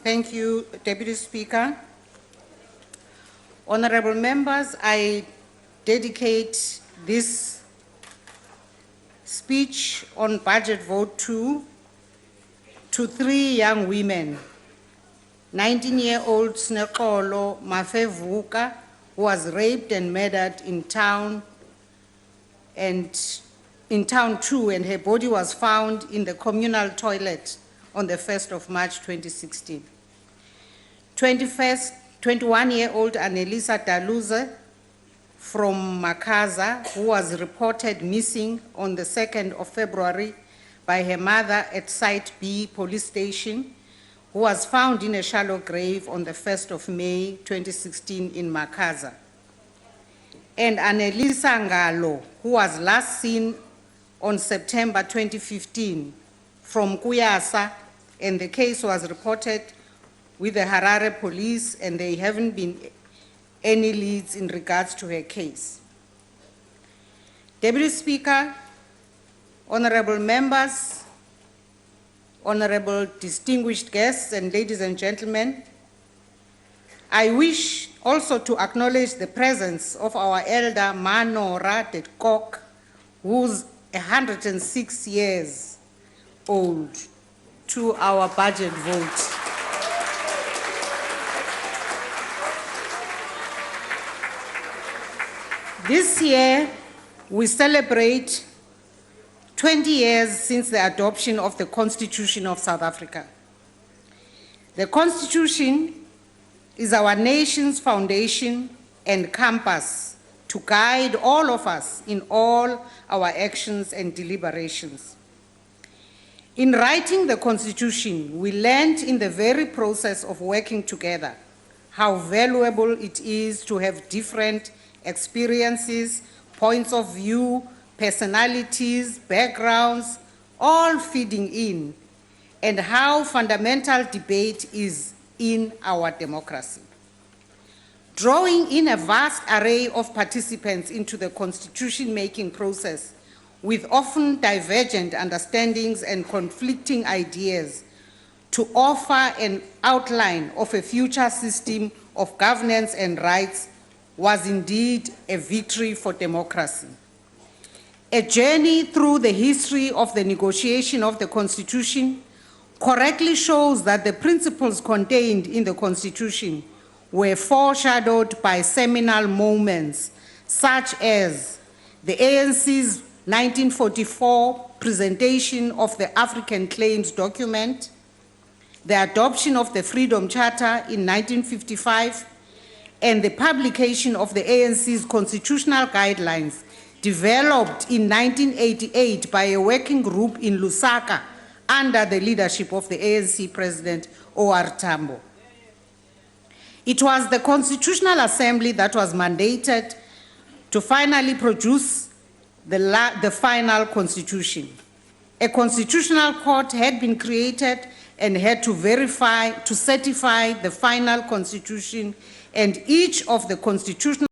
Thank you, Deputy Speaker. Honourable members, I dedicate this speech on budget vote 2 to 3 young women. 19-year-old Snekolo Mafevuka, who was raped and murdered in town 2, and her body was found in the communal toilet on the 1st of March 2016. 21-year-old Annelisa Daluze from Makaza, who was reported missing on the 2nd of February by her mother at Site B police station, who was found in a shallow grave on the 1st of May 2016 in Makaza. And Annelisa Ngalo, who was last seen on September 2015 from Kuyasa, and the case was reported with the Harare police, and there haven't been any leads in regards to her case. Deputy Speaker, honourable members, honourable distinguished guests, and ladies and gentlemen, I wish also to acknowledge the presence of our elder Manora de Kok, who's 106 years old, to our budget vote. This year, we celebrate 20 years since the adoption of the Constitution of South Africa. The Constitution is our nation's foundation and compass to guide all of us in all our actions and deliberations. In writing the Constitution, we learned in the very process of working together how valuable it is to have different experiences, points of view, personalities, backgrounds, all feeding in, and how fundamental debate is in our democracy. Drawing in a vast array of participants into the constitution-making process with often divergent understandings and conflicting ideas, to offer an outline of a future system of governance and rights was indeed a victory for democracy. A journey through the history of the negotiation of the Constitution correctly shows that the principles contained in the Constitution were foreshadowed by seminal moments such as the ANC's 1944 presentation of the African Claims document, the adoption of the Freedom Charter in 1955, and the publication of the ANC's constitutional guidelines developed in 1988 by a working group in Lusaka under the leadership of the ANC President O.R. Tambo. It was the Constitutional Assembly that was mandated to finally produce the final constitution. A constitutional court had been created and had to certify the final constitution, and each of the constitutional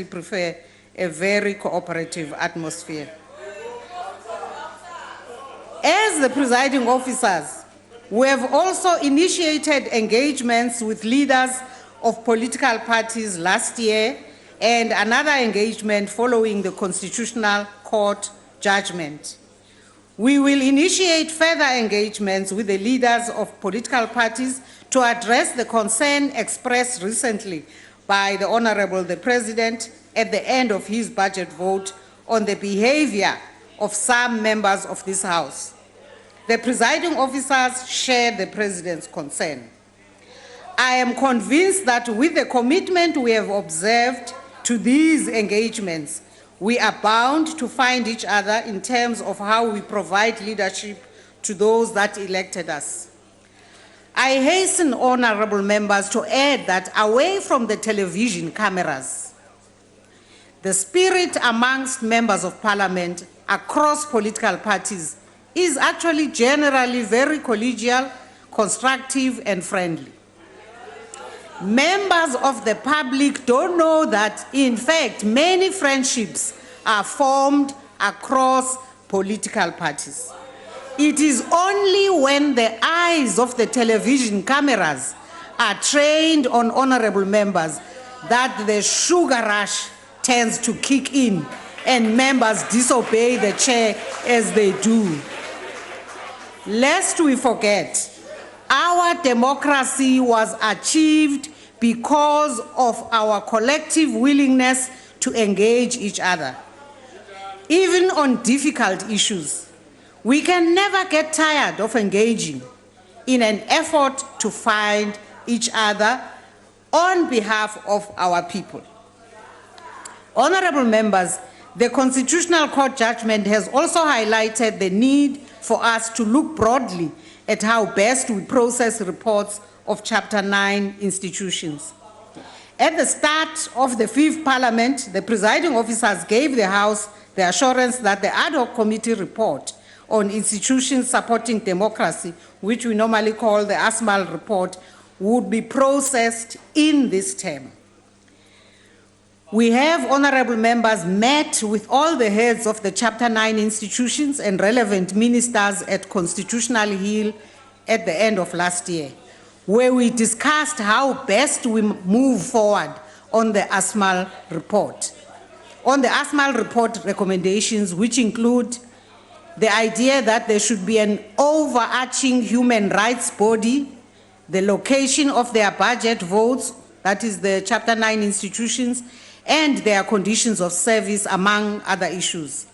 prefer a very cooperative atmosphere. As the presiding officers, we have also initiated engagements with leaders of political parties last year and another engagement following the Constitutional Court judgment. We will initiate further engagements with the leaders of political parties to address the concern expressed recently by the Honorable the President at the end of his budget vote on the behavior of some members of this House. The presiding officers share the President's concern. I am convinced that with the commitment we have observed to these engagements, we are bound to find each other in terms of how we provide leadership to those that elected us. I hasten, honorable members, to add that away from the television cameras, the spirit amongst members of parliament across political parties is actually generally very collegial, constructive, and friendly. Members of the public don't know that, in fact, many friendships are formed across political parties. It is only when the eyes of the television cameras are trained on honorable members that the sugar rush tends to kick in and members disobey the chair as they do. Lest we forget, our democracy was achieved because of our collective willingness to engage each other. Even on difficult issues, we can never get tired of engaging in an effort to find each other on behalf of our people. Honorable members, the Constitutional Court judgment has also highlighted the need for us to look broadly at how best we process reports of Chapter 9 institutions. At the start of the 5th Parliament, the presiding officers gave the House the assurance that the ad hoc committee report on institutions supporting democracy, which we normally call the ASMAL report, would be processed in this term. We have, honorable members, met with all the heads of the Chapter 9 institutions and relevant ministers at Constitutional Hill at the end of last year, where we discussed how best we move forward on the ASMAL report. On the ASMAL report recommendations, which include the idea that there should be an overarching human rights body, the location of their budget votes, that is the Chapter 9 institutions, and their conditions of service, among other issues.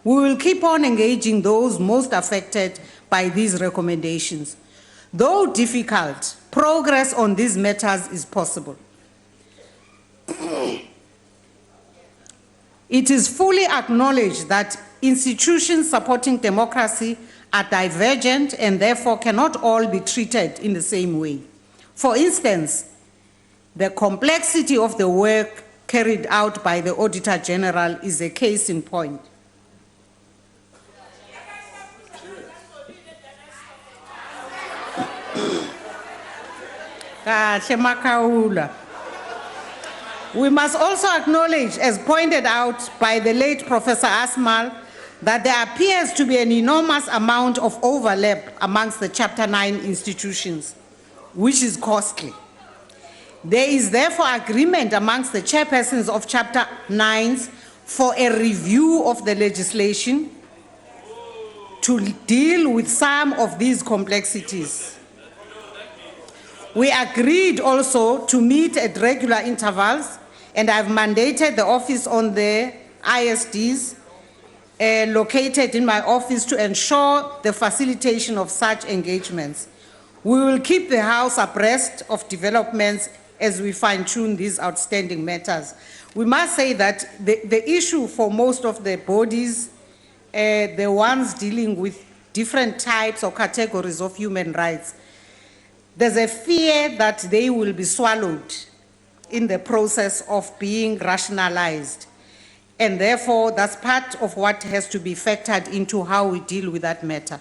We will keep on engaging those most affected by these recommendations. Though difficult, progress on these matters is possible. It is fully acknowledged that institutions supporting democracy are divergent and therefore cannot all be treated in the same way. For instance, the complexity of the work carried out by the Auditor General is a case in point. We must also acknowledge, as pointed out by the late Professor Asmal, that there appears to be an enormous amount of overlap amongst the Chapter 9 institutions, which is costly. There is therefore agreement amongst the chairpersons of Chapter 9s for a review of the legislation to deal with some of these complexities. We agreed also to meet at regular intervals, and I've mandated the Office on the ISDs located in my office to ensure the facilitation of such engagements. We will keep the House abreast of developments as we fine-tune these outstanding matters. We must say that the issue for most of the bodies, the ones dealing with different types or categories of human rights, there's a fear that they will be swallowed in the process of being rationalized. And therefore, that's part of what has to be factored into how we deal with that matter.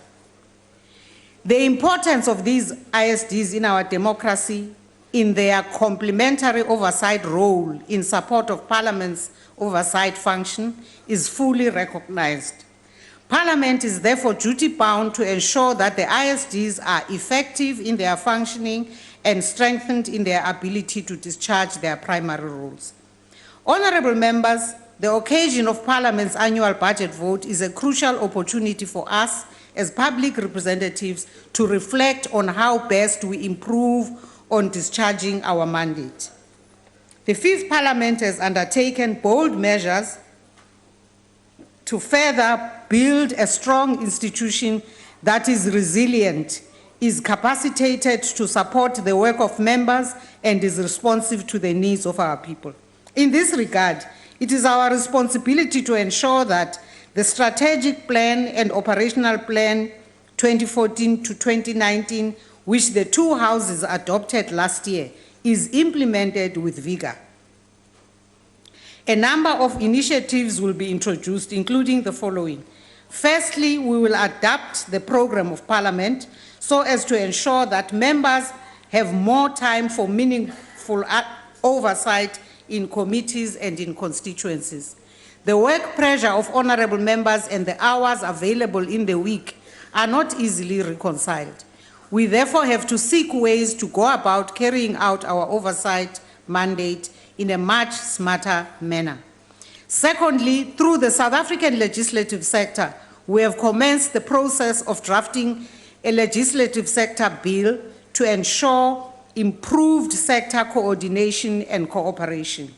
The importance of these ISDs in our democracy, in their complementary oversight role in support of Parliament's oversight function, is fully recognized. Parliament is therefore duty-bound to ensure that the ISDs are effective in their functioning and strengthened in their ability to discharge their primary roles. Honourable members, the occasion of Parliament's annual budget vote is a crucial opportunity for us as public representatives to reflect on how best we improve on discharging our mandate. The 5th Parliament has undertaken bold measures to further build a strong institution that is resilient, is capacitated to support the work of members, and is responsive to the needs of our people. In this regard, it is our responsibility to ensure that the strategic plan and operational plan 2014 to 2019, which the two houses adopted last year, is implemented with vigor. A number of initiatives will be introduced, including the following. Firstly, we will adapt the program of Parliament so as to ensure that members have more time for meaningful oversight in committees and in constituencies. The work pressure of honourable members and the hours available in the week are not easily reconciled. We therefore have to seek ways to go about carrying out our oversight mandate in a much smarter manner. Secondly, through the South African legislative sector, we have commenced the process of drafting a legislative sector bill to ensure improved sector coordination and cooperation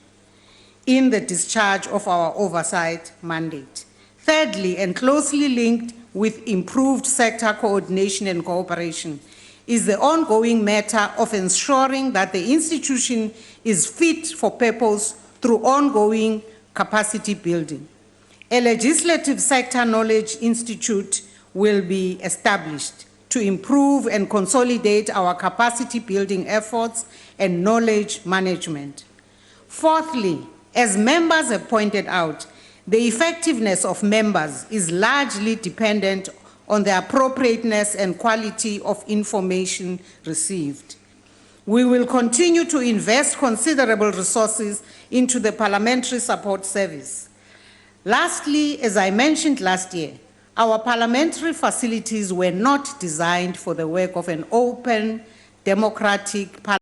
in the discharge of our oversight mandate. Thirdly, and closely linked with improved sector coordination and cooperation, is the ongoing matter of ensuring that the institution is fit for purpose through ongoing capacity building. A legislative sector knowledge institute will be established to improve and consolidate our capacity building efforts and knowledge management. Fourthly, as members have pointed out, the effectiveness of members is largely dependent on the appropriateness and quality of information received. We will continue to invest considerable resources into the Parliamentary Support Service. Lastly, as I mentioned last year, our parliamentary facilities were not designed for the work of an open, democratic parliament.